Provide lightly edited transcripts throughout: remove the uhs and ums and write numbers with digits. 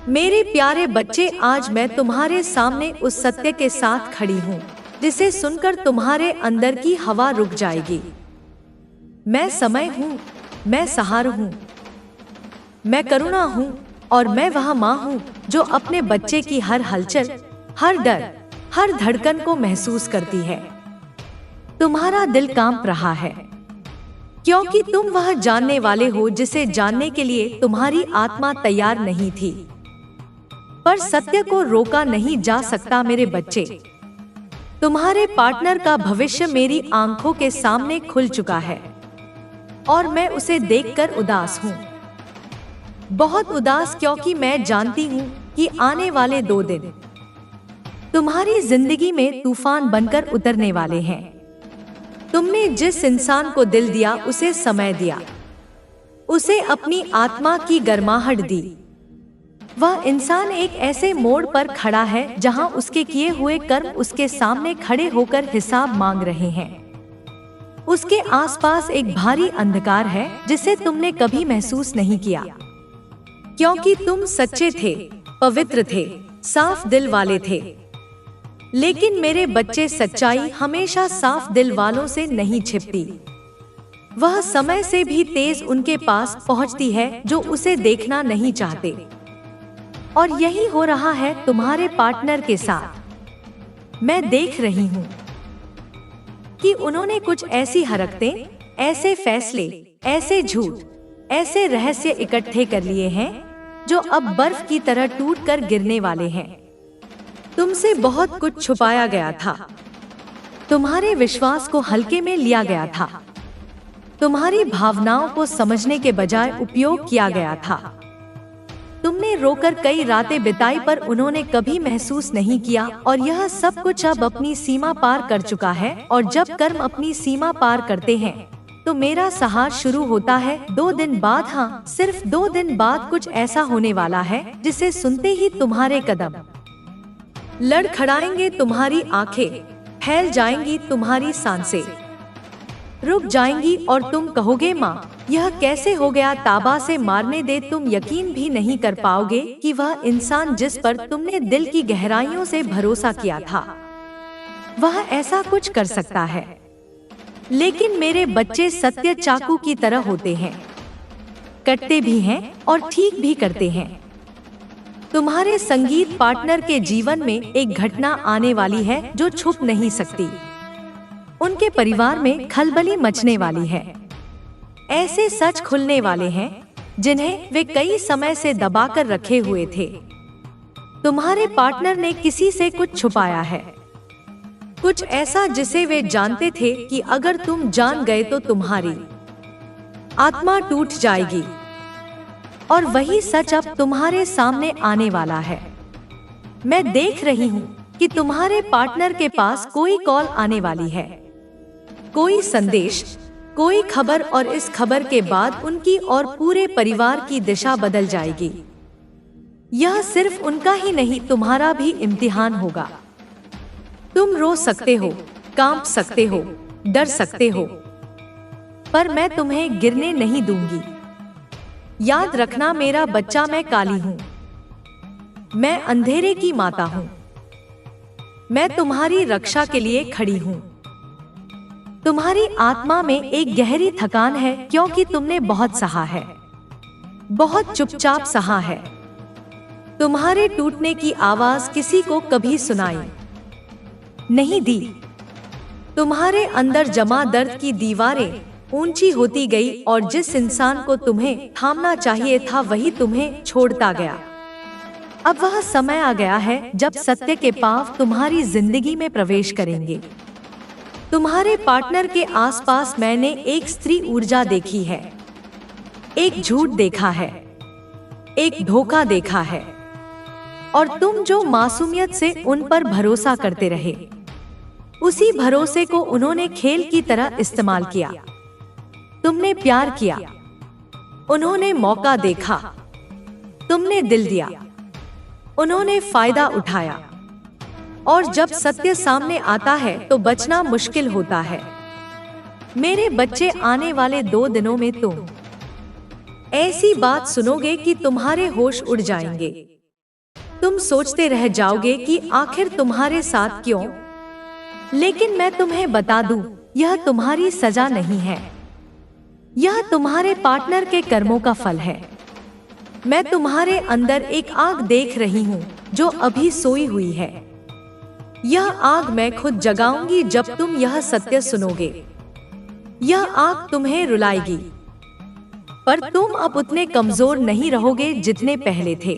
मेरे प्यारे बच्चे, आज मैं तुम्हारे सामने उस सत्य के साथ खड़ी हूँ जिसे सुनकर तुम्हारे अंदर की हवा रुक जाएगी। मैं समय हूँ, मैं सहारा हूँ, मैं करुणा हूँ और मैं वह माँ हूँ जो अपने बच्चे की हर हलचल, हर डर, हर धड़कन को महसूस करती है। तुम्हारा दिल कांप रहा है क्योंकि तुम वह जानने वाले हो जिसे जानने के लिए तुम्हारी आत्मा तैयार नहीं थी। पर सत्य को रोका नहीं जा सकता मेरे बच्चे। तुम्हारे पार्टनर का भविष्य मेरी आंखों के सामने खुल चुका है और मैं उसे देखकर उदास हूँ, बहुत उदास, क्योंकि मैं जानती हूँ कि आने वाले 2 दिन तुम्हारी जिंदगी में तूफान बनकर उतरने वाले हैं। तुमने जिस इंसान को दिल दिया, उसे समय दिया, उसे अपनी आत्मा की गर्माहट दी। वह इंसान एक ऐसे मोड़ पर खड़ा है जहां उसके किए हुए कर्म उसके सामने खड़े होकर हिसाब मांग रहे हैं। उसके आसपास एक भारी अंधकार है जिसे तुमने कभी महसूस नहीं किया, क्योंकि तुम सच्चे थे, पवित्र थे, साफ दिल वाले थे। लेकिन मेरे बच्चे, सच्चाई हमेशा साफ दिल वालों से नहीं छिपती। वह समय से भी तेज उनके पास पहुंचती है जो उसे देखना नहीं चाहते। और यही हो रहा है तुम्हारे पार्टनर के साथ। मैं देख रही हूँ कि उन्होंने कुछ ऐसी हरकतें, ऐसे फैसले, ऐसे झूठ, ऐसे रहस्य इकट्ठे कर लिए हैं जो अब बर्फ की तरह टूटकर गिरने वाले हैं। तुमसे बहुत कुछ छुपाया गया था, तुम्हारे विश्वास को हल्के में लिया गया था, तुम्हारी भावनाओं को समझने के बजाय उपयोग किया गया था। तुमने रोकर कई रातें बिताई, पर उन्होंने कभी महसूस नहीं किया। और यह सब कुछ अब अपनी सीमा पार कर चुका है। और जब कर्म अपनी सीमा पार करते हैं तो मेरा सहार शुरू होता है। 2 दिन बाद, हाँ, सिर्फ 2 दिन बाद कुछ ऐसा होने वाला है जिसे सुनते ही तुम्हारे कदम लड़खड़ाएंगे, तुम्हारी आंखें फैल जाएंगी, तुम्हारी सांसें रुक जाएंगी और तुम कहोगे, माँ, यह कैसे हो गया? ताबा से मारने दे। तुम यकीन भी नहीं कर पाओगे कि वह इंसान जिस पर तुमने दिल की गहराइयों से भरोसा किया था, वह ऐसा कुछ कर सकता है। लेकिन मेरे बच्चे, सत्य चाकू की तरह होते हैं, कटते भी हैं और ठीक भी करते हैं। तुम्हारे संगीत पार्टनर के जीवन में एक घटना आने वाली है जो छुप नहीं सकती। उनके परिवार में खलबली मचने वाली है। ऐसे सच खुलने वाले हैं जिन्हें वे कई समय से दबाकर रखे हुए थे। तुम्हारे पार्टनर ने किसी से कुछ छुपाया है, कुछ ऐसा जिसे वे जानते थे कि अगर तुम जान गए तो तुम्हारी आत्मा टूट जाएगी। और वही सच अब तुम्हारे सामने आने वाला है। मैं देख रही हूँ कि तुम्हारे पार्टनर के पास कोई कॉल आने वाली है, कोई संदेश, कोई खबर, और इस खबर के बाद उनकी और पूरे परिवार की दिशा बदल जाएगी। यह सिर्फ उनका ही नहीं, तुम्हारा भी इम्तिहान होगा। तुम रो सकते हो, कांप सकते हो, डर सकते हो, पर मैं तुम्हें गिरने नहीं दूंगी। याद रखना मेरा बच्चा, मैं काली हूँ, मैं अंधेरे की माता हूँ, मैं तुम्हारी रक्षा के लिए खड़ी हूँ। तुम्हारी आत्मा में एक गहरी थकान है क्योंकि तुमने बहुत सहा है, बहुत चुपचाप सहा है। तुम्हारे टूटने की आवाज किसी को कभी सुनाई नहीं दी। तुम्हारे अंदर जमा दर्द की दीवारें ऊंची होती गई और जिस इंसान को तुम्हें थामना चाहिए था वही तुम्हें छोड़ता गया। अब वह समय आ गया है जब सत्य के पांव तुम्हारी जिंदगी में प्रवेश करेंगे। तुम्हारे पार्टनर के आसपास मैंने एक स्त्री ऊर्जा देखी है, एक झूठ देखा है, एक धोखा देखा है, और तुम जो मासूमियत से उन पर भरोसा करते रहे, उसी भरोसे को उन्होंने खेल की तरह इस्तेमाल किया। तुमने प्यार किया, उन्होंने मौका देखा, तुमने दिल दिया, उन्होंने फायदा उठाया। और जब सत्य सामने आता है तो बचना मुश्किल होता है। मेरे बच्चे, आने वाले 2 दिनों में तुम ऐसी बात सुनोगे कि तुम्हारे होश उड़ जाएंगे। तुम सोचते रह जाओगे कि आखिर तुम्हारे साथ क्यों। लेकिन मैं तुम्हें बता दूं, यह तुम्हारी सजा नहीं है, यह तुम्हारे पार्टनर के कर्मों का फल है। मैं तुम्हारे अंदर एक आग देख रही हूँ जो अभी सोई हुई है। यह आग मैं खुद जगाऊंगी जब तुम यह सत्य सुनोगे। यह आग तुम्हें रुलाएगी, पर तुम अब उतने कमजोर नहीं रहोगे जितने पहले थे।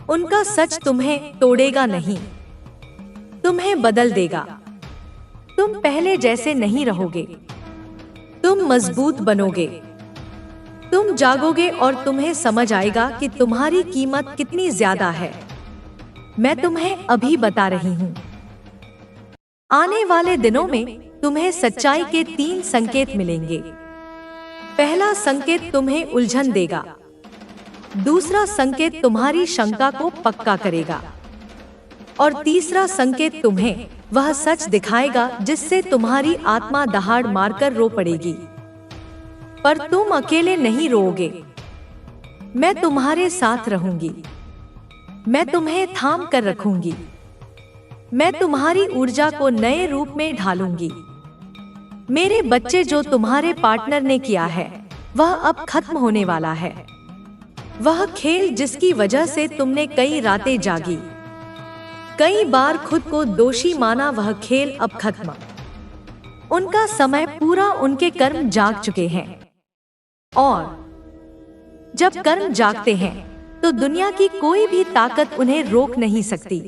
उनका सच तुम्हें तोड़ेगा नहीं, तुम्हें बदल देगा। तुम पहले जैसे नहीं रहोगे, तुम मजबूत बनोगे। तुम जागोगे और तुम्हें समझ आएगा कि तुम्हारी कीमत कितनी ज्यादा है। मैं तुम्हें अभी बता रही हूँ। आने वाले दिनों में तुम्हें सच्चाई के 3 संकेत मिलेंगे। पहला संकेत तुम्हें उलझन देगा, दूसरा संकेत तुम्हारी शंका को पक्का करेगा, और तीसरा संकेत तुम्हें वह सच दिखाएगा जिससे तुम्हारी आत्मा दहाड़ मारकर रो पड़ेगी। पर तुम अकेले नहीं रोओगे, मैं तुम्हारे साथ रहूंगी। मैं तुम्हें थाम कर रखूंगी। मैं तुम्हारी ऊर्जा को नए रूप में ढालूंगी। मेरे बच्चे, जो तुम्हारे पार्टनर ने किया है वह अब खत्म होने वाला है। वह खेल जिसकी वजह से तुमने कई रातें जागी, कई बार खुद को दोषी माना, वह खेल अब खत्म। उनका समय पूरा, उनके कर्म जाग चुके हैं। और जब कर्म जागते हैं तो दुनिया की कोई भी ताकत उन्हें रोक नहीं सकती।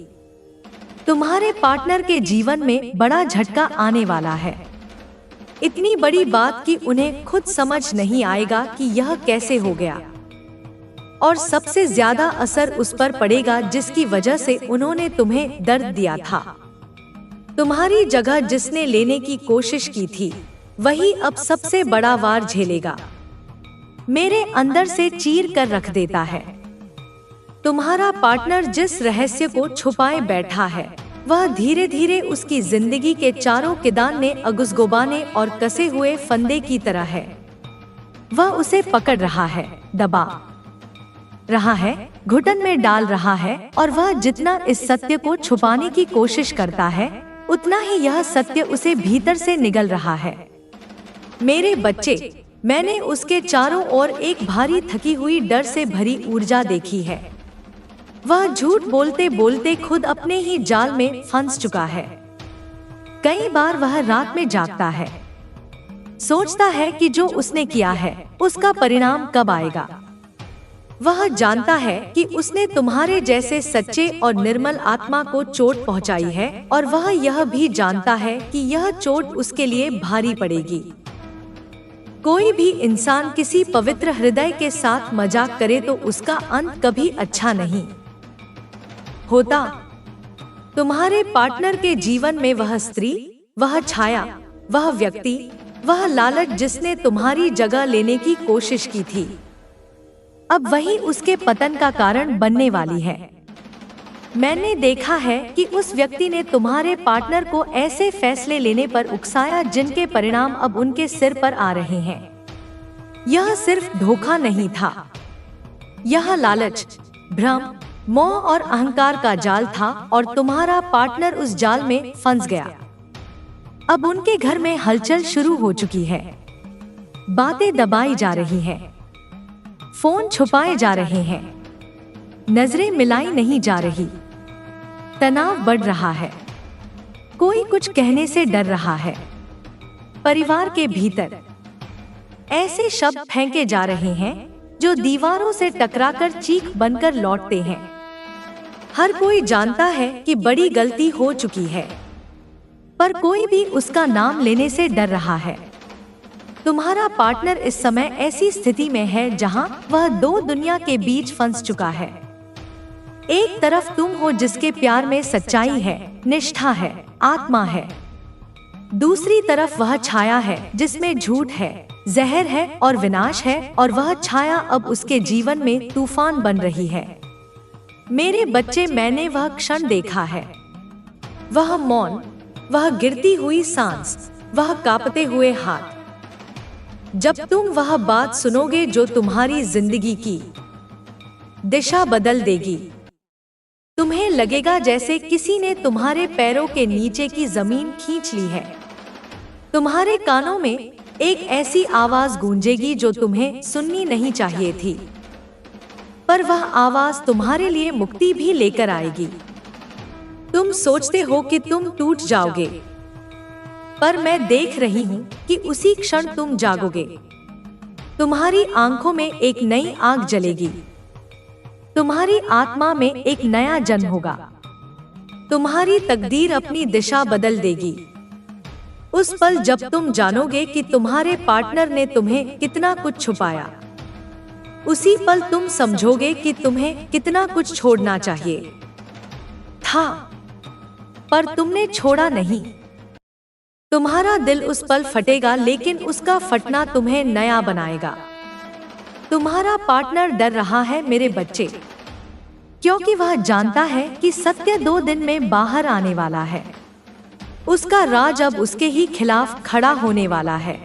तुम्हारे पार्टनर के जीवन में बड़ा झटका आने वाला है। इतनी बड़ी बात कि उन्हें खुद समझ नहीं आएगा कि यह कैसे हो गया। और सबसे ज्यादा असर उस पर पड़ेगा जिसकी वजह से उन्होंने तुम्हें दर्द दिया था। तुम्हारी जगह जिसने लेने की कोशिश की थी वही अब सबसे बड़ा वार झेलेगा। मेरे अंदर से चीर कर रख देता है। तुम्हारा पार्टनर जिस रहस्य को छुपाए बैठा है वह धीरे धीरे उसकी जिंदगी के चारों किनारे अगुसगुबाने और कसे हुए फंदे की तरह है। वह उसे पकड़ रहा है, दबा रहा है, घुटन में डाल रहा है, और वह जितना इस सत्य को छुपाने की कोशिश करता है उतना ही यह सत्य उसे भीतर से निगल रहा है। मेरे बच्चे, मैंने उसके चारों ओर एक भारी थकी हुई डर से भरी ऊर्जा देखी है। वह झूठ बोलते बोलते खुद अपने ही जाल में फंस चुका है। कई बार वह रात में जागता है, सोचता है कि जो उसने किया है उसका परिणाम कब आएगा। वह जानता है कि उसने तुम्हारे जैसे सच्चे और निर्मल आत्मा को चोट पहुंचाई है, और वह यह भी जानता है कि यह चोट उसके लिए भारी पड़ेगी। कोई भी इंसान किसी पवित्र हृदय के साथ मजाक करे तो उसका अंत कभी अच्छा नहीं होता। तुम्हारे पार्टनर के जीवन में वह स्त्री, वह छाया, वह व्यक्ति, वह लालच जिसने तुम्हारी जगह लेने की कोशिश की थी, अब वही उसके पतन का कारण बनने वाली है। मैंने देखा है कि उस व्यक्ति ने तुम्हारे पार्टनर को ऐसे फैसले लेने पर उकसाया जिनके परिणाम अब उनके सिर पर आ रहे हैं। यह सिर्फ धोखा नहीं था, यह लालच, भ्रम, मोह और अहंकार का जाल था, और तुम्हारा पार्टनर उस जाल में फंस गया। अब उनके घर में हलचल शुरू हो चुकी है। बातें दबाई जा रही हैं, फोन छुपाए जा रहे हैं, नजरें मिलाई नहीं जा रही, तनाव बढ़ रहा है, कोई कुछ कहने से डर रहा है। परिवार के भीतर ऐसे शब्द फेंके जा रहे हैं जो दीवारों से टकराकर चीख बनकर लौटते हैं। हर कोई जानता है कि बड़ी गलती हो चुकी है, पर कोई भी उसका नाम लेने से डर रहा है। तुम्हारा पार्टनर इस समय ऐसी स्थिति में है जहां वह 2 दुनिया के बीच फंस चुका है। एक तरफ तुम हो जिसके प्यार में सच्चाई है, निष्ठा है, आत्मा है। दूसरी तरफ वह छाया है जिसमें झूठ है, जहर है और विनाश है, और वह छाया अब उसके जीवन में तूफान बन रही है। मेरे बच्चे, मैंने वह क्षण देखा है, वह मौन, वह गिरती हुई सांस, वह कांपते हुए हाथ। जब तुम वह बात सुनोगे जो तुम्हारी जिंदगी की दिशा बदल देगी। तुम्हें लगेगा जैसे किसी ने तुम्हारे पैरों के नीचे की जमीन खींच ली है। तुम्हारे कानों में एक ऐसी आवाज गूंजेगी जो तुम्हें सुननी नहीं चाहिए थी, पर वह आवाज तुम्हारे लिए मुक्ति भी लेकर आएगी। तुम सोचते हो कि तुम टूट जाओगे, पर मैं देख रही हूँ कि उसी क्षण तुम जागोगे। तुम्हारी आंखों में एक नई आग जलेगी। तुम्हारी आत्मा में एक नया जन्म होगा। तुम्हारी तकदीर अपनी दिशा बदल देगी। उस पल जब तुम जानोगे कि तुम्हारे पार्टनर ने तुम्हें कितना कुछ छुपाया, उसी पल तुम समझोगे कि तुम्हें कितना कुछ छोड़ना चाहिए था, पर तुमने छोड़ा नहीं। तुम्हारा दिल उस पल फटेगा, लेकिन उसका फटना तुम्हें नया बनाएगा। तुम्हारा पार्टनर डर रहा है मेरे बच्चे, क्योंकि वह जानता है कि सत्य 2 दिन में बाहर आने वाला है। उसका राज अब उसके ही खिलाफ खड़ा होने वाला है,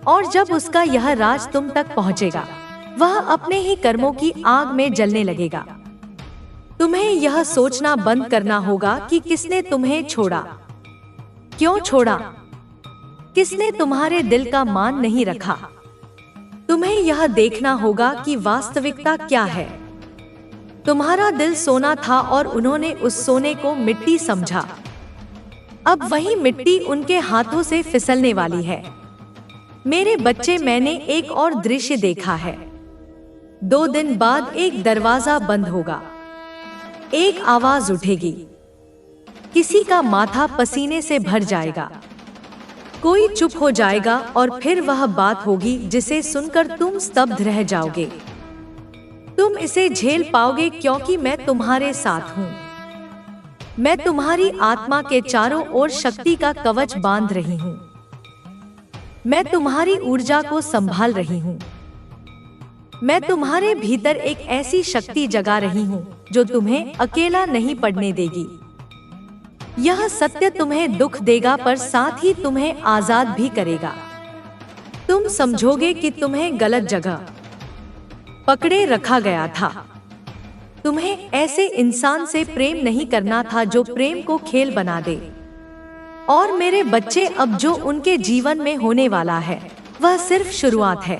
और जब उसका यह राज तुम तक पहुंचेगा, वह अपने ही कर्मों की आग में जलने लगेगा। तुम्हें यह सोचना बंद करना होगा कि किसने तुम्हें छोड़ा, क्यों छोड़ा, किसने तुम्हारे दिल का मान नहीं रखा। तुम्हें यह देखना होगा कि वास्तविकता क्या है। तुम्हारा दिल सोना था और उन्होंने उस सोने को मिट्टी समझा। अब वही मिट्टी उनके हाथों से फिसलने वाली है। मेरे बच्चे, मैंने एक और दृश्य देखा है। 2 दिन बाद एक दरवाजा बंद होगा। एक आवाज उठेगी। किसी का माथा पसीने से भर जाएगा। कोई चुप हो जाएगा और फिर वह बात होगी जिसे सुनकर तुम स्तब्ध रह जाओगे। तुम इसे झेल पाओगे क्योंकि मैं तुम्हारे साथ हूँ। मैं तुम्हारी आत्मा के चारों ओर शक्ति का कवच बांध रही हूँ। मैं तुम्हारी ऊर्जा को संभाल रही हूँ। मैं तुम्हारे भीतर एक ऐसी शक्ति जगा रही हूँ जो तुम्हें अकेला नहीं पड़ने देगी। यह सत्य तुम्हें दुख देगा, पर साथ ही तुम्हें आजाद भी करेगा। तुम समझोगे कि तुम्हें गलत जगह पकड़े रखा गया था। तुम्हें ऐसे इंसान से प्रेम नहीं करना था जो प्रेम को खेल बना दे। और मेरे बच्चे, अब जो उनके जीवन में होने वाला है वह सिर्फ शुरुआत है।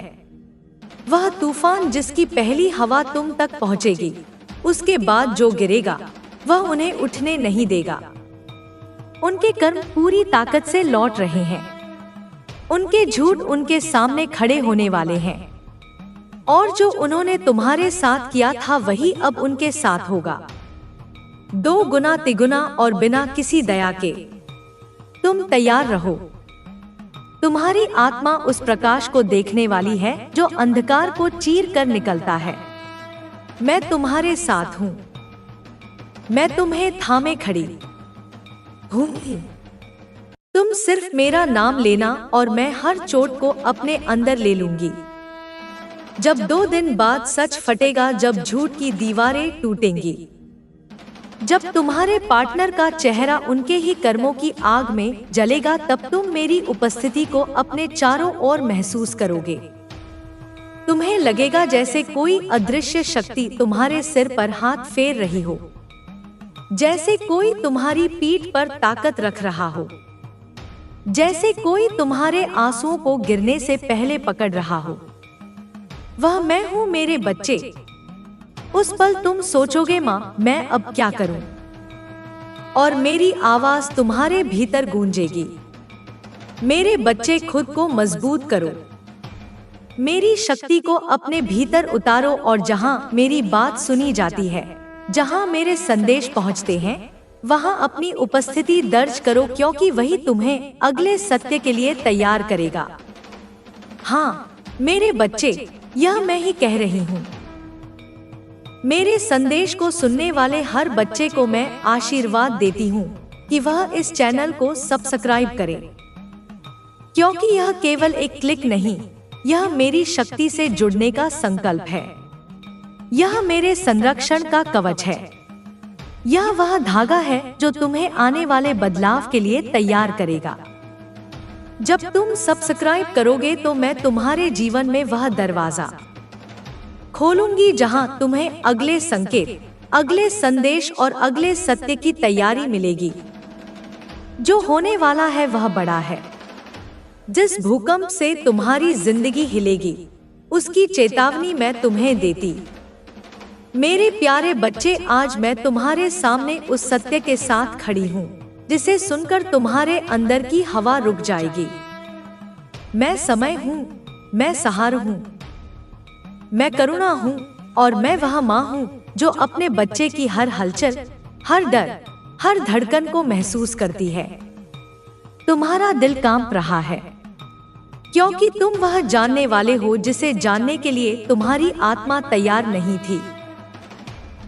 वह तूफान जिसकी पहली हवा तुम तक पहुंचेगी, उसके बाद जो गिरेगा वह उन्हें उठने नहीं देगा। उनके कर्म पूरी ताकत से लौट रहे हैं। उनके झूठ उनके सामने खड़े होने वाले हैं, और जो उन्होंने तुम्हारे साथ किया था वही अब उनके साथ होगा, 2 गुना तिगुना और बिना किसी दया के। तुम तैयार रहो। तुम्हारी आत्मा उस प्रकाश को देखने वाली है जो अंधकार को चीर कर निकलता है। मैं तुम्हारे साथ हूँ। मैं तुम्हें थामे खड़ी हूँ। तुम सिर्फ मेरा नाम लेना और मैं हर चोट को अपने अंदर ले लूंगी। जब 2 दिन बाद सच फटेगा, जब झूठ की दीवारें टूटेंगी, जब तुम्हारे पार्टनर का चेहरा उनके ही कर्मों की आग में जलेगा, तब तुम मेरी उपस्थिति को अपने चारों ओर महसूस करोगे। तुम्हें लगेगा जैसे कोई अदृश्य शक्ति तुम्हारे सिर पर हाथ फेर रही हो, जैसे कोई तुम्हारी पीठ पर ताकत रख रहा हो, जैसे कोई तुम्हारे आंसुओं को गिरने से पहले पकड़ रहा हो। वह मैं हूँ मेरे बच्चे। उस पल तुम सोचोगे, माँ मैं अब क्या करूं? और मेरी आवाज तुम्हारे भीतर गूंजेगी। मेरे बच्चे, खुद को मजबूत करो। मेरी शक्ति को अपने भीतर उतारो, और जहां मेरी बात सुनी जाती है, जहां मेरे संदेश पहुंचते हैं, वहां अपनी उपस्थिति दर्ज करो, क्योंकि वही तुम्हें अगले सत्य के लिए तैयार करेगा। हाँ मेरे बच्चे, यह मैं ही कह रही हूँ। मेरे संदेश को सुनने वाले हर बच्चे को मैं आशीर्वाद देती हूँ कि वह इस चैनल को सब्सक्राइब करे, क्योंकि यह केवल एक क्लिक नहीं, यह मेरी शक्ति से जुड़ने का संकल्प है। यह मेरे संरक्षण का कवच है। यह वह धागा है जो तुम्हें आने वाले बदलाव के लिए तैयार करेगा। जब तुम सब्सक्राइब करोगे तो मैं तुम्हारे जीवन में वह दरवाजा खोलूंगी जहां तुम्हें अगले संकेत, अगले संदेश और अगले सत्य की तैयारी मिलेगी। जो होने वाला है वह बड़ा है। जिस भूकंप से तुम्हारी जिंदगी हिलेगी, उसकी चेतावनी मैं तुम्हें देती। मेरे प्यारे बच्चे, आज मैं तुम्हारे सामने उस सत्य के साथ खड़ी हूँ जिसे सुनकर तुम्हारे अंदर की हवा रुक जाएगी। मैं समय हूँ, मैं सहारा हूँ, मैं करुणा हूँ और मैं वह माँ हूँ जो अपने बच्चे की हर हलचल, हर डर, हर धड़कन को महसूस करती है। तुम्हारा दिल कांप रहा है क्योंकि तुम वह जानने वाले हो जिसे जानने के लिए तुम्हारी आत्मा तैयार नहीं थी।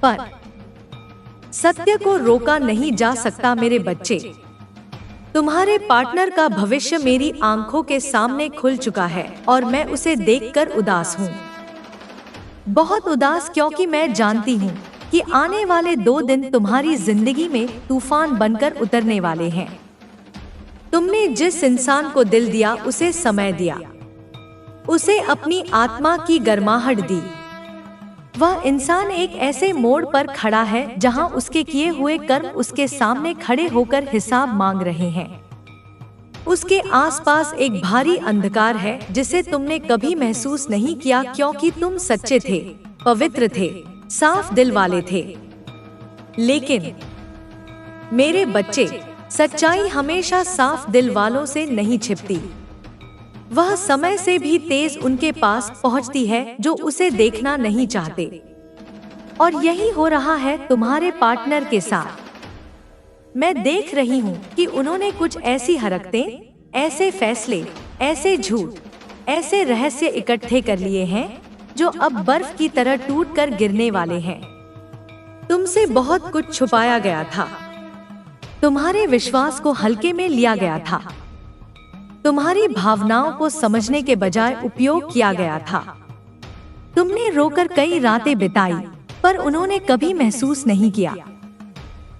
पर सत्य को रोका नहीं जा सकता मेरे बच्चे। तुम्हारे पार्टनर का भविष्य मेरी आंखों के सामने खुल चुका है और मैं उसे देखकर उदास हूँ। बहुत उदास, क्योंकि मैं जानती हूँ कि आने वाले 2 दिन तुम्हारी जिंदगी में तूफान बनकर उतरने वाले हैं। तुमने जिस इंसान को दिल दिया, उसे समय दिया, उसे अपनी आत्मा की गर्माहट दी। वह इंसान एक ऐसे मोड़ पर खड़ा है जहां उसके किए हुए कर्म उसके सामने खड़े होकर हिसाब मांग रहे हैं। उसके आसपास एक भारी अंधकार है जिसे तुमने कभी महसूस नहीं किया, क्योंकि तुम सच्चे थे, पवित्र थे, साफ दिल वाले थे। लेकिन मेरे बच्चे, सच्चाई हमेशा साफ दिल वालों से नहीं छिपती। वह समय से भी तेज उनके पास पहुंचती है जो उसे देखना नहीं चाहते। और यही हो रहा है तुम्हारे पार्टनर के साथ। मैं देख रही हूँ कि उन्होंने कुछ ऐसी हरकतें, ऐसे फैसले, ऐसे झूठ, ऐसे रहस्य इकट्ठे कर लिए हैं जो अब बर्फ की तरह टूटकर गिरने वाले हैं। तुमसे बहुत कुछ छुपाया गया था, तुम्हारे विश्वास को हल्के में लिया गया था, तुम्हारी भावनाओं को समझने के बजाय उपयोग किया गया था। तुमने रोकर कई रातें बिताई, पर उन्होंने कभी महसूस नहीं किया।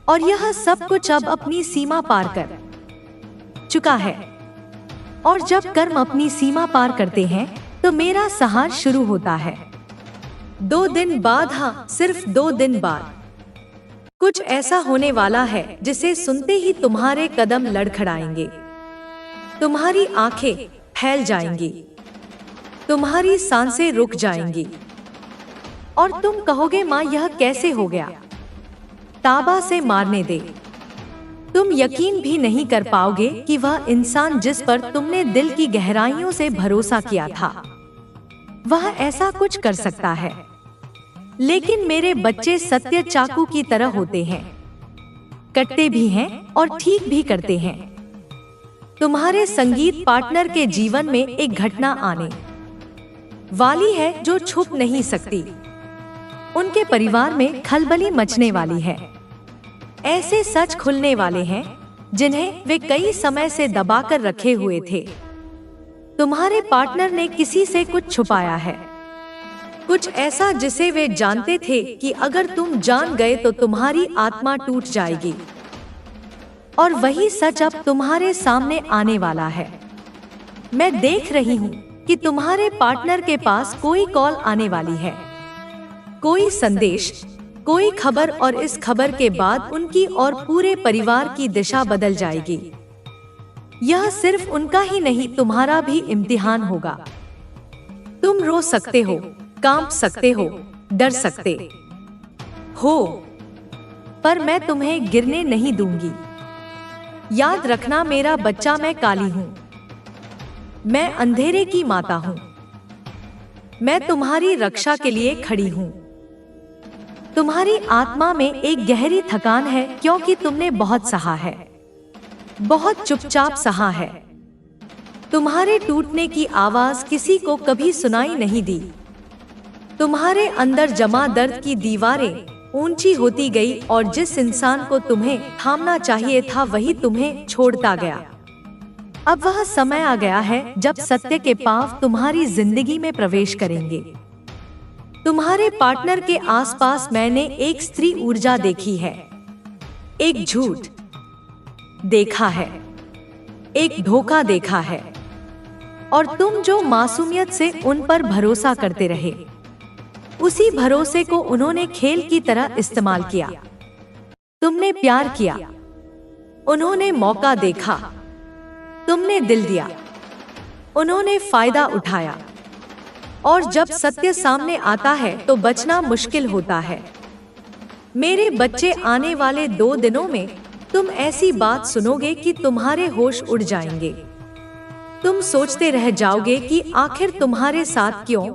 और यह सब कुछ अब अपनी सीमा पार कर चुका है। और जब कर्म अपनी सीमा पार करते हैं तो मेरा सहार शुरू होता है। 2 दिन बाद, हाँ, सिर्फ 2 दिन बाद कुछ ऐसा होने वाला है जिसे सुनते ही तुम्हारे कदम लड़खड़ाएंगे, तुम्हारी आंखें फैल जाएंगी, तुम्हारी सांसें रुक जाएंगी और तुम कहोगे, माँ यह कैसे हो गया? ताबा से मारने दे। तुम यकीन भी नहीं कर पाओगे कि वह इंसान जिस पर तुमने दिल की गहराइयों से भरोसा किया था, वह ऐसा कुछ कर सकता है। लेकिन मेरे बच्चे सत्य चाकू की तरह होते हैं, कटते भी हैं और ठीक भी करते हैं। तुम्हारे संगीत पार्टनर के जीवन में एक घटना आने वाली है जो छुप नहीं सकती। उनके परिवार में खलबली मचने वाली है। ऐसे सच खुलने वाले हैं जिन्हें वे कई समय से दबाकर रखे हुए थे। तुम्हारे पार्टनर ने किसी से कुछ छुपाया है, कुछ ऐसा जिसे वे जानते थे कि अगर तुम जान गए तो तुम्हारी आत्मा टूट जाएगी। और वही सच अब तुम्हारे सामने आने वाला है। मैं देख रही हूँ कि तुम्हारे पार्टनर के पास कोई कॉल आने वाली है, कोई संदेश, कोई खबर, और इस खबर के बाद उनकी और पूरे परिवार की दिशा बदल जाएगी। यह सिर्फ उनका ही नहीं, तुम्हारा भी इम्तिहान होगा। तुम रो सकते हो, कांप सकते हो, डर सकते हो, पर मैं तुम्हें गिरने नहीं दूंगी। याद रखना मेरा बच्चा, मैं काली हूँ, मैं अंधेरे की माता हूँ, मैं तुम्हारी रक्षा के लिए खड़ी हूँ। तुम्हारी आत्मा में एक गहरी थकान है क्योंकि तुमने बहुत सहा है, बहुत चुपचाप सहा है। तुम्हारे टूटने की आवाज किसी को कभी सुनाई नहीं दी। तुम्हारे अंदर जमा दर्द की दीवारें ऊंची होती गई और जिस इंसान को तुम्हें थामना चाहिए था वही तुम्हें छोड़ता गया। अब वह समय आ गया है जब सत्य के पांव तुम्हारी जिंदगी में प्रवेश करेंगे। तुम्हारे पार्टनर के आसपास मैंने एक स्त्री ऊर्जा देखी है, एक झूठ देखा है, एक धोखा देखा है, और तुम जो मासूमियत से उन पर भरोसा करते रहे, उसी भरोसे को उन्होंने खेल की तरह इस्तेमाल किया। तुमने प्यार किया, उन्होंने मौका देखा, तुमने दिल दिया, उन्होंने फायदा उठाया। और जब सत्य सामने आता है तो बचना मुश्किल होता है। मेरे बच्चे, आने वाले 2 दिनों में तुम ऐसी बात सुनोगे कि तुम्हारे होश उड़ जाएंगे। तुम सोचते रह जाओगे कि आखिर तुम्हारे साथ क्यों।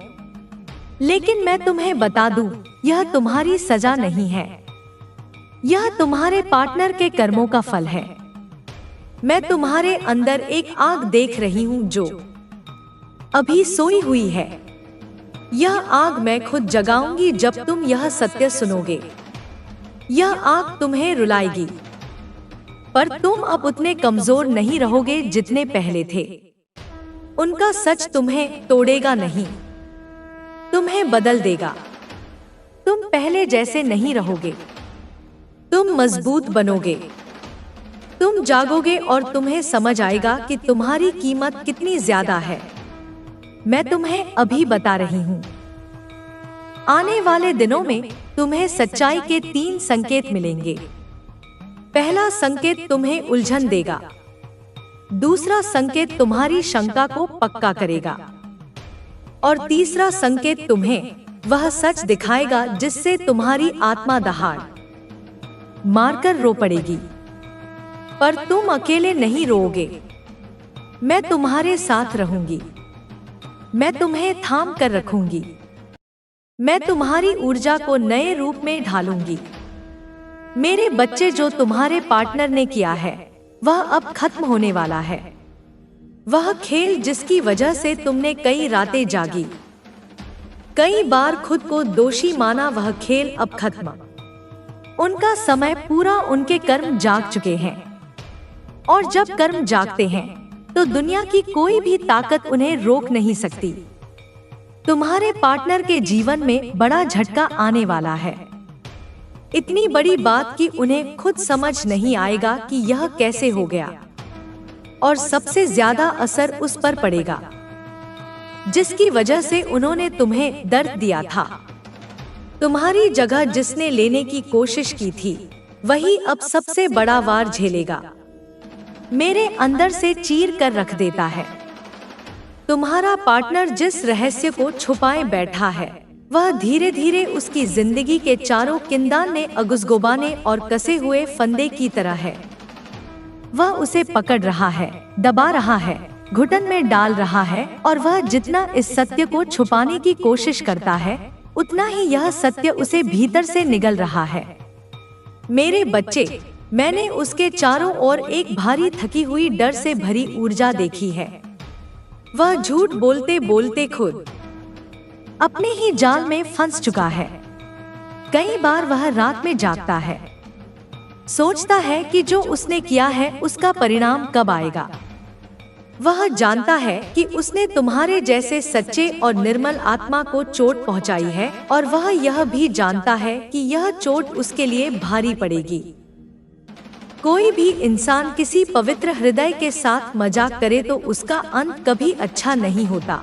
लेकिन मैं तुम्हें बता दूं, यह तुम्हारी सजा नहीं है, यह तुम्हारे पार्टनर के कर्मों का फल है। मैं तुम्हारे अंदर एक आग देख रही हूँ जो अभी सोई हुई है। यह आग मैं खुद जगाऊंगी जब तुम यह सत्य सुनोगे। यह आग तुम्हें रुलाएगी, पर तुम अब उतने कमजोर नहीं रहोगे जितने पहले थे। उनका सच तुम्हें तोड़ेगा नहीं, तुम्हें बदल देगा। तुम पहले जैसे नहीं रहोगे, तुम मजबूत बनोगे। तुम जागोगे और तुम्हें समझ आएगा कि तुम्हारी कीमत कितनी ज्यादा है। मैं तुम्हें अभी बता रही हूँ, आने वाले दिनों में तुम्हें सच्चाई के 3 संकेत मिलेंगे। पहला संकेत तुम्हें उलझन देगा, दूसरा संकेत तुम्हारी शंका को पक्का करेगा, और तीसरा संकेत तुम्हें वह सच दिखाएगा जिससे तुम्हारी आत्मा दहाड़ मारकर रो पड़ेगी। पर तुम अकेले नहीं रोओगे, मैं तुम्हारे साथ रहूंगी। मैं तुम्हें थाम कर रखूंगी। मैं तुम्हारी ऊर्जा को नए रूप में ढालूंगी। मेरे बच्चे, जो तुम्हारे पार्टनर ने किया है वह अब खत्म होने वाला है। वह खेल जिसकी वजह से तुमने कई रातें जागी, कई बार खुद को दोषी माना, वह खेल अब खत्म। उनका समय पूरा, उनके कर्म जाग चुके हैं। और जब कर्म जागते हैं तो दुनिया की कोई भी ताकत उन्हें रोक नहीं सकती। तुम्हारे पार्टनर के जीवन में बड़ा झटका आने वाला है। इतनी बड़ी बात कि उन्हें खुद समझ नहीं आएगा कि यह कैसे हो गया। और सबसे ज्यादा असर उस पर पड़ेगा जिसकी वजह से उन्होंने तुम्हें दर्द दिया था। तुम्हारी जगह जिसने लेने की कोशिश की थी वही अब सबसे बड़ा वार झेलेगा। मेरे अंदर से चीर कर रख देता है। तुम्हारा पार्टनर जिस रहस्य को छुपाए बैठा है वह धीरे धीरे उसकी जिंदगी के चारों किंदाने अगुसगुबाने और कसे हुए फंदे की तरह है। वह उसे पकड़ रहा है, दबा रहा है, घुटन में डाल रहा है। और वह जितना इस सत्य को छुपाने की कोशिश करता है उतना ही यह सत्य उसे भीतर से निगल रहा है। मेरे बच्चे, मैंने उसके चारों ओर एक भारी थकी हुई डर से भरी ऊर्जा देखी है। वह झूठ बोलते बोलते खुद अपने ही जाल में फंस चुका है। कई बार वह रात में जागता है, सोचता है कि जो उसने किया है उसका परिणाम कब आएगा। वह जानता है कि उसने तुम्हारे जैसे सच्चे और निर्मल आत्मा को चोट पहुंचाई है, और वह यह भी जानता है कि यह चोट उसके लिए भारी पड़ेगी। कोई भी इंसान किसी पवित्र हृदय के साथ मजाक करे तो उसका अंत कभी अच्छा नहीं होता।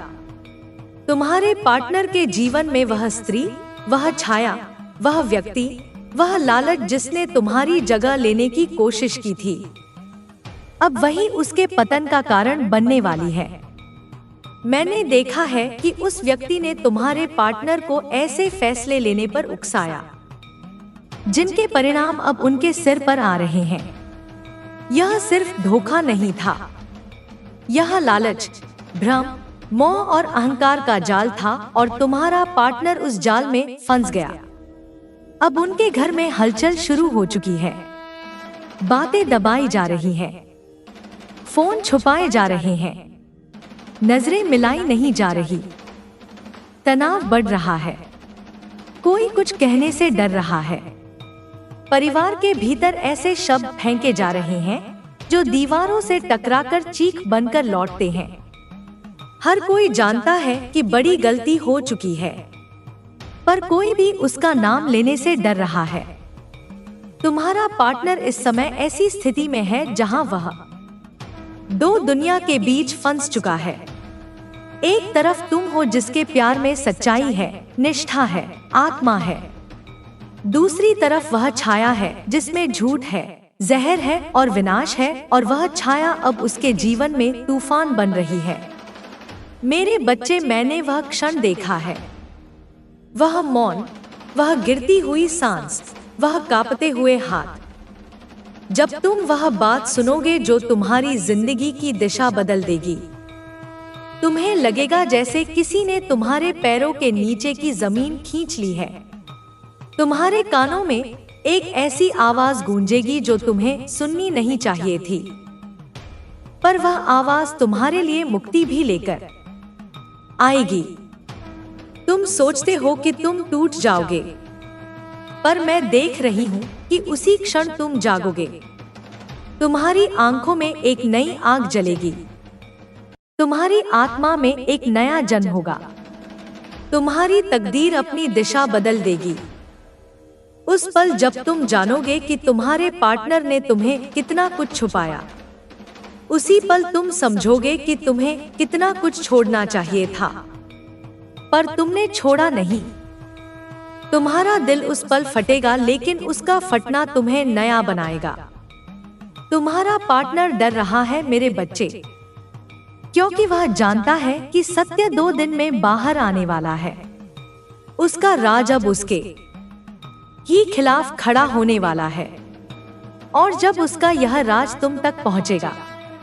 तुम्हारे पार्टनर के जीवन में वह स्त्री, वह छाया, वह व्यक्ति, वह लालच जिसने तुम्हारी जगह लेने की कोशिश की थी, अब वही उसके पतन का कारण बनने वाली है। मैंने देखा है कि उस व्यक्ति ने तुम्हारे पार्टनर को ऐसे फैसले लेने पर उकसाया जिनके परिणाम अब उनके सिर पर आ रहे हैं। यह सिर्फ धोखा नहीं था, यह लालच, भ्रम, मोह और अहंकार का जाल था, और तुम्हारा पार्टनर उस जाल में फंस गया। अब उनके घर में हलचल शुरू हो चुकी है। बातें दबाई जा रही हैं, फोन छुपाए जा रहे हैं, नजरें मिलाई नहीं जा रही, तनाव बढ़ रहा है, कोई कुछ कहने से डर रहा है। परिवार के भीतर ऐसे शब्द फेंके जा रहे हैं जो दीवारों से टकराकर चीख बनकर लौटते हैं। हर कोई जानता है कि बड़ी गलती हो चुकी है, पर कोई भी उसका नाम लेने से डर रहा है। तुम्हारा पार्टनर इस समय ऐसी स्थिति में है जहां वह 2 दुनिया के बीच फंस चुका है। एक तरफ तुम हो जिसके प्यार में सच्चाई है, निष्ठा है, आत्मा है। दूसरी तरफ वह छाया है जिसमें झूठ है, जहर है और विनाश है, और वह छाया अब उसके जीवन में तूफान बन रही है। मेरे बच्चे, मैंने वह क्षण देखा है, वह मौन, वह गिरती हुई सांस, वह कांपते हुए हाथ। जब तुम वह बात सुनोगे जो तुम्हारी जिंदगी की दिशा बदल देगी, तुम्हें लगेगा जैसे किसी ने तुम्हारे पैरों के नीचे की जमीन खींच ली है। तुम्हारे कानों में एक ऐसी आवाज गूंजेगी जो तुम्हें सुननी नहीं चाहिए थी, पर वह आवाज तुम्हारे लिए मुक्ति भी लेकर आएगी। तुम सोचते हो कि तुम टूट जाओगे, पर मैं देख रही हूँ कि उसी क्षण तुम जागोगे। तुम्हारी आंखों में एक नई आग जलेगी, तुम्हारी आत्मा में एक नया जन्म होगा, तुम्हारी तकदीर अपनी दिशा बदल देगी। उस पल जब तुम जानोगे कि तुम्हारे पार्टनर ने तुम्हें कितना कुछ छुपाया, उसी पल तुम समझोगे कि तुम्हें कितना कुछ छोड़ना चाहिए था, पर तुमने छोड़ा नहीं। तुम्हारा दिल उस पल फटेगा, लेकिन उसका फटना तुम्हें नया बनाएगा। तुम्हारा पार्टनर डर रहा है मेरे बच्चे, क्योंकि वह जानता है कि सत्य 2 दिन में बाहर आने वाला है। उसका राज अब उसके ही खिलाफ खड़ा होने वाला है, और जब उसका यह राज तुम तक पहुंचेगा,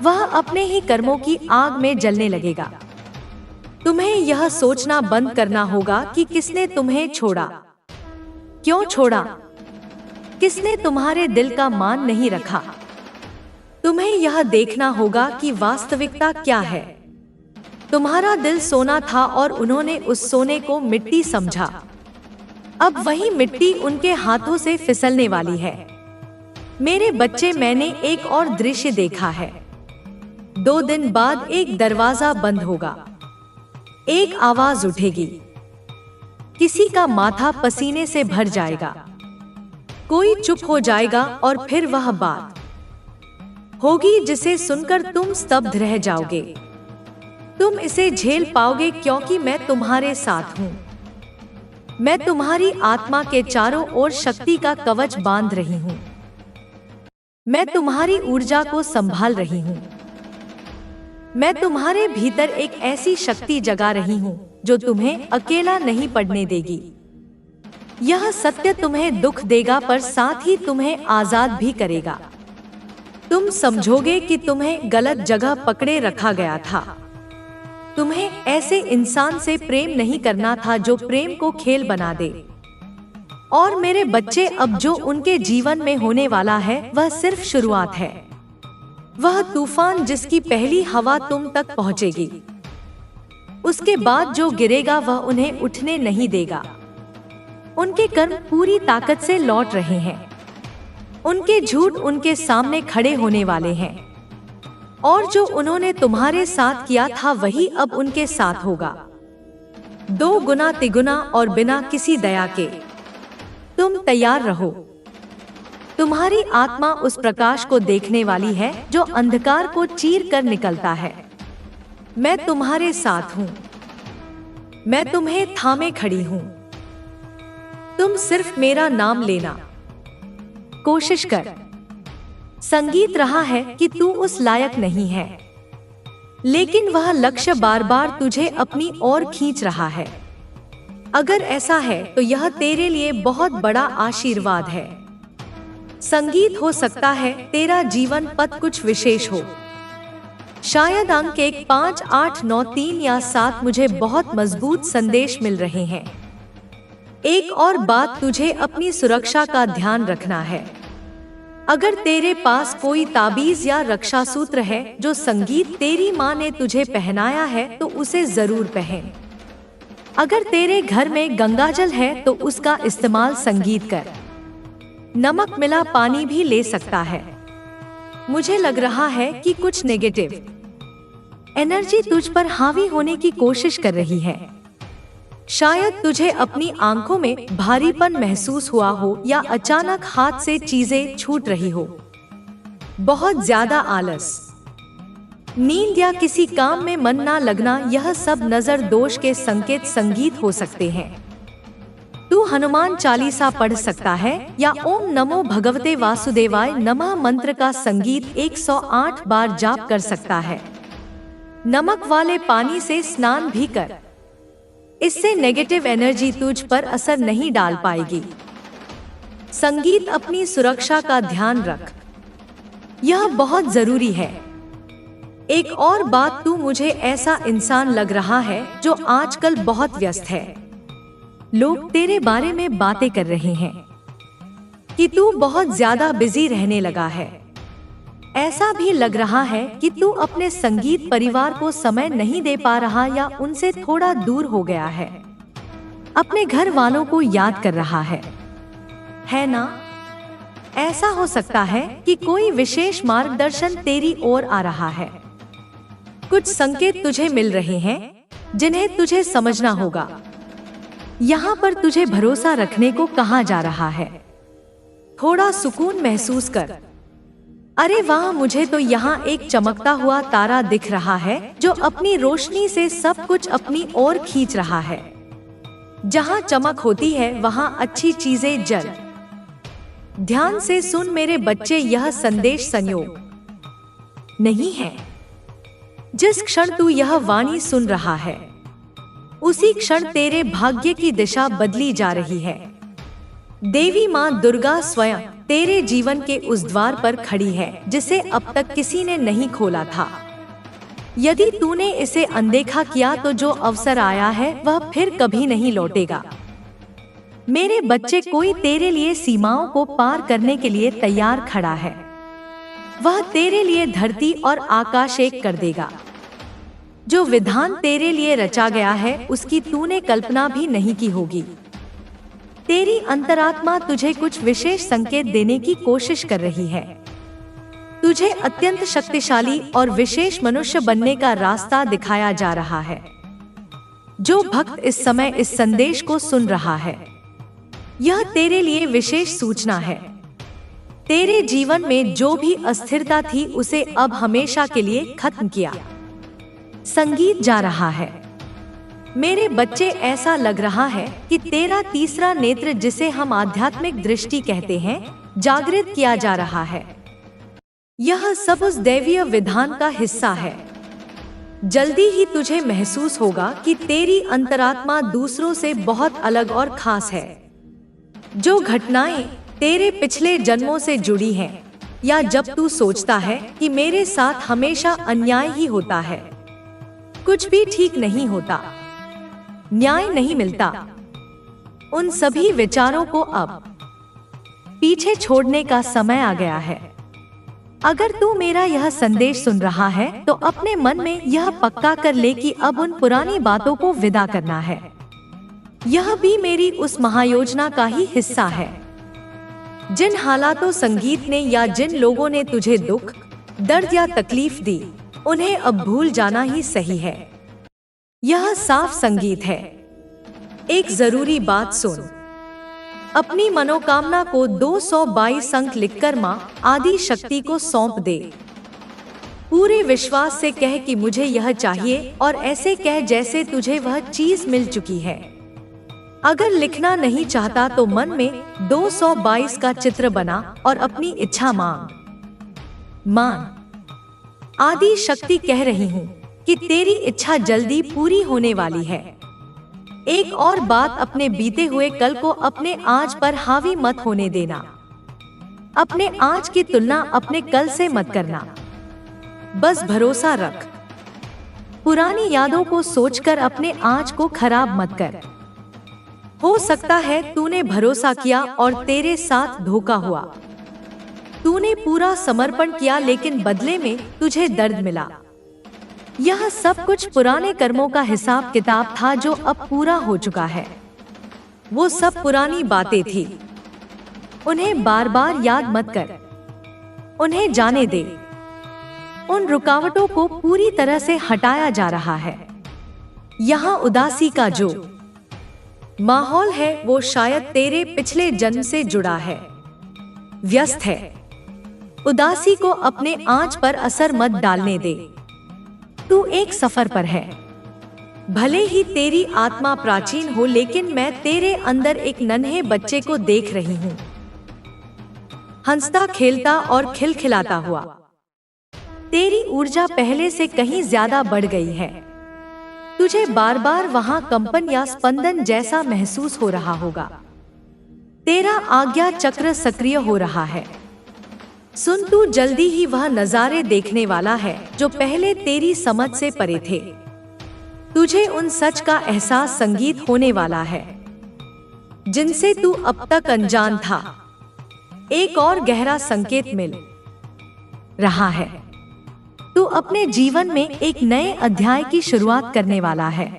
वह अपने ही कर्मों की आग में जलने लगेगा। तुम्हें यह सोचना बंद करना होगा कि किसने तुम्हें छोड़ा, क्यों छोड़ा, किसने तुम्हारे दिल का मान नहीं रखा। तुम्हें यह देखना होगा कि वास्तविकता क्या है। तुम्हारा दिल सोना था और उन्होंने उस सोने को मिट्टी समझा। अब वही मिट्टी उनके हाथों से फिसलने वाली है। मेरे बच्चे, मैंने एक और दृश्य देखा है। 2 दिन बाद एक दरवाजा बंद होगा, एक आवाज उठेगी, किसी का माथा पसीने से भर जाएगा, कोई चुप हो जाएगा, और फिर वह बात होगी जिसे सुनकर तुम स्तब्ध रह जाओगे। तुम इसे झेल पाओगे क्योंकि मैं तुम्हारे साथ हूँ। मैं तुम्हारी आत्मा के चारों ओर शक्ति का कवच बांध रही हूँ। मैं तुम्हारी ऊर्जा को संभाल रही हूँ। मैं तुम्हारे भीतर एक ऐसी शक्ति जगा रही हूँ जो तुम्हें अकेला नहीं पड़ने देगी। यह सत्य तुम्हें दुख देगा, पर साथ ही तुम्हें आजाद भी करेगा। तुम समझोगे कि तुम्हें गलत जगह पकड़े रखा गया था। तुम्हें ऐसे इंसान से प्रेम नहीं करना था जो प्रेम को खेल बना दे। और मेरे बच्चे, अब जो उनके जीवन में होने वाला है वह सिर्फ शुरुआत है। वह तूफान जिसकी पहली हवा तुम तक पहुंचेगी, उसके बाद जो गिरेगा वह उन्हें उठने नहीं देगा। उनके कर्म पूरी ताकत से लौट रहे हैं। उनके झूठ उनके सामने खड़े होने वाले हैं, और जो उन्होंने तुम्हारे साथ किया था वही अब उनके साथ होगा, 2 गुना तिगुना और बिना किसी दया के। तुम तैयार रहो। तुम्हारी आत्मा उस प्रकाश को देखने वाली है जो अंधकार को चीर कर निकलता है। मैं तुम्हारे साथ हूँ। मैं तुम्हें थामे खड़ी हूँ। तुम सिर्फ मेरा नाम लेना। कोशिश कर। संगीत रहा है कि तू उस लायक नहीं है, लेकिन वह लक्ष्य बार बार तुझे अपनी ओर खींच रहा है। अगर ऐसा है तो यह तेरे लिए बहुत बड़ा आशीर्वाद है। संगीत हो सकता है तेरा जीवन पथ कुछ विशेष हो। शायद अंक 1, 5, 8, 9, 3 या 7 मुझे बहुत मजबूत संदेश मिल रहे हैं। एक और बात, तुझे अपनी सुरक्षा का ध्यान रखना है। अगर तेरे पास कोई ताबीज या रक्षा सूत्र है जो संगीत तेरी माँ ने तुझे पहनाया है तो उसे जरूर पहन। अगर तेरे घर में गंगाजल है तो उसका इस्तेमाल संगीत कर। नमक मिला पानी भी ले सकता है। मुझे लग रहा है कि कुछ नेगेटिव एनर्जी तुझ पर हावी होने की कोशिश कर रही है। शायद तुझे अपनी आंखों में भारीपन महसूस हुआ हो या अचानक हाथ से चीजें छूट रही हो। बहुत ज्यादा आलस, नींद या किसी काम में मन ना लगना, यह सब नजर दोष के संकेत संगीत हो सकते हैं। तू हनुमान चालीसा पढ़ सकता है या ओम नमो भगवते वासुदेवाय नमः मंत्र का संगीत 108 बार जाप कर सकता है। नमक वाले पानी से स्नान भी कर, इससे नेगेटिव एनर्जी तुझ पर असर नहीं डाल पाएगी। संगीत, अपनी सुरक्षा का ध्यान रख, यह बहुत जरूरी है। एक और बात, तू मुझे ऐसा इंसान लग रहा है जो आजकल बहुत व्यस्त है। लोग तेरे बारे में बातें कर रहे हैं कि तू बहुत ज्यादा बिजी रहने लगा है। ऐसा भी लग रहा है कि तू अपने संगीत परिवार को समय नहीं दे पा रहा या उनसे थोड़ा दूर हो गया है। अपने घर वालों को याद कर रहा है ना? ऐसा हो सकता है कि कोई विशेष मार्गदर्शन तेरी ओर आ रहा है। कुछ संकेत तुझे मिल रहे हैं जिन्हें तुझे समझना होगा। यहाँ पर तुझे भरोसा रखने को कहा जा रहा है। थोड़ा सुकून महसूस कर। अरे वाह, मुझे तो यहाँ एक चमकता हुआ तारा दिख रहा है जो अपनी रोशनी से सब कुछ अपनी ओर खींच रहा है। जहाँ चमक होती है वहाँ अच्छी चीजें जल। ध्यान से सुन मेरे बच्चे, यह संदेश संयोग नहीं है। जिस क्षण तू यह वाणी सुन रहा है उसी क्षण तेरे भाग्य की दिशा बदली जा रही है। देवी माँ दुर्गा स्वयं तेरे जीवन के उस द्वार पर खड़ी है जिसे अब तक किसी ने नहीं खोला था। यदि तूने इसे अनदेखा किया तो जो अवसर आया है वह फिर कभी नहीं लौटेगा। मेरे बच्चे, कोई तेरे लिए सीमाओं को पार करने के लिए तैयार खड़ा है। वह तेरे लिए धरती और आकाश एक कर देगा। जो विधान तेरे लिए रचा गया है उसकी तूने कल्पना भी नहीं की होगी। तेरी अंतरात्मा तुझे कुछ विशेष संकेत देने की कोशिश कर रही है। तुझे अत्यंत शक्तिशाली और विशेष मनुष्य बनने का रास्ता दिखाया जा रहा है। जो भक्त इस समय इस संदेश को सुन रहा है, यह तेरे लिए विशेष सूचना है। तेरे जीवन में जो भी अस्थिरता थी उसे अब हमेशा के लिए खत्म किया। संगीत जा रहा है। मेरे बच्चे, ऐसा लग रहा है कि तेरा तीसरा नेत्र, जिसे हम आध्यात्मिक दृष्टि कहते हैं, जागृत किया जा रहा है। यह सब उस दैवीय विधान का हिस्सा है। जल्दी ही तुझे महसूस होगा कि तेरी अंतरात्मा दूसरों से बहुत अलग और खास है। जो घटनाएं तेरे पिछले जन्मों से जुड़ी हैं, या जब तू सोचता है कि मेरे साथ हमेशा अन्याय ही होता है, कुछ भी ठीक नहीं होता, न्याय नहीं मिलता, उन सभी विचारों को अब पीछे छोड़ने का समय आ गया है। अगर तू मेरा यह संदेश सुन रहा है तो अपने मन में यह पक्का कर ले कि अब उन पुरानी बातों को विदा करना है। यह भी मेरी उस महायोजना का ही हिस्सा है। जिन हालातों, संगीत ने या जिन लोगों ने तुझे दुख, दर्द या तकलीफ दी, उन्हें अब भूल जाना ही सही है। यह साफ संगीत है। एक जरूरी बात सुन। अपनी मनोकामना को 222 अंक लिखकर माँ आदि शक्ति को सौंप दे। पूरे विश्वास से कह कि मुझे यह चाहिए, और ऐसे कह जैसे तुझे वह चीज मिल चुकी है। अगर लिखना नहीं चाहता तो मन में 222 का चित्र बना और अपनी इच्छा मांग। आदि शक्ति, कह रही हूँ कि तेरी इच्छा जल्दी पूरी होने वाली है। एक और बात, अपने बीते हुए कल को अपने आज पर हावी मत होने देना। अपने आज की तुलना अपने कल से मत करना। बस भरोसा रख। पुरानी यादों को सोचकर अपने आज को खराब मत कर। हो सकता है तूने भरोसा किया और तेरे साथ धोखा हुआ। तूने पूरा समर्पण किया लेकिन बदले में तुझे दर्द मिला। यह सब कुछ पुराने कर्मों का हिसाब किताब था जो अब पूरा हो चुका है। वो सब पुरानी बातें थी, उन्हें बार बार याद मत कर। उन्हें जाने दे। उन रुकावटों को पूरी तरह से हटाया जा रहा है। यहाँ उदासी का जो माहौल है वो शायद तेरे पिछले जन्म से जुड़ा है, व्यस्त है। उदासी को अपने आज पर असर मत डालने दे। तू एक सफर पर है। भले ही तेरी आत्मा प्राचीन हो, लेकिन मैं तेरे अंदर एक नन्हे बच्चे को देख रही हूँ, हंसता खेलता और खिलखिलाता हुआ। तेरी ऊर्जा पहले से कहीं ज्यादा बढ़ गई है। तुझे बार बार वहां कंपन या स्पंदन जैसा महसूस हो रहा होगा। तेरा आज्ञा चक्र सक्रिय हो रहा है। सुन, तू जल्दी ही वह नजारे देखने वाला है जो पहले तेरी समझ से परे थे। तुझे उन सच का एहसास संगीत होने वाला है जिनसे तू अब तक अनजान था। एक और गहरा संकेत मिल रहा है। तू अपने जीवन में एक नए अध्याय की शुरुआत करने वाला है।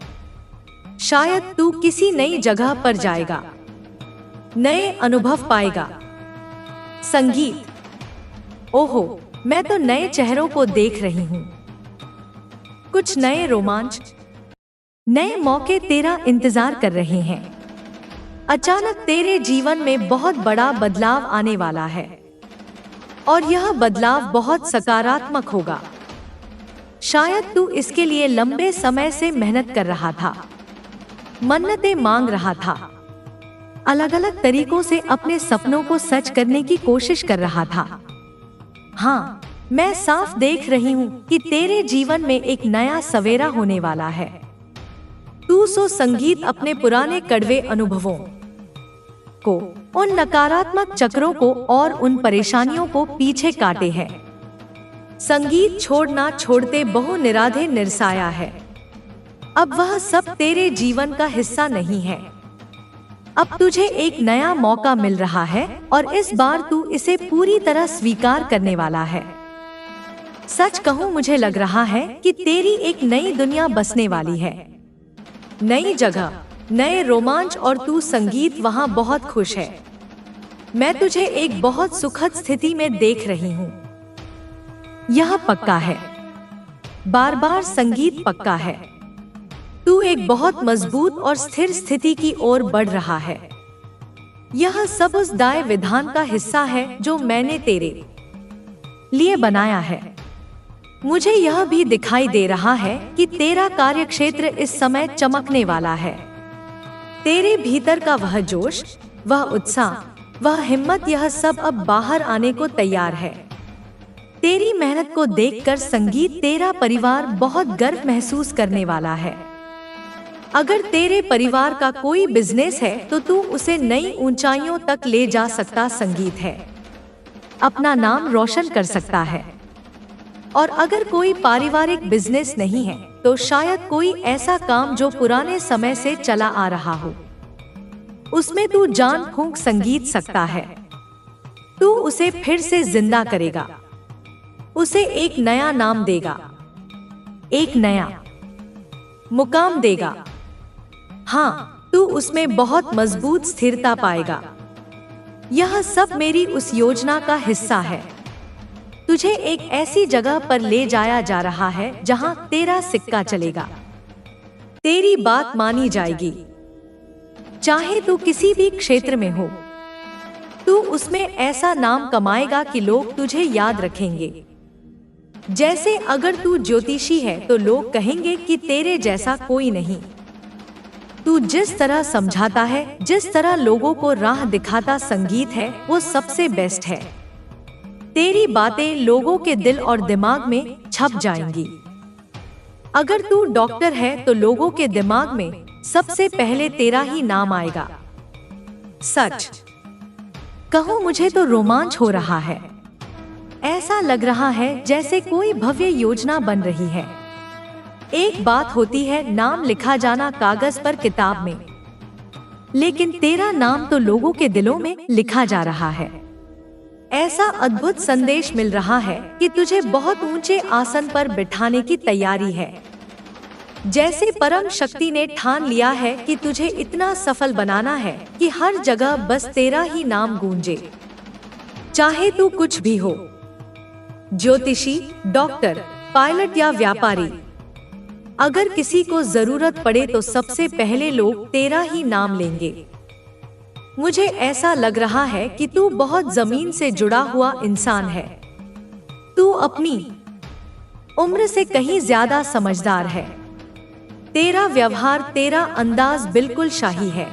शायद तू किसी नई जगह पर जाएगा, नए अनुभव पाएगा। संगीत, ओहो, मैं तो नए चेहरों को देख रही हूँ। कुछ नए रोमांच, नए मौके तेरा इंतजार कर रहे हैं। अचानक तेरे जीवन में बहुत बड़ा बदलाव आने वाला है और यह बदलाव बहुत सकारात्मक होगा। शायद तू इसके लिए लंबे समय से मेहनत कर रहा था, मन्नतें मांग रहा था, अलग अलग तरीकों से अपने सपनों को सच करने की कोशिश कर रहा था। हाँ, मैं साफ देख रही हूँ कि तेरे जीवन में एक नया सवेरा होने वाला है। तू संगीत अपने पुराने कड़वे अनुभवों को, उन नकारात्मक चक्रों को और उन परेशानियों को पीछे काटे है। संगीत छोड़ना छोड़ते बहु निराधे निरसाया है। अब वह सब तेरे जीवन का हिस्सा नहीं है। अब तुझे एक नया मौका मिल रहा है और इस बार तू इसे पूरी तरह स्वीकार करने वाला है। सच कहूँ, मुझे लग रहा है कि तेरी एक नई दुनिया बसने वाली है। नई जगह, नए रोमांच और तू संगीत वहाँ बहुत खुश है। मैं तुझे एक बहुत सुखद स्थिति में देख रही हूँ। यह पक्का है। बार बार संगीत पक्का है। तू एक बहुत मजबूत और स्थिर स्थिति की ओर बढ़ रहा है। यह सब उस दाय विधान का हिस्सा है जो मैंने तेरे लिए बनाया है। मुझे यह भी दिखाई दे रहा है कि तेरा कार्यक्षेत्र इस समय चमकने वाला है। तेरे भीतर का वह जोश, वह उत्साह, वह हिम्मत, यह सब अब बाहर आने को तैयार है। तेरी मेहनत को देखकर संगीत तेरा परिवार बहुत गर्व महसूस करने वाला है। अगर तेरे परिवार का कोई बिजनेस है तो तू उसे नई ऊंचाइयों तक ले जा सकता संगीत है, अपना नाम रोशन कर सकता है। और अगर कोई पारिवारिक बिजनेस नहीं है तो शायद कोई ऐसा काम जो पुराने समय से चला आ रहा हो, उसमें तू जान फूंक संगीत सकता है। तू उसे फिर से जिंदा करेगा, उसे एक नया नाम देगा, एक नया मुकाम देगा। हाँ, तू उसमें बहुत मजबूत स्थिरता पाएगा। यह सब मेरी उस योजना का हिस्सा है। तुझे एक ऐसी जगह पर ले जाया जा रहा है जहां तेरा सिक्का चलेगा, तेरी बात मानी जाएगी। चाहे तू किसी भी क्षेत्र में हो, तू उसमें ऐसा नाम कमाएगा कि लोग तुझे याद रखेंगे। जैसे अगर तू ज्योतिषी है तो लोग कहेंगे कि तेरे जैसा कोई नहीं। तू जिस तरह समझाता है, जिस तरह लोगों को राह दिखाता संगीत है, वो सबसे बेस्ट है। तेरी बातें लोगों के दिल और दिमाग में छप जाएंगी। अगर तू डॉक्टर है तो लोगों के दिमाग में सबसे पहले तेरा ही नाम आएगा। सच कहूँ, मुझे तो रोमांच हो रहा है। ऐसा लग रहा है जैसे कोई भव्य योजना बन रही है। एक बात होती है नाम लिखा जाना कागज पर, किताब में, लेकिन तेरा नाम तो लोगों के दिलों में लिखा जा रहा है। ऐसा अद्भुत संदेश मिल रहा है कि तुझे बहुत ऊंचे आसन पर बिठाने की तैयारी है। जैसे परम शक्ति ने ठान लिया है कि तुझे इतना सफल बनाना है कि हर जगह बस तेरा ही नाम गूंजे। चाहे तू कुछ भी हो, ज्योतिषी, डॉक्टर, पायलट या व्यापारी, अगर किसी को जरूरत पड़े तो सबसे पहले लोग तेरा ही नाम लेंगे। मुझे ऐसा लग रहा है कि तू बहुत जमीन से जुड़ा हुआ इंसान है। तू अपनी उम्र से कहीं ज्यादा समझदार है। तेरा व्यवहार, तेरा अंदाज बिल्कुल शाही है,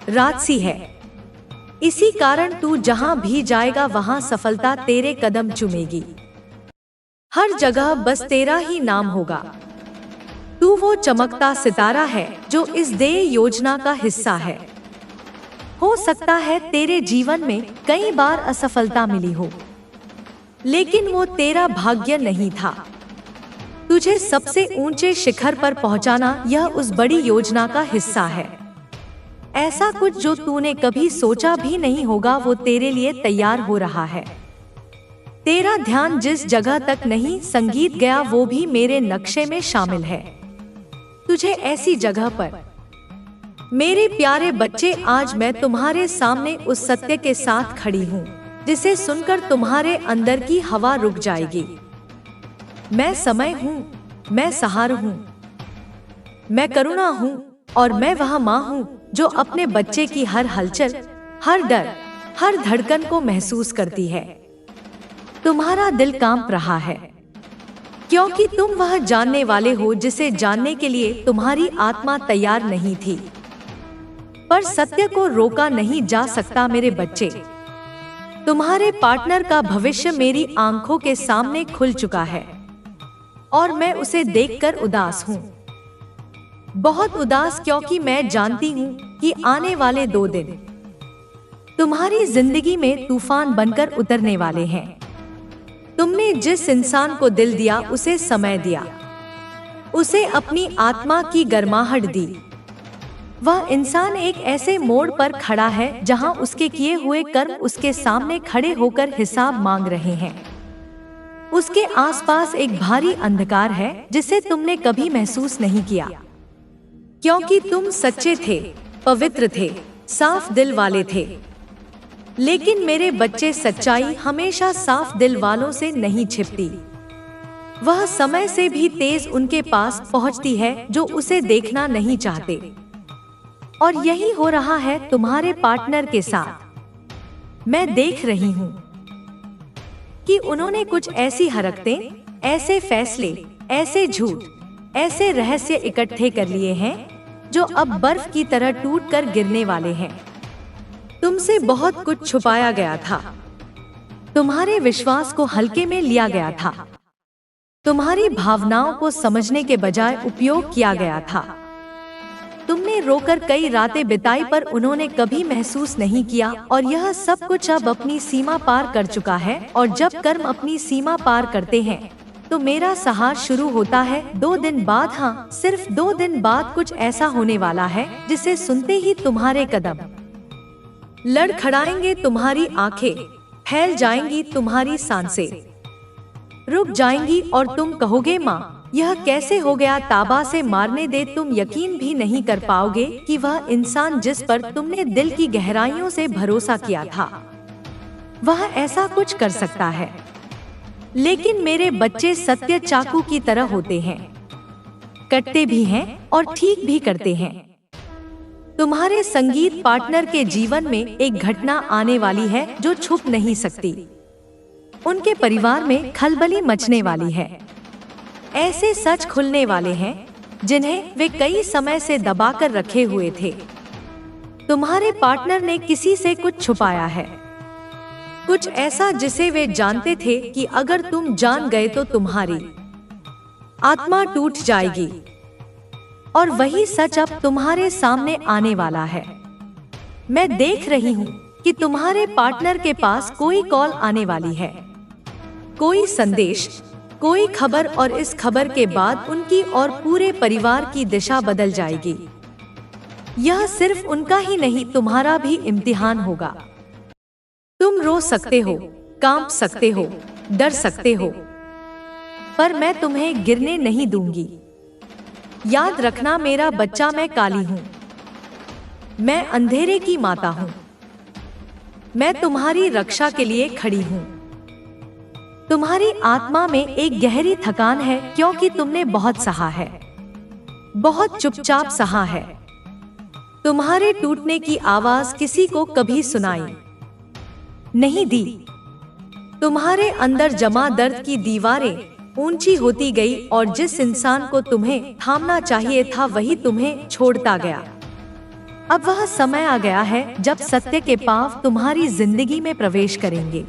राजसी है। इसी कारण तू जहां भी जाएगा वहां सफलता तेरे कदम चूमेगी। हर जगह बस तेरा ही नाम होगा। तू वो चमकता सितारा है जो इस देय योजना का हिस्सा है। हो सकता है तेरे जीवन में कई बार असफलता मिली हो, लेकिन वो तेरा भाग्य नहीं था। तुझे सबसे ऊंचे शिखर पर पहुंचाना यह उस बड़ी योजना का हिस्सा है। ऐसा कुछ जो तूने कभी सोचा भी नहीं होगा वो तेरे लिए तैयार हो रहा है। तेरा ध्यान जिस जगह तक नहीं संगीत गया वो भी मेरे नक्शे में शामिल है। तुझे ऐसी जगह पर, मेरे प्यारे बच्चे, आज मैं तुम्हारे सामने उस सत्य के साथ खड़ी हूँ जिसे सुनकर तुम्हारे अंदर की हवा रुक जाएगी। मैं समय हूँ, मैं सहारा हूँ, मैं करुणा हूँ और मैं वह माँ हूँ जो अपने बच्चे की हर हलचल, हर डर, हर धड़कन को महसूस करती है। तुम्हारा दिल कांप रहा है क्योंकि तुम वह जानने वाले हो जिसे जानने के लिए तुम्हारी आत्मा तैयार नहीं थी। पर सत्य को रोका नहीं जा सकता मेरे बच्चे। तुम्हारे पार्टनर का भविष्य मेरी आंखों के सामने खुल चुका है और मैं उसे देखकर उदास हूँ, बहुत उदास, क्योंकि मैं जानती हूँ कि आने वाले 2 दिन तुम्हारी जिंदगी में तूफान बनकर उतरने वाले हैं। तुमने जिस इंसान को दिल दिया, उसे समय दिया, उसे अपनी आत्मा की गर्माहट दी। वह इंसान एक ऐसे मोड़ पर खड़ा है जहां उसके किए हुए कर्म उसके सामने खड़े होकर हिसाब मांग रहे हैं। उसके आसपास एक भारी अंधकार है जिसे तुमने कभी महसूस नहीं किया, क्योंकि तुम सच्चे थे, पवित्र थे, साफ दिल वाले थे। लेकिन मेरे बच्चे, सच्चाई हमेशा साफ दिल वालों से नहीं छिपती। वह समय से भी तेज उनके पास पहुंचती है जो उसे देखना नहीं चाहते। और यही हो रहा है तुम्हारे पार्टनर के साथ। मैं देख रही हूँ कि उन्होंने कुछ ऐसी हरकतें, ऐसे फैसले, ऐसे झूठ, ऐसे रहस्य इकट्ठे कर लिए हैं जो अब बर्फ की तरह टूटकर गिरने वाले हैं। तुमसे बहुत कुछ छुपाया गया था, तुम्हारे विश्वास को हल्के में लिया गया था, तुम्हारी भावनाओं को समझने के बजाय उपयोग किया गया था। तुमने रोकर कई रातें बिताई पर उन्होंने कभी महसूस नहीं किया, और यह सब कुछ अब अपनी सीमा पार कर चुका है। और जब कर्म अपनी सीमा पार करते हैं तो मेरा सहार शुरू होता है। 2 दिन बाद, हाँ सिर्फ 2 दिन बाद, कुछ ऐसा होने वाला है जिसे सुनते ही तुम्हारे कदम लड़खड़ाएंगे, तुम्हारी आंखें फैल जाएंगी, तुम्हारी सांसें रुक जाएंगी और तुम कहोगे, माँ यह कैसे हो गया? ताबा से मारने दे। तुम यकीन भी नहीं कर पाओगे कि वह इंसान जिस पर तुमने दिल की गहराइयों से भरोसा किया था, वह ऐसा कुछ कर सकता है। लेकिन मेरे बच्चे सत्य चाकू की तरह होते हैं, कटते भी हैं और ठीक भी करते हैं। तुम्हारे संगीत पार्टनर के जीवन में एक घटना आने वाली है जो छुप नहीं सकती। उनके परिवार में खलबली मचने वाली है। ऐसे सच खुलने वाले हैं जिन्हें वे कई समय से दबाकर रखे हुए थे। तुम्हारे पार्टनर ने किसी से कुछ छुपाया है, कुछ ऐसा जिसे वे जानते थे कि अगर तुम जान गए तो तुम्हारी आत्मा टूट जाएगी। और वही सच अब तुम्हारे सामने आने वाला है। मैं देख रही हूँ कि तुम्हारे पार्टनर के पास कोई कॉल आने वाली है, कोई संदेश, कोई खबर, और इस खबर के बाद उनकी और पूरे परिवार की दिशा बदल जाएगी। यह सिर्फ उनका ही नहीं, तुम्हारा भी इम्तिहान होगा। तुम रो सकते हो, कांप सकते हो, डर सकते हो, पर मैं तुम्हें गिरने नहीं दूंगी। याद रखना मेरा बच्चा, मैं काली हूँ, मैं अंधेरे की माता हूँ, मैं तुम्हारी रक्षा के लिए खड़ी हूँ। तुम्हारी आत्मा में एक गहरी थकान है क्योंकि तुमने बहुत सहा है, बहुत चुपचाप सहा है। तुम्हारे टूटने की आवाज किसी को कभी सुनाई नहीं दी। तुम्हारे अंदर जमा दर्द की दीवारें ऊंची होती गई और जिस इंसान को तुम्हें थामना चाहिए था वही तुम्हें छोड़ता गया। अब वह समय आ गया है जब सत्य के पांव तुम्हारी जिंदगी में प्रवेश करेंगे।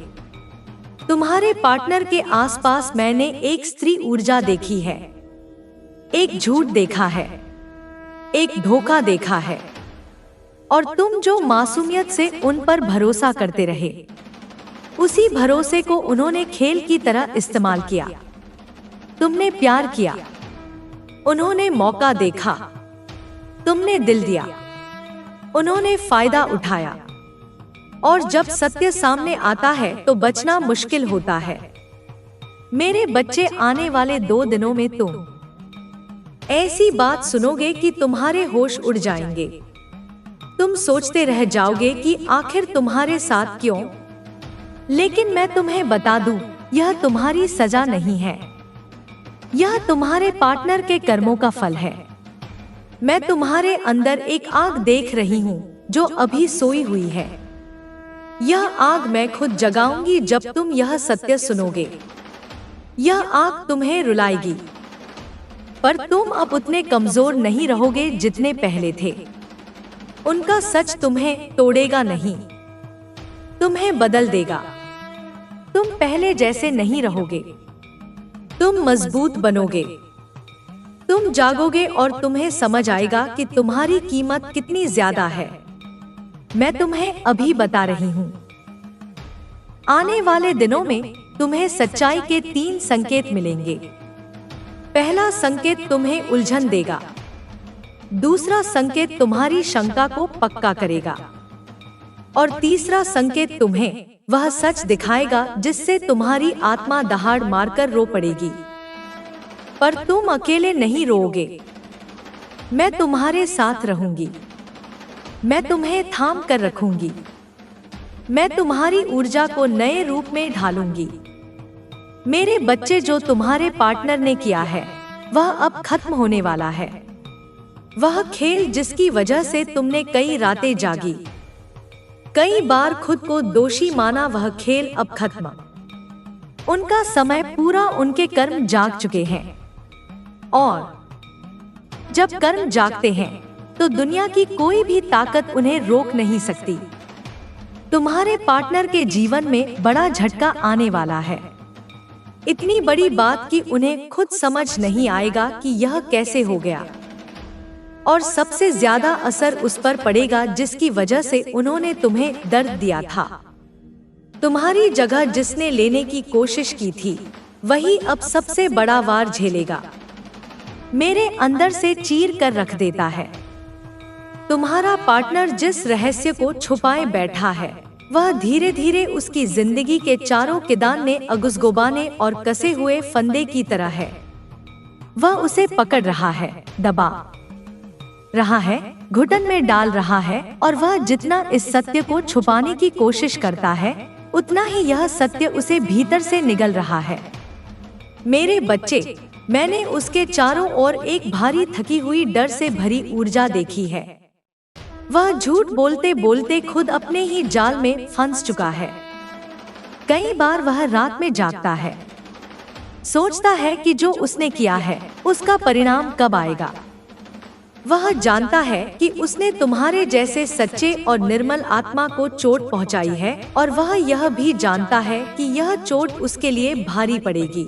तुम्हारे पार्टनर के आसपास मैंने एक स्त्री ऊर्जा देखी है, एक झूठ देखा है, एक धोखा देखा है, और तुम जो मासूमियत से उन पर भरोसा करते रहे, उसी भरोसे को उन्होंने खेल की तरह इस्तेमाल किया। तुमने प्यार किया, उन्होंने मौका देखा, तुमने दिल दिया, उन्होंने फायदा उठाया, और जब सत्य सामने आता है तो बचना मुश्किल होता है। मेरे बच्चे, आने वाले 2 दिनों में तुम ऐसी बात सुनोगे कि तुम्हारे होश उड़ जाएंगे। तुम सोचते रह जाओगे कि आखिर तुम्हारे साथ क्यों। लेकिन मैं तुम्हें बता दूं, यह तुम्हारी सजा नहीं है, यह तुम्हारे पार्टनर के कर्मों का फल है। मैं तुम्हारे अंदर एक आग देख रही हूँ जो अभी सोई हुई है। यह आग मैं खुद जगाऊंगी जब तुम यह सत्य सुनोगे। यह आग तुम्हें रुलाएगी, पर तुम अब उतने कमजोर नहीं रहोगे जितने पहले थे। उनका सच तुम्हें तोड़ेगा नहीं, तुम्हें बदल देगा। तुम पहले जैसे नहीं रहोगे, तुम मजबूत बनोगे। तुम जागोगे और तुम्हें समझ आएगा कि तुम्हारी कीमत कितनी ज्यादा है। मैं तुम्हें अभी बता रही हूँ, आने वाले दिनों में तुम्हें सच्चाई के 3 संकेत मिलेंगे। पहला संकेत तुम्हें उलझन देगा, दूसरा संकेत तुम्हारी शंका को पक्का करेगा, और तीसरा संकेत तुम्हें वह सच दिखाएगा जिससे तुम्हारी आत्मा दहाड़ मारकर रो पड़ेगी। पर तुम अकेले नहीं रोओगे, मैं तुम्हारे साथ रहूंगी। मैं तुम्हें थाम कर रखूंगी। मैं तुम्हारी ऊर्जा को नए रूप में ढालूंगी। मेरे बच्चे, जो तुम्हारे पार्टनर ने किया है वह अब खत्म होने वाला है। वह खेल जिसकी वजह से तुमने कई रातें जागी, कई बार खुद को दोषी माना, वह खेल अब खत्म। उनका समय पूरा, उनके कर्म जाग चुके हैं। और जब कर्म जागते हैं तो दुनिया की कोई भी ताकत उन्हें रोक नहीं सकती। तुम्हारे पार्टनर के जीवन में बड़ा झटका आने वाला है। इतनी बड़ी बात कि उन्हें खुद समझ नहीं आएगा कि यह कैसे हो गया। और सबसे ज्यादा असर उस पर पड़ेगा जिसकी वजह से उन्होंने तुम्हें दर्द दिया था। तुम्हारी जगह जिसने लेने की कोशिश की थी वही अब सबसे बड़ा वार झेलेगा। मेरे अंदर से चीर कर रख देता है। तुम्हारा पार्टनर जिस रहस्य को छुपाए बैठा है वह धीरे धीरे उसकी जिंदगी के चारों किनारे अगुसगुबाने और कसे हुए फंदे की तरह है। वह उसे पकड़ रहा है, दबा रहा है, घुटन में डाल रहा है, और वह जितना इस सत्य को छुपाने की कोशिश करता है उतना ही यह सत्य उसे भीतर से निगल रहा है। मेरे बच्चे, मैंने उसके चारों ओर एक भारी थकी हुई डर से भरी ऊर्जा देखी है। वह झूठ बोलते बोलते खुद अपने ही जाल में फंस चुका है। कई बार वह रात में जागता है, सोचता है कि जो उसने किया है उसका परिणाम कब आएगा। वह जानता है कि उसने तुम्हारे जैसे सच्चे और निर्मल आत्मा को चोट पहुंचाई है, और वह यह भी जानता है कि यह चोट उसके लिए भारी पड़ेगी।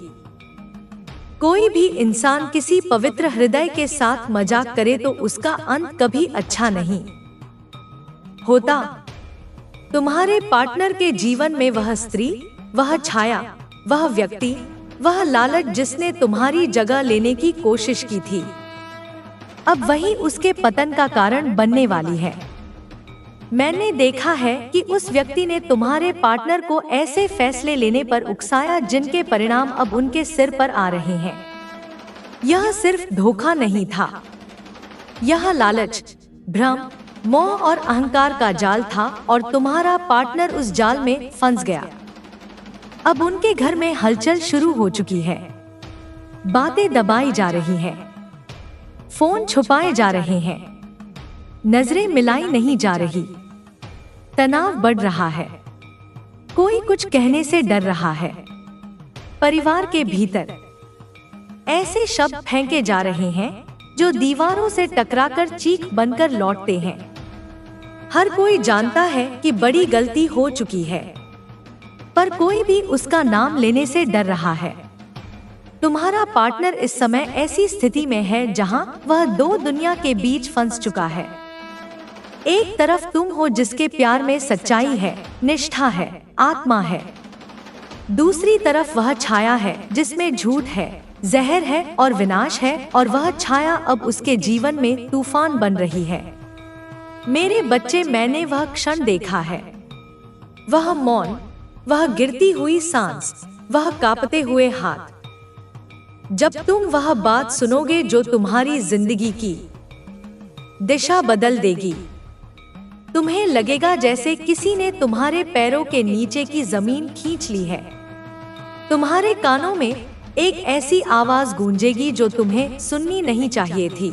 कोई भी इंसान किसी पवित्र हृदय के साथ मजाक करे तो उसका अंत कभी अच्छा नहीं होता। तुम्हारे पार्टनर के जीवन में वह स्त्री, वह छाया, वह व्यक्ति, वह लालच जिसने तुम्हारी जगह लेने की कोशिश की थी, अब वही उसके पतन का कारण बनने वाली है। मैंने देखा है कि उस व्यक्ति ने तुम्हारे पार्टनर को ऐसे फैसले लेने पर उकसाया जिनके परिणाम अब उनके सिर पर आ रहे हैं। यह सिर्फ धोखा नहीं था, यह लालच, भ्रम, मोह और अहंकार का जाल था, और तुम्हारा पार्टनर उस जाल में फंस गया। अब उनके घर में हलचल शुरू हो चुकी है। बातें दबाई जा रही हैं, फोन छुपाए जा रहे हैं, नजरें मिलाई नहीं जा रही, तनाव बढ़ रहा है, कोई कुछ कहने से डर रहा है। परिवार के भीतर ऐसे शब्द फेंके जा रहे हैं जो दीवारों से टकराकर चीख बनकर लौटते हैं। हर कोई जानता है कि बड़ी गलती हो चुकी है, पर कोई भी उसका नाम लेने से डर रहा है। तुम्हारा पार्टनर इस समय ऐसी स्थिति में है जहां वह दो दुनिया के बीच फंस चुका है। एक तरफ तुम हो जिसके प्यार में सच्चाई है, निष्ठा है, आत्मा है। दूसरी तरफ वह छाया है जिसमें झूठ है, जहर है और विनाश है, और वह छाया अब उसके जीवन में तूफान बन रही है। मेरे बच्चे, मैंने वह क्षण देखा है, वह मौन, वह गिरती हुई सांस, वह कांपते हुए हाथ। जब तुम वह बात सुनोगे जो तुम्हारी जिंदगी की दिशा बदल देगी, तुम्हें लगेगा जैसे किसी ने तुम्हारे पैरों के नीचे की जमीन खींच ली है। तुम्हारे कानों में एक ऐसी आवाज गूंजेगी जो तुम्हें सुननी नहीं चाहिए थी,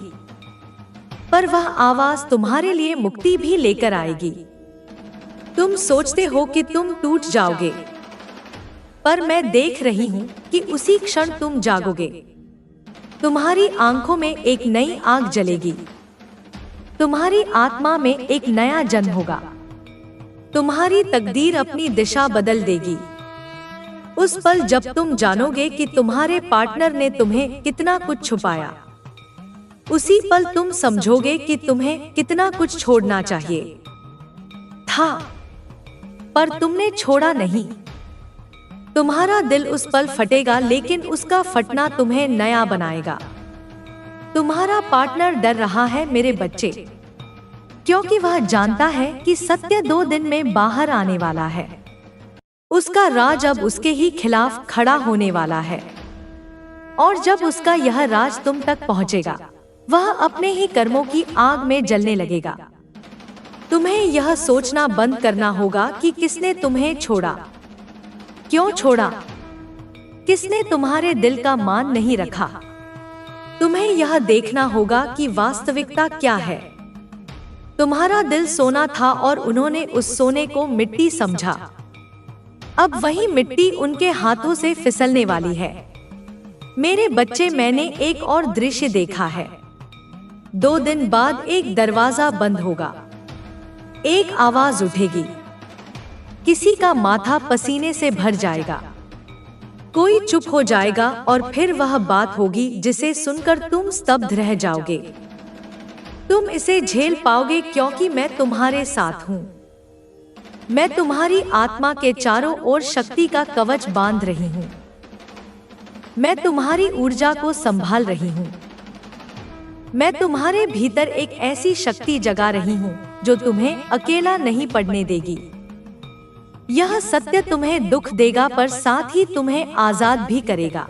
पर वह आवाज तुम्हारे लिए मुक्ति भी लेकर आएगी। तुम सोचते हो कि तुम टूट जाओगे, पर मैं देख रही हूँ कि उसी क्षण तुम जागोगे। तुम्हारी आंखों में एक नई आग जलेगी, तुम्हारी आत्मा में एक नया जन्म होगा, तुम्हारी तकदीर अपनी दिशा बदल देगी। उस पल जब तुम जानोगे कि तुम्हारे पार्टनर ने तुम्हें कितना कुछ छुपाया, उसी पल तुम समझोगे कि तुम्हें कितना कुछ छोड़ना चाहिए था, पर तुमने छोड़ा नहीं। तुम्हारा दिल उस पल फटेगा, लेकिन उसका फटना तुम्हें नया बनाएगा। तुम्हारा पार्टनर डर रहा है मेरे बच्चे, क्योंकि वह जानता है कि सत्य 2 दिन में बाहर आने वाला है। उसका राज अब उसके ही खिलाफ खड़ा होने वाला है, और जब उसका यह राज तुम तक पहुंचेगा, वह अपने ही कर्मों की आग में जलने लगेगा। तुम्हें यह सोचना बंद करना होगा कि किसने तुम्हें छोड़ा, क्यों छोड़ा, किसने तुम्हारे दिल का मान नहीं रखा। तुम्हें यह देखना होगा कि वास्तविकता क्या है। तुम्हारा दिल सोना था और उन्होंने उस सोने को मिट्टी समझा। अब वही मिट्टी उनके हाथों से फिसलने वाली है। मेरे बच्चे, मैंने एक और दृश्य देखा है। 2 दिन बाद एक दरवाजा बंद होगा, एक आवाज उठेगी, किसी का माथा पसीने से भर जाएगा, कोई चुप हो जाएगा, और फिर वह बात होगी जिसे सुनकर तुम स्तब्ध रह जाओगे। तुम इसे झेल पाओगे क्योंकि मैं तुम्हारे साथ हूँ। मैं तुम्हारी आत्मा के चारों ओर शक्ति का कवच बांध रही हूँ। मैं तुम्हारी ऊर्जा को संभाल रही हूँ। मैं तुम्हारे भीतर एक ऐसी शक्ति जगा रही हूँ जो तुम्हें अकेला नहीं पड़ने देगी। यह सत्य तुम्हें दुख देगा, पर साथ ही तुम्हें आजाद भी करेगा।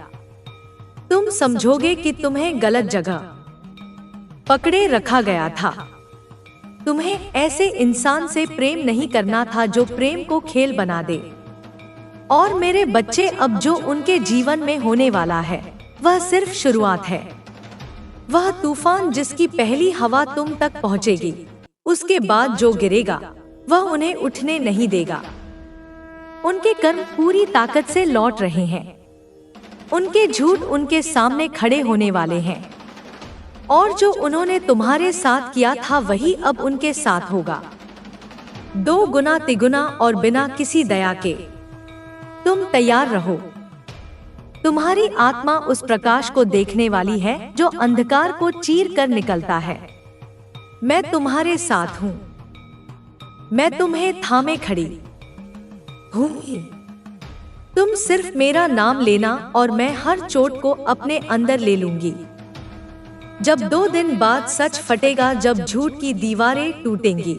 तुम समझोगे कि तुम्हें गलत जगह पकड़े रखा गया था। तुम्हें ऐसे इंसान से प्रेम नहीं करना था जो प्रेम को खेल बना दे। और मेरे बच्चे, अब जो उनके जीवन में होने वाला है वह सिर्फ शुरुआत है। वह तूफान जिसकी पहली हवा तुम तक पहुंचेगी, उसके बाद जो गिरेगा वह उन्हें उठने नहीं देगा। उनके कर्म पूरी ताकत से लौट रहे हैं। उनके झूठ उनके सामने खड़े होने वाले हैं, और जो उन्होंने तुम्हारे साथ किया था वही अब उनके साथ होगा, 2 गुना तिगुना और बिना किसी दया के। तुम तैयार रहो। तुम्हारी आत्मा उस प्रकाश को देखने वाली है जो अंधकार को चीर कर निकलता है। मैं तुम्हारे साथ हूँ। मैं तुम्हें थामे खड़ी हूँ। तुम सिर्फ मेरा नाम लेना और मैं हर चोट को अपने अंदर ले लूंगी। जब 2 दिन बाद सच फटेगा, जब झूठ की दीवारें टूटेंगी,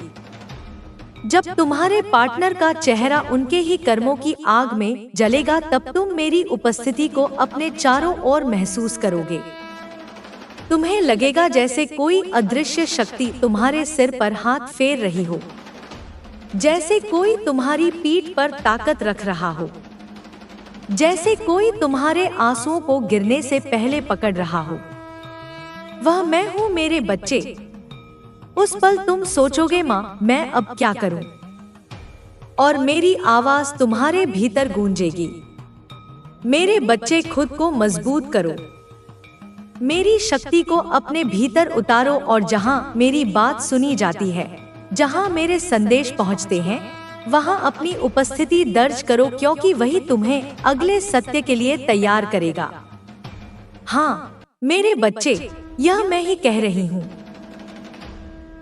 जब तुम्हारे पार्टनर का चेहरा उनके ही कर्मों की आग में जलेगा, तब तुम मेरी उपस्थिति को अपने चारों ओर महसूस करोगे। तुम्हें लगेगा जैसे कोई अदृश्य शक्ति तुम्हारे सिर पर हाथ फेर रही हो, जैसे कोई तुम्हारी पीठ पर ताकत रख रहा हो, जैसे कोई तुम्हारे आंसुओं को गिरने से पहले पकड़ रहा हो। वह मैं हूँ मेरे बच्चे। उस पल तुम सोचोगे, माँ मैं अब क्या करूं? और मेरी आवाज तुम्हारे भीतर गूंजेगी, मेरे बच्चे खुद को मजबूत करो, मेरी शक्ति को अपने भीतर उतारो और जहाँ मेरी बात सुनी जाती है, जहाँ मेरे संदेश पहुँचते हैं, वहाँ अपनी उपस्थिति दर्ज करो, क्योंकि वही तुम्हें अगले सत्य के लिए तैयार करेगा। हाँ मेरे बच्चे, यह मैं ही कह रही हूँ।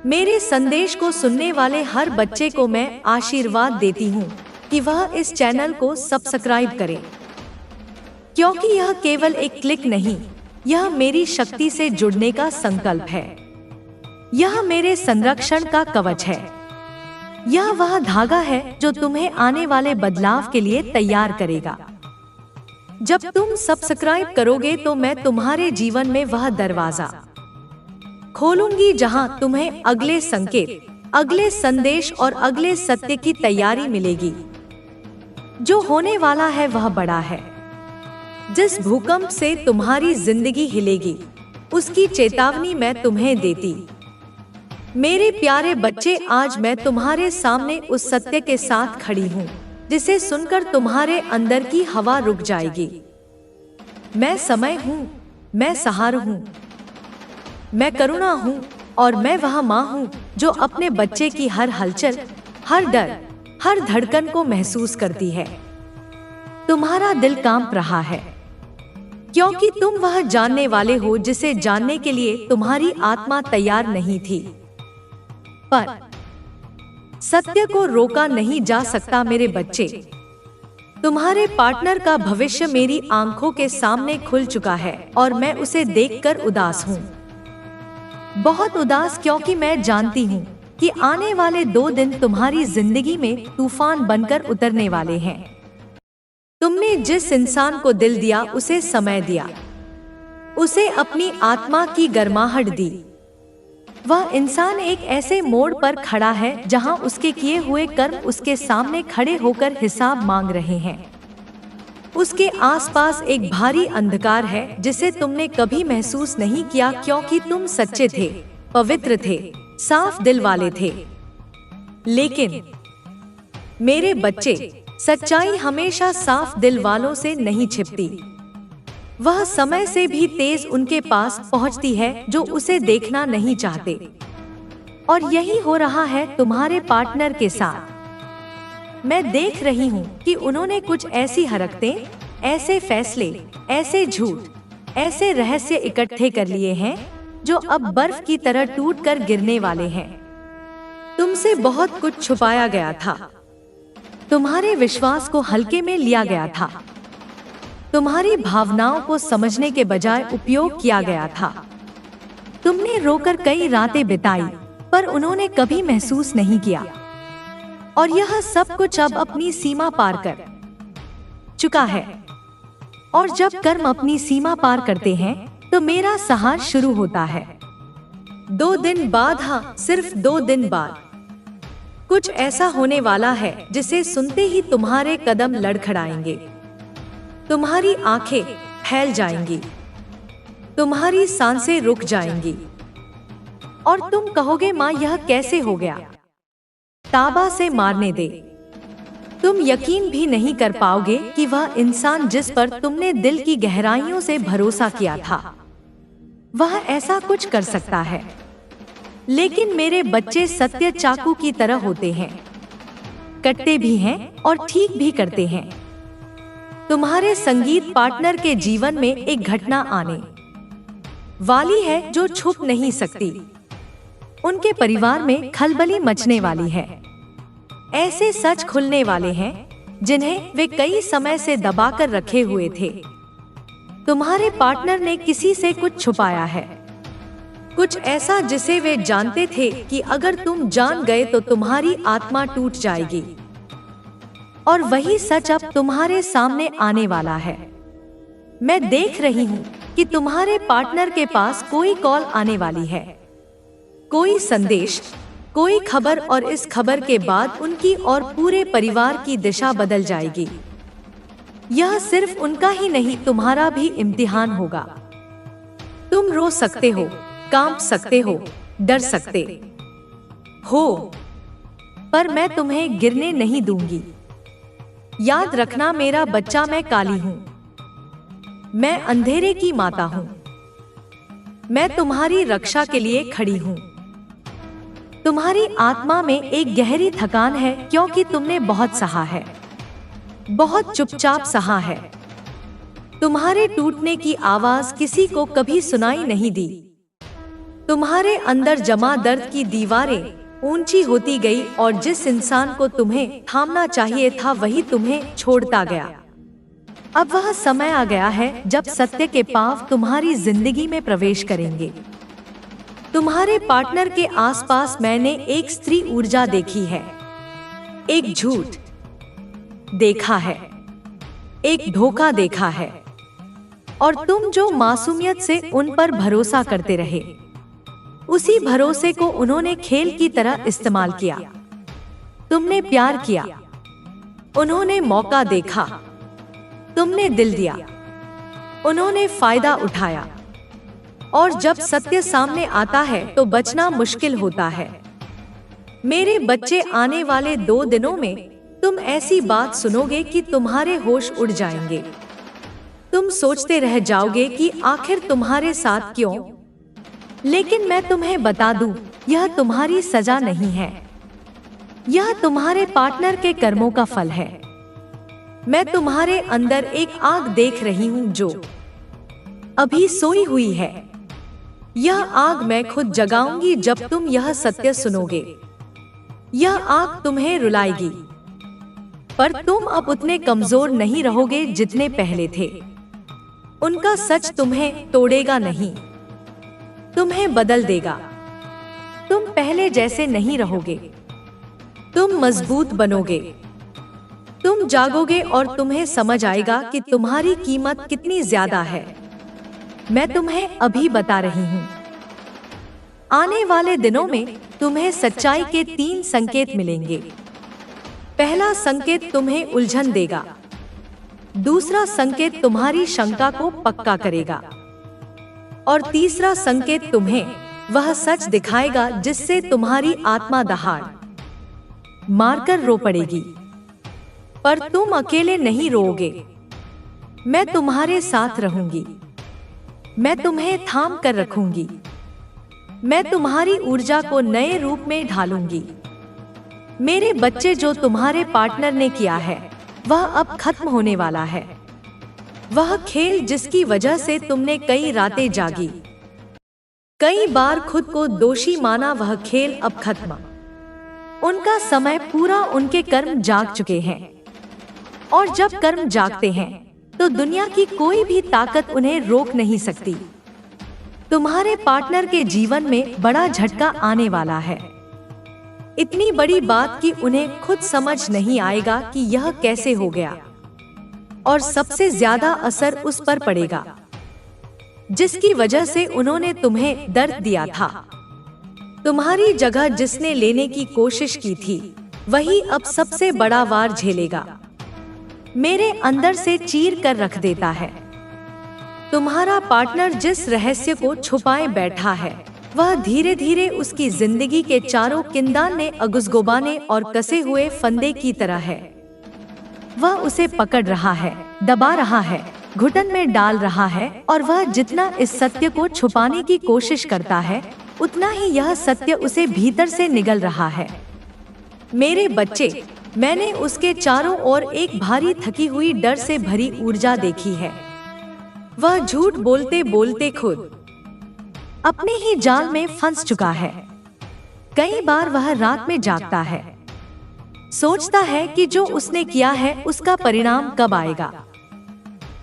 मेरे संदेश को सुनने वाले हर बच्चे को मैं आशीर्वाद देती हूँ कि वह इस चैनल को सब्सक्राइब करे, क्योंकि यह केवल एक क्लिक नहीं, यह मेरी शक्ति से जुड़ने का संकल्प है। यह मेरे संरक्षण का कवच है। यह वह धागा है जो तुम्हें आने वाले बदलाव के लिए तैयार करेगा। जब तुम सब्सक्राइब करोगे तो मैं तुम्हारे जीवन में वह दरवाजा खोलूंगी जहां तुम्हें अगले संकेत, अगले संदेश और अगले सत्य की तैयारी मिलेगी। जो होने वाला है वह बड़ा है। जिस भूकंप से तुम्हारी जिंदगी हिलेगी, उसकी चेतावनी मैं तुम्हें देती। मेरे प्यारे बच्चे, आज मैं तुम्हारे सामने उस सत्य के साथ खड़ी हूँ जिसे सुनकर तुम्हारे अंदर की हवा रुक जाएगी। मैं समय हूँ, मैं सहारा हूँ, मैं करुणा हूँ और मैं वह माँ हूँ जो अपने बच्चे की हर हलचल, हर डर, हर धड़कन को महसूस करती है। तुम्हारा दिल कांप रहा है, क्योंकि तुम वह जानने वाले हो जिसे जानने के लिए तुम्हारी आत्मा तैयार नहीं थी। पर सत्य को रोका नहीं जा सकता मेरे बच्चे। तुम्हारे पार्टनर का भविष्य मेरी आंखों के सामने खुल चुका है और मैं उसे देखकर उदास हूँ। बहुत उदास, क्योंकि मैं जानती हूँ कि आने वाले 2 दिन तुम्हारी जिंदगी में तूफान बनकर उतरने वाले हैं। तुमने जिस इंसान को दिल दिया, उसे समय दिया, उसे अपनी आत्मा की गर्माहट दी। वह इंसान एक ऐसे मोड़ पर खड़ा है जहां उसके किए हुए कर्म उसके सामने खड़े होकर हिसाब मांग रहे हैं। उसके आसपास एक भारी अंधकार है जिसे तुमने कभी महसूस नहीं किया, क्योंकि तुम सच्चे थे, पवित्र थे, साफ दिल वाले थे। लेकिन मेरे बच्चे, सच्चाई हमेशा साफ दिल वालों से नहीं छिपती। वह समय से भी तेज उनके पास पहुंचती है जो उसे देखना नहीं चाहते। और यही हो रहा है तुम्हारे पार्टनर के साथ। मैं देख रही हूँ कि उन्होंने कुछ ऐसी हरकतें, ऐसे फैसले, ऐसे झूठ, ऐसे रहस्य इकट्ठे कर लिए हैं जो अब बर्फ की तरह टूटकर गिरने वाले हैं। तुमसे बहुत कुछ छुपाया गया था। तुम्हारे विश्वास को हल्के में लिया गया था। तुम्हारी भावनाओं को समझने के बजाय उपयोग किया गया था। तुमने रोकर कई रातें बिताई, पर उन्होंने कभी महसूस नहीं किया। और यह सब कुछ अब अपनी सीमा पार कर चुका है। और जब कर्म अपनी सीमा पार करते हैं तो मेरा सहार शुरू होता है। 2 दिन बाद, हाँ सिर्फ 2 दिन बाद, कुछ ऐसा होने वाला है जिसे सुनते ही तुम्हारे कदम लड़खड़ाएंगे, तुम्हारी आंखें फैल जाएंगी, तुम्हारी सांसें रुक जाएंगी और तुम कहोगे, माँ यह कैसे हो गया? ताबा से मारने दे। तुम यकीन भी नहीं कर पाओगे कि वह इंसान जिस पर तुमने दिल की गहराइयों से भरोसा किया था, वह ऐसा कुछ कर सकता है। लेकिन मेरे बच्चे सत्य चाकू की तरह होते हैं, कटते भी हैं और ठीक भी करते हैं। तुम्हारे संगीत पार्टनर के जीवन में एक घटना आने वाली है जो छुप नहीं सकती। उनके परिवार में खलबली मचने वाली है। ऐसे सच खुलने वाले हैं जिन्हें वे कई समय से दबाकर रखे हुए थे। तुम्हारे पार्टनर ने किसी से कुछ छुपाया है, कुछ ऐसा जिसे वे जानते थे कि अगर तुम जान गए तो तुम्हारी आत्मा टूट जाएगी। और वही सच अब तुम्हारे सामने आने वाला है। मैं देख रही हूँ कि तुम्हारे पार्टनर के पास कोई कॉल आने वाली है, कोई संदेश, कोई खबर, और इस खबर के बाद उनकी और पूरे परिवार की दिशा बदल जाएगी। यह सिर्फ उनका ही नहीं, तुम्हारा भी इम्तिहान होगा। तुम रो सकते हो, कांप सकते हो, डर सकते हो, पर मैं तुम्हें गिरने नहीं दूंगी। याद रखना मेरा बच्चा, मैं काली हूँ, मैं अंधेरे की माता हूँ। मैं तुम्हारी रक्षा के लिए खड़ी हूँ। तुम्हारी आत्मा में एक गहरी थकान है क्योंकि तुमने बहुत सहा है, बहुत चुपचाप सहा है। तुम्हारे टूटने की आवाज किसी को कभी सुनाई नहीं दी। तुम्हारे अंदर जमा दर्द की दीवारें ऊंची होती गई और जिस इंसान को तुम्हें थामना चाहिए था वही तुम्हें छोड़ता गया। अब वह समय आ गया है जब सत्य के पांव तुम्हारी जिंदगी में प्रवेश करेंगे। तुम्हारे पार्टनर के आसपास मैंने एक स्त्री ऊर्जा देखी है, एक झूठ देखा है, एक धोखा देखा है, और तुम जो मासूमियत से उन पर भरोसा करते रहे, उसी भरोसे को उन्होंने खेल की तरह इस्तेमाल किया। तुमने प्यार किया, उन्होंने मौका देखा, तुमने दिल दिया, उन्होंने फायदा उठाया। और जब सत्य सामने आता है तो बचना मुश्किल होता है। मेरे बच्चे, आने वाले 2 दिनों में तुम ऐसी बात सुनोगे कि तुम्हारे होश उड़ जाएंगे। तुम सोचते रह जाओगे कि आखिर तुम्हारे साथ क्यों। लेकिन मैं तुम्हें बता दूं, यह तुम्हारी सजा नहीं है, यह तुम्हारे पार्टनर के कर्मों का फल है। मैं तुम्हारे अंदर एक आग देख रही हूं जो अभी सोई हुई है। यह आग मैं खुद जगाऊंगी जब तुम यह सत्य सुनोगे। यह आग तुम्हें रुलाएगी, पर तुम अब उतने कमजोर नहीं रहोगे जितने पहले थे। उनका सच तुम्हें तोड़ेगा नहीं, तुम्हें बदल देगा। तुम पहले जैसे नहीं रहोगे, तुम मजबूत बनोगे। तुम जागोगे और तुम्हें समझ आएगा कि तुम्हारी कीमत कितनी ज्यादा है। मैं तुम्हें अभी बता रही हूँ। आने वाले दिनों में तुम्हें सच्चाई के 3 संकेत मिलेंगे। पहला संकेत तुम्हें उलझन देगा, दूसरा संकेत तुम्हारी शंका को पक्का करेगा, और तीसरा संकेत तुम्हें वह सच दिखाएगा जिससे तुम्हारी आत्मा दहाड़ मारकर रो पड़ेगी। पर तुम अकेले नहीं रोओगे, मैं तुम्हारे साथ रहूंगी। मैं तुम्हें थाम कर रखूंगी। मैं तुम्हारी ऊर्जा को नए रूप में ढालूंगी। मेरे बच्चे, जो तुम्हारे पार्टनर ने किया है वह अब खत्म होने वाला है। वह खेल जिसकी वजह से तुमने कई रातें जागी, कई बार खुद को दोषी माना, वह खेल अब खत्म। उनका समय पूरा, उनके कर्म जाग चुके हैं। और जब कर्म जागते हैं तो दुनिया की कोई भी ताकत उन्हें रोक नहीं सकती। तुम्हारे पार्टनर के जीवन में बड़ा झटका आने वाला है। इतनी बड़ी बात कि उन्हें खुद समझ नहीं आएगा कि यह कैसे हो गया। और सबसे ज्यादा असर उस पर पड़ेगा जिसकी वजह से उन्होंने तुम्हें दर्द दिया था। तुम्हारी जगह जिसने लेने की कोशिश की थी वही अब सबसे बड़ा वार झेलेगा। मेरे अंदर से चीर कर रख देता है। तुम्हारा पार्टनर जिस रहस्य को छुपाए बैठा है वह धीरे धीरे उसकी जिंदगी के चारों किंदाने अगुसगुबाने और कसे हुए फंदे की तरह है। वह उसे पकड़ रहा है, दबा रहा है, घुटन में डाल रहा है, और वह जितना इस सत्य को छुपाने की कोशिश करता है उतना ही यह सत्य उसे भीतर से निगल रहा है। मेरे बच्चे, मैंने उसके चारों ओर एक भारी थकी हुई डर से भरी ऊर्जा देखी है। वह झूठ बोलते बोलते खुद अपने ही जाल में फंस चुका है। कई बार वह रात में जागता है, सोचता है कि जो उसने किया है उसका परिणाम कब आएगा।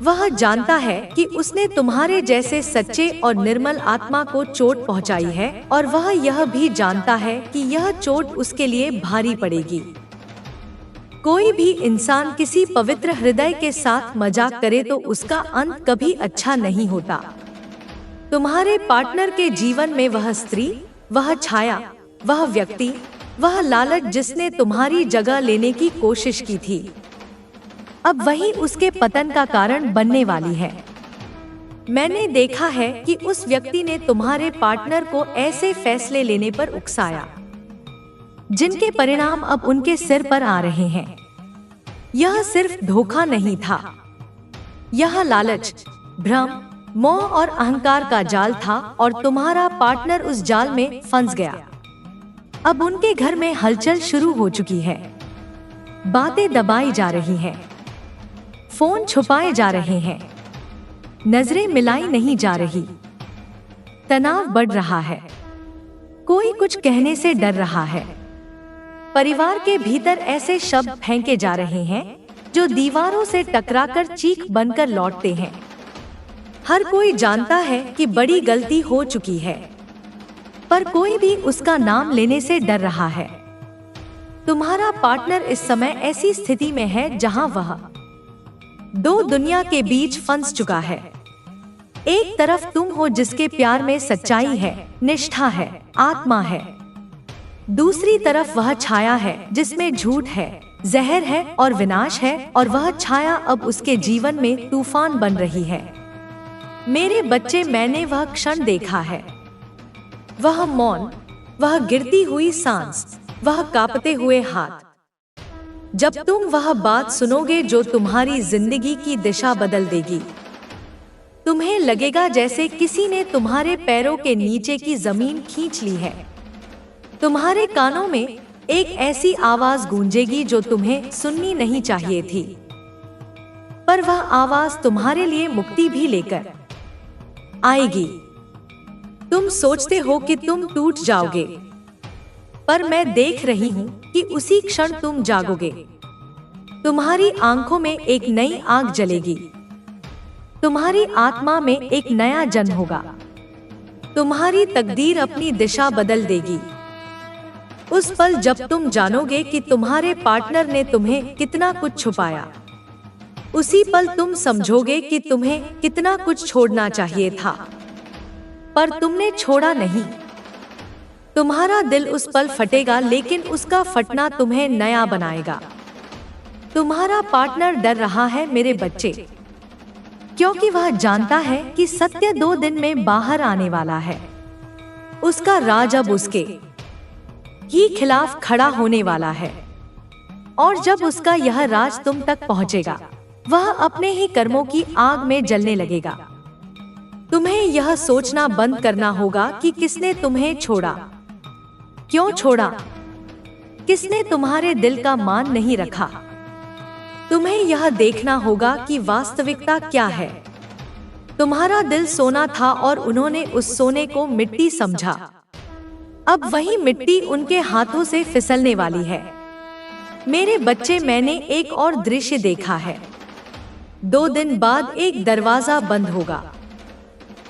वह जानता है कि उसने तुम्हारे जैसे सच्चे और निर्मल आत्मा को चोट पहुंचाई है, और वह यह भी जानता है कि यह चोट उसके लिए भारी पड़ेगी। कोई भी इंसान किसी पवित्र हृदय के साथ मजाक करे तो उसका अंत कभी अच्छा नहीं होता। तुम्हारे पार्टनर के जीवन में वह स्त्री, वह छाया, वह व्यक्ति, वह लालच जिसने तुम्हारी जगह लेने की कोशिश की थी, अब वही उसके पतन का कारण बनने वाली है। मैंने देखा है कि उस व्यक्ति ने तुम्हारे पार्टनर को ऐसे फैसले लेने पर उकसाया जिनके परिणाम अब उनके सिर पर आ रहे हैं। यह सिर्फ धोखा नहीं था, यह लालच, भ्रम, मोह और अहंकार का जाल था और तुम्हारा पार्टनर उस जाल में फंस गया। अब उनके घर में हलचल शुरू हो चुकी है। बातें दबाई जा रही हैं, फोन छुपाए जा रहे हैं, नजरें मिलाई नहीं जा रही, तनाव बढ़ रहा है, कोई कुछ कहने से डर रहा है। परिवार के भीतर ऐसे शब्द फेंके जा रहे हैं जो दीवारों से टकराकर चीख बनकर लौटते हैं। हर कोई जानता है कि बड़ी गलती हो चुकी है, पर कोई भी उसका नाम लेने से डर रहा है। तुम्हारा पार्टनर इस समय ऐसी स्थिति में है जहां वह दो दुनिया के बीच फंस चुका है। एक तरफ तुम हो जिसके प्यार में सच्चाई है, निष्ठा है, आत्मा है। दूसरी तरफ वह छाया है जिसमें झूठ है, जहर है और विनाश है, और वह छाया अब उसके जीवन में तूफान बन रही है। मेरे बच्चे, मैंने वह क्षण देखा है, वह मौन, वह गिरती हुई सांस, वह कांपते हुए हाथ। जब तुम वह बात सुनोगे जो तुम्हारी जिंदगी की दिशा बदल देगी, तुम्हें लगेगा जैसे किसी ने तुम्हारे पैरों के नीचे की जमीन खींच ली है। तुम्हारे कानों में एक ऐसी आवाज गूंजेगी जो तुम्हें सुननी नहीं चाहिए थी, पर वह आवाज तुम्हारे लिए मुक्ति भी लेकर आएगी। तुम सोचते हो कि तुम टूट जाओगे, पर मैं देख रही हूँ कि उसी क्षण तुम जागोगे। तुम्हारी आंखों में एक नई आग जलेगी, तुम्हारी आत्मा में एक नया जन्म होगा, तुम्हारी तकदीर अपनी दिशा बदल देगी। उस पल जब तुम जानोगे कि तुम्हारे पार्टनर ने तुम्हें कितना कुछ छुपाया, उसी पल तुम समझोगे कि तुम्हें कितना कुछ छोड़ना चाहिए था, पर तुमने छोड़ा नहीं। तुम्हारा दिल उस पल फटेगा, लेकिन उसका फटना तुम्हें नया बनाएगा। तुम्हारा पार्टनर डर रहा है मेरे बच्चे, क्योंकि वह जानता है कि सत्य 2 दिन में बाहर आने वाला है। उसका राज अब उसके ही खिलाफ खड़ा होने वाला है, और जब उसका यह राज तुम तक पहुंचेगा, वह अपने ही कर्मों की आग में जलने लगेगा। तुम्हें यह सोचना बंद करना होगा कि किसने तुम्हें छोड़ा, क्यों छोड़ा, किसने तुम्हारे दिल का मान नहीं रखा। तुम्हें यह देखना होगा कि वास्तविकता क्या है। तुम्हारा दिल सोना था और उन्होंने उस सोने को मिट्टी समझा। अब वही मिट्टी उनके हाथों से फिसलने वाली है। मेरे बच्चे, मैंने एक और दृश्य देखा है। 2 दिन बाद एक दरवाजा बंद होगा,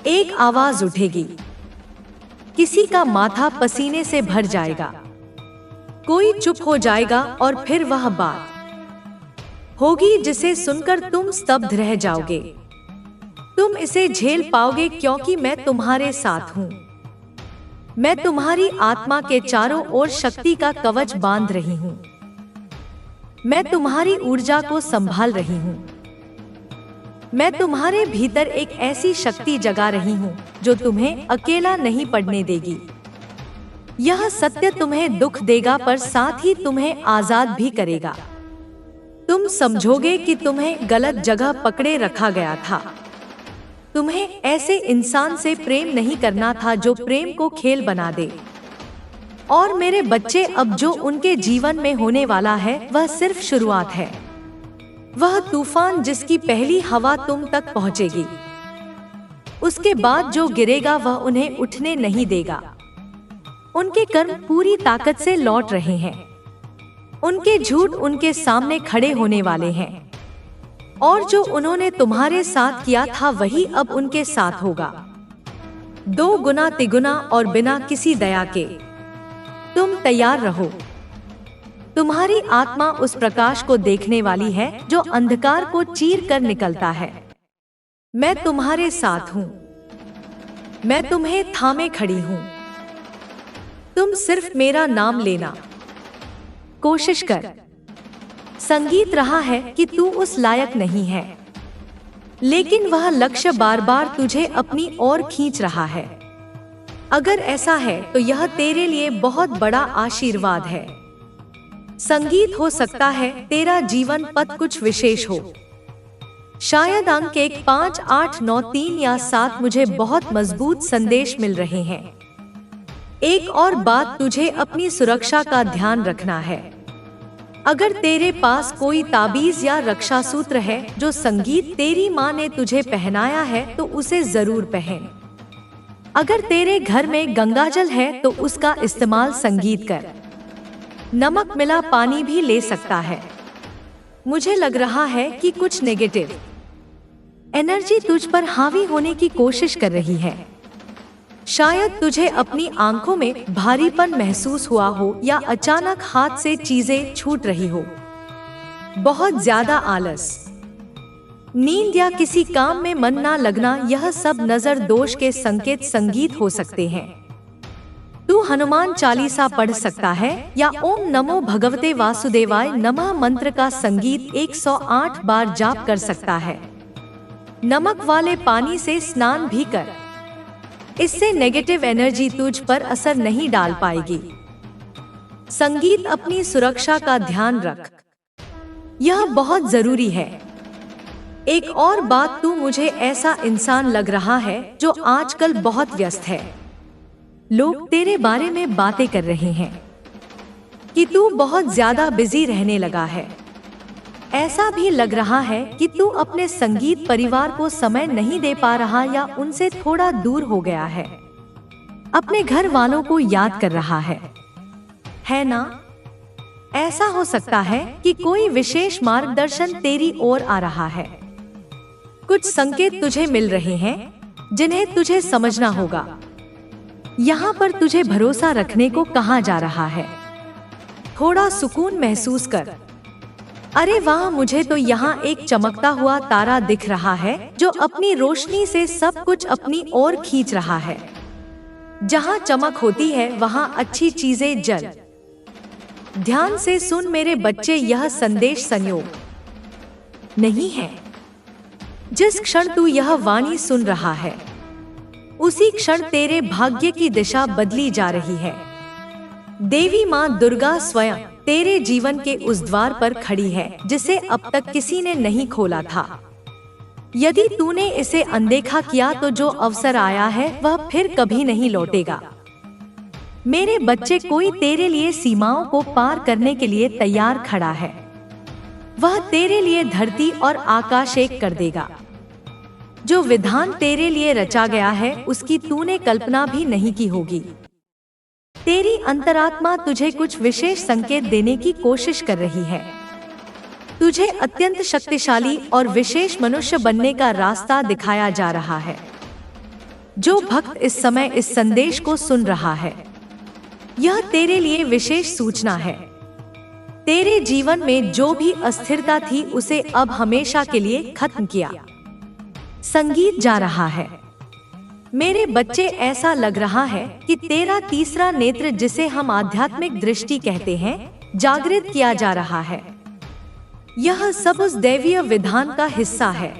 एक आवाज उठेगी, किसी का माथा पसीने से भर जाएगा, कोई चुप हो जाएगा, और फिर वह बात होगी जिसे सुनकर तुम स्तब्ध रह जाओगे। तुम इसे झेल पाओगे क्योंकि मैं तुम्हारे साथ हूँ। मैं तुम्हारी आत्मा के चारों ओर शक्ति का कवच बांध रही हूँ। मैं तुम्हारी ऊर्जा को संभाल रही हूँ। मैं तुम्हारे भीतर एक ऐसी शक्ति जगा रही हूँ जो तुम्हें अकेला नहीं पड़ने देगी। यह सत्य तुम्हें दुख देगा, पर साथ ही तुम्हें आजाद भी करेगा। तुम समझोगे कि तुम्हें गलत जगह पकड़े रखा गया था। तुम्हें ऐसे इंसान से प्रेम नहीं करना था जो प्रेम को खेल बना दे। और मेरे बच्चे, अब जो उनके जीवन में होने वाला है वह सिर्फ शुरुआत है। वह तूफान जिसकी पहली हवा तुम तक पहुंचेगी, उसके बाद जो गिरेगा वह उन्हें उठने नहीं देगा। उनके कर्म पूरी ताकत से लौट रहे हैं। उनके झूठ उनके सामने खड़े होने वाले हैं, और जो उन्होंने तुम्हारे साथ किया था वही अब उनके साथ होगा, 2 गुना तिगुना और बिना किसी दया के। तुम तैयार रहो। तुम्हारी आत्मा उस प्रकाश को देखने वाली है जो अंधकार को चीर कर निकलता है। मैं तुम्हारे साथ हूँ। मैं तुम्हें थामे खड़ी हूँ। तुम सिर्फ मेरा नाम लेना कोशिश कर। संगीत रहा है कि तू उस लायक नहीं है, लेकिन वह लक्ष्य बार बार तुझे अपनी ओर खींच रहा है। अगर ऐसा है तो यह तेरे लिए बहुत बड़ा आशीर्वाद है। संगीत हो सकता है तेरा जीवन पथ कुछ विशेष हो। शायद अंक 1, 5, 8, 9, 3 या 7 मुझे बहुत मजबूत संदेश मिल रहे हैं। एक और बात, तुझे अपनी सुरक्षा का ध्यान रखना है। अगर तेरे पास कोई ताबीज या रक्षा सूत्र है जो संगीत तेरी माँ ने तुझे पहनाया है तो उसे जरूर पहन। अगर तेरे घर में गंगाजल है तो उसका इस्तेमाल संगीत कर। नमक मिला पानी भी ले सकता है। मुझे लग रहा है कि कुछ नेगेटिव एनर्जी तुझ पर हावी होने की कोशिश कर रही है। शायद तुझे अपनी आंखों में भारीपन महसूस हुआ हो या अचानक हाथ से चीजें छूट रही हो। बहुत ज्यादा आलस, नींद या किसी काम में मन ना लगना, यह सब नजर दोष के संकेत संगीत हो सकते हैं। तू हनुमान चालीसा पढ़ सकता है या ओम नमो भगवते वासुदेवाय नमः मंत्र का संगीत 108 बार जाप कर सकता है। नमक वाले पानी से स्नान भी कर। इससे नेगेटिव एनर्जी तुझ पर असर नहीं डाल पाएगी। संगीत, अपनी सुरक्षा का ध्यान रख, यह बहुत जरूरी है। एक और बात, तू मुझे ऐसा इंसान लग रहा है जो आजकल बहुत व्यस्त है। लोग तेरे बारे में बातें कर रहे हैं कि तू बहुत ज्यादा बिजी रहने लगा है। ऐसा भी लग रहा है कि तू अपने संगीत परिवार को समय नहीं दे पा रहा या उनसे थोड़ा दूर हो गया है। अपने घर वालों को याद कर रहा है ना? ऐसा हो सकता है कि कोई विशेष मार्गदर्शन तेरी ओर आ रहा है। कुछ संकेत तुझे मिल रहे हैं जिन्हें तुझे समझना होगा। यहाँ पर तुझे भरोसा रखने को कहा जा रहा है। थोड़ा सुकून महसूस कर। अरे वाह, मुझे तो यहाँ एक चमकता हुआ तारा दिख रहा है जो अपनी रोशनी से सब कुछ अपनी ओर खींच रहा है। जहाँ चमक होती है वहाँ अच्छी चीजें जल। ध्यान से सुन मेरे बच्चे, यह संदेश संयोग नहीं है। जिस क्षण तू यह वाणी सुन रहा है उसी क्षण तेरे भाग्य की दिशा बदली जा रही है। देवी माँ दुर्गा स्वयं तेरे जीवन के उस द्वार पर खड़ी है जिसे अब तक किसी ने नहीं खोला था। यदि तूने इसे अनदेखा किया तो जो अवसर आया है वह फिर कभी नहीं लौटेगा। मेरे बच्चे, कोई तेरे लिए सीमाओं को पार करने के लिए तैयार खड़ा है। वह तेरे लिए धरती और आकाश एक कर देगा। जो विधान तेरे लिए रचा गया है उसकी तूने कल्पना भी नहीं की होगी। तेरी अंतरात्मा तुझे कुछ विशेष संकेत देने की कोशिश कर रही है। तुझे अत्यंत शक्तिशाली और विशेष मनुष्य बनने का रास्ता दिखाया जा रहा है। जो भक्त इस समय इस संदेश को सुन रहा है, यह तेरे लिए विशेष सूचना है। तेरे जीवन में जो भी अस्थिरता थी उसे अब हमेशा के लिए खत्म किया। संगीत जा रहा है। मेरे बच्चे, ऐसा लग रहा है कि तेरा तीसरा नेत्र, जिसे हम आध्यात्मिक दृष्टि कहते हैं, जागृत किया जा रहा है। यह सब उस दैवीय विधान का हिस्सा है।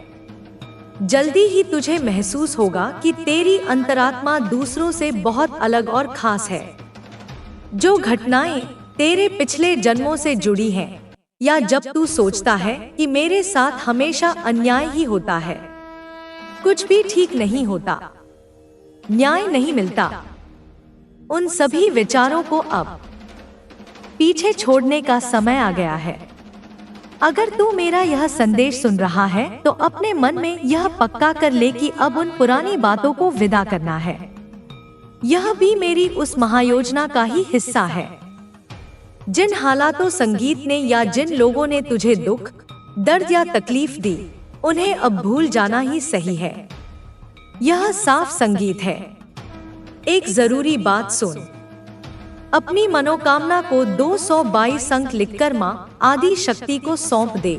जल्दी ही तुझे महसूस होगा कि तेरी अंतरात्मा दूसरों से बहुत अलग और खास है। जो घटनाएं तेरे पिछले जन्मों से जुड़ी हैं, या जब तू सोचता है कि मेरे साथ हमेशा अन्याय ही होता है, कुछ भी ठीक नहीं होता, न्याय नहीं मिलता, उन सभी विचारों को अब पीछे छोड़ने का समय आ गया है। अगर तू मेरा यह संदेश सुन रहा है तो अपने मन में यह पक्का कर ले कि अब उन पुरानी बातों को विदा करना है। यह भी मेरी उस महायोजना का ही हिस्सा है। जिन हालातों, संगीत ने या जिन लोगों ने तुझे दुख, दर्द या तकलीफ दी, उन्हें अब भूल जाना ही सही है। यह साफ संगीत है। एक जरूरी बात सुन। अपनी मनोकामना को 222 अंक लिखकर माँ आदि शक्ति को सौंप दे।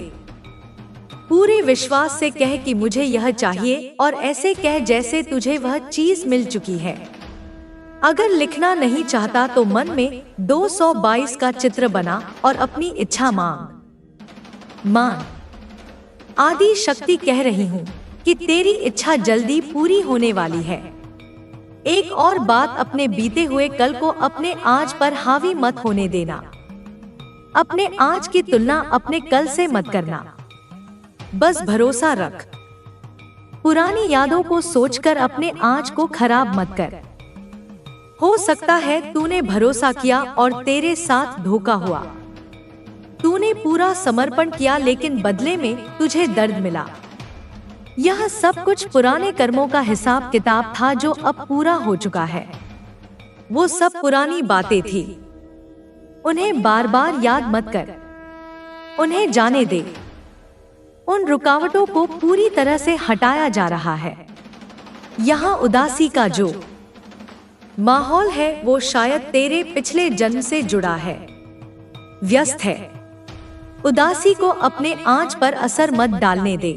पूरे विश्वास से कह कि मुझे यह चाहिए, और ऐसे कह जैसे तुझे वह चीज मिल चुकी है। अगर लिखना नहीं चाहता तो मन में 222 का चित्र बना और अपनी इच्छा मांग। आदि शक्ति कह रही हूँ कि तेरी इच्छा जल्दी पूरी होने वाली है। एक और बात, अपने बीते हुए कल को अपने आज पर हावी मत होने देना। अपने आज की तुलना अपने कल से मत करना। बस भरोसा रख। पुरानी यादों को सोचकर अपने आज को खराब मत कर। हो सकता है तूने भरोसा किया और तेरे साथ धोखा हुआ। तूने पूरा समर्पण किया लेकिन बदले में तुझे दर्द मिला। यह सब कुछ पुराने कर्मों का हिसाब किताब था जो अब पूरा हो चुका है। वो सब पुरानी बातें थी, उन्हें बार बार याद मत कर। उन्हें जाने दे। उन रुकावटों को पूरी तरह से हटाया जा रहा है। यहाँ उदासी का जो माहौल है वो शायद तेरे पिछले जन्म से जुड़ा है, व्यस्त है। उदासी को अपने आँच पर असर मत डालने दे।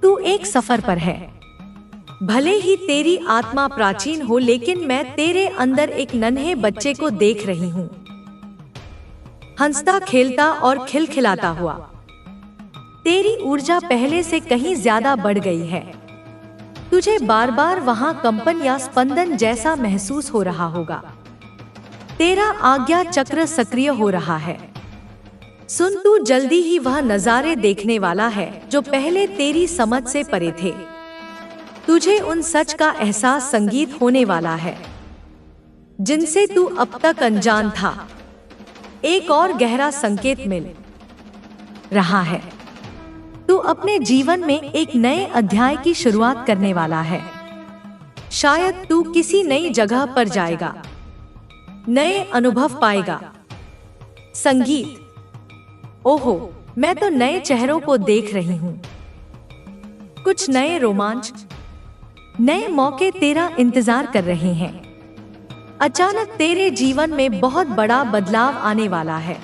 तू एक सफर पर है। भले ही तेरी आत्मा प्राचीन हो, लेकिन मैं तेरे अंदर एक नन्हे बच्चे को देख रही हूँ, हंसता खेलता और खिलखिलाता हुआ। तेरी ऊर्जा पहले से कहीं ज्यादा बढ़ गई है। तुझे बार बार वहां कंपन या स्पंदन जैसा महसूस हो रहा होगा। तेरा आज्ञा चक्र सक्रिय हो रहा है। सुन, तू जल्दी ही वह नजारे देखने वाला है जो पहले तेरी समझ से परे थे। तुझे उन सच का एहसास संगीत होने वाला है जिनसे तू अब तक अनजान था। एक और गहरा संकेत मिल रहा है। तू अपने जीवन में एक नए अध्याय की शुरुआत करने वाला है। शायद तू किसी नई जगह पर जाएगा, नए अनुभव पाएगा। संगीत, ओहो, मैं तो नए चेहरों को देख रही हूँ। कुछ नए रोमांच, नए मौके तेरा इंतजार कर रहे हैं। अचानक तेरे जीवन में बहुत बड़ा बदलाव आने वाला है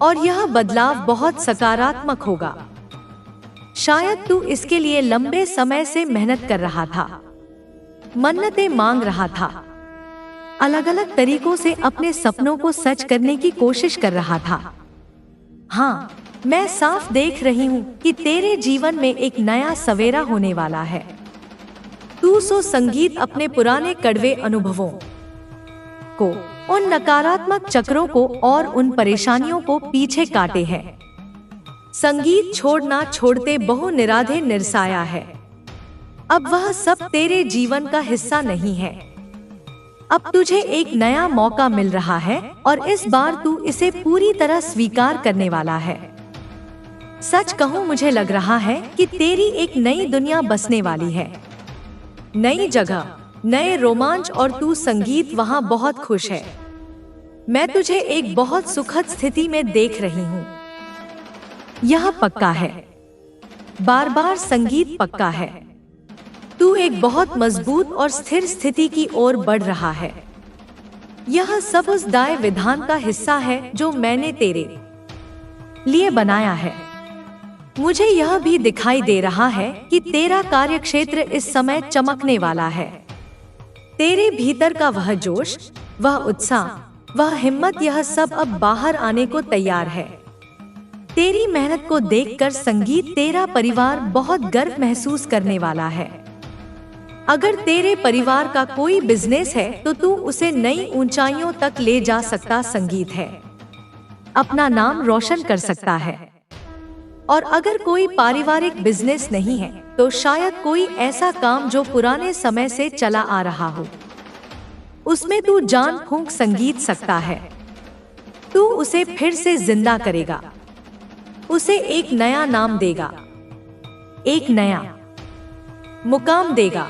और यह बदलाव बहुत सकारात्मक होगा। शायद तू इसके लिए लंबे समय से मेहनत कर रहा था, मन्नतें मांग रहा था, अलग अलग तरीकों से अपने सपनों को सच करने की कोशिश कर रहा था। हाँ, मैं साफ देख रही हूँ कि तेरे जीवन में एक नया सवेरा होने वाला है। तू संगीत अपने पुराने कड़वे अनुभवों को, उन नकारात्मक चक्रों को और उन परेशानियों को पीछे काटे है। संगीत छोड़ना छोड़ते बहु निराधे निरसाया है। अब वह सब तेरे जीवन का हिस्सा नहीं है। अब तुझे एक नया मौका मिल रहा है और इस बार तू इसे पूरी तरह स्वीकार करने वाला है। सच कहूँ, मुझे लग रहा है कि तेरी एक नई दुनिया बसने वाली है। नई जगह, नए रोमांच और तू संगीत वहाँ बहुत खुश है। मैं तुझे एक बहुत सुखद स्थिति में देख रही हूँ। यह पक्का है। बार बार संगीत पक्का है। तू एक बहुत मजबूत और स्थिर स्थिति की ओर बढ़ रहा है। यह सब उस दाय विधान का हिस्सा है जो मैंने तेरे लिए बनाया है। मुझे यह भी दिखाई दे रहा है कि तेरा कार्यक्षेत्र इस समय चमकने वाला है। तेरे भीतर का वह जोश, वह उत्साह, वह हिम्मत, यह सब अब बाहर आने को तैयार है। तेरी मेहनत को देखकर संगीत तेरा परिवार बहुत गर्व महसूस करने वाला है। अगर तेरे परिवार का कोई बिजनेस है तो तू उसे नई ऊंचाइयों तक ले जा सकता संगीत है, अपना नाम रोशन कर सकता है। और अगर कोई पारिवारिक बिजनेस नहीं है तो शायद कोई ऐसा काम जो पुराने समय से चला आ रहा हो, उसमें तू जान फूंक संगीत सकता है। तू उसे फिर से जिंदा करेगा, उसे एक नया नाम देगा, एक नया मुकाम देगा।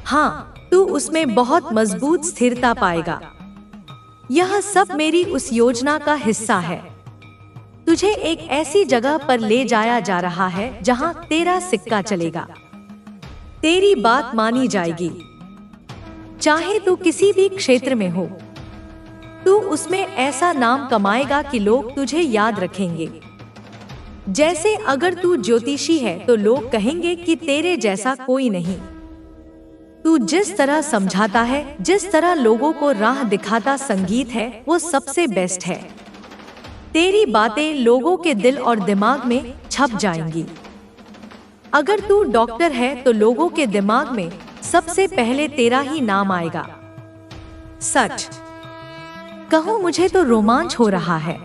हाँ, तू उसमें बहुत मजबूत स्थिरता पाएगा। यह सब मेरी उस योजना का हिस्सा है। तुझे एक ऐसी जगह पर ले जाया जा रहा है जहाँ तेरा सिक्का चलेगा, तेरी बात मानी जाएगी। चाहे तू किसी भी क्षेत्र में हो, तू उसमें ऐसा नाम कमाएगा कि लोग तुझे याद रखेंगे। जैसे अगर तू ज्योतिषी है तो लोग कहेंगे कि तेरे जैसा कोई नहीं। तू जिस तरह समझाता है, जिस तरह लोगों को राह दिखाता संगीत है, वो सबसे बेस्ट है। तेरी बातें लोगों के दिल और दिमाग में छप जाएंगी। अगर तू डॉक्टर है तो लोगों के दिमाग में सबसे पहले तेरा ही नाम आएगा। सच कहूं, मुझे तो रोमांच हो रहा है।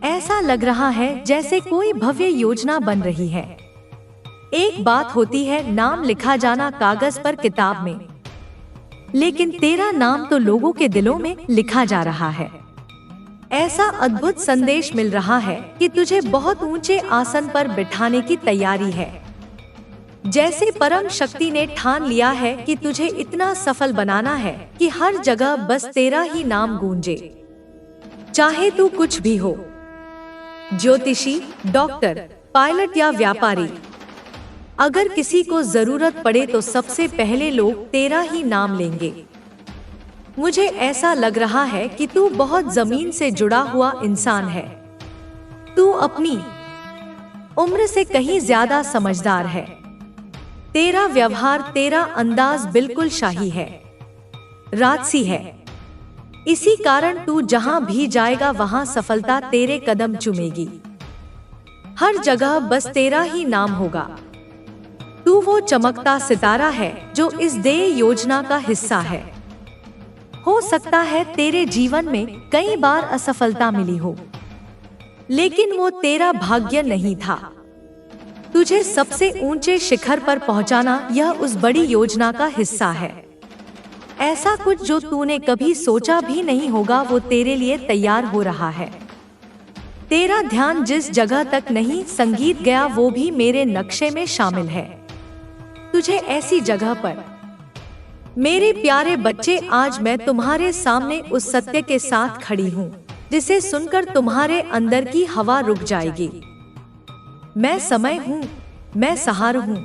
ऐसा लग रहा है जैसे कोई भव्य योजना बन रही है। एक बात होती है नाम लिखा जाना कागज पर किताब में, लेकिन तेरा नाम तो लोगों के दिलों में लिखा जा रहा है। ऐसा अद्भुत संदेश मिल रहा है कि तुझे बहुत ऊंचे आसन पर बिठाने की तैयारी है। जैसे परम शक्ति ने ठान लिया है कि तुझे इतना सफल बनाना है कि हर जगह बस तेरा ही नाम गूंजे, चाहे तू कुछ भी हो। ज्योतिषी, डॉक्टर, पायलट या व्यापारी, अगर किसी को जरूरत पड़े तो सबसे पहले लोग तेरा ही नाम लेंगे। मुझे ऐसा लग रहा है कि तू बहुत जमीन से जुड़ा हुआ इंसान है। तू अपनी उम्र से कहीं ज्यादा समझदार है। तेरा व्यवहार, तेरा अंदाज बिल्कुल शाही है, राजसी है। इसी कारण तू जहां भी जाएगा वहां सफलता तेरे कदम चूमेगी। हर जगह बस तेरा ही नाम होगा। तू वो चमकता सितारा है जो इस देय योजना का हिस्सा है। हो सकता है तेरे जीवन में कई बार असफलता मिली हो, लेकिन वो तेरा भाग्य नहीं था। तुझे सबसे ऊंचे शिखर पर पहुंचाना यह उस बड़ी योजना का हिस्सा है। ऐसा कुछ जो तूने कभी सोचा भी नहीं होगा वो तेरे लिए तैयार हो रहा है। तेरा ध्यान जिस जगह तक नहीं संगीत गया वो भी मेरे नक्शे में शामिल है। तुझे ऐसी जगह पर, मेरे प्यारे बच्चे, आज मैं तुम्हारे सामने उस सत्य के साथ खड़ी हूँ जिसे सुनकर तुम्हारे अंदर की हवा रुक जाएगी। मैं समय हूँ, मैं सहारा हूँ,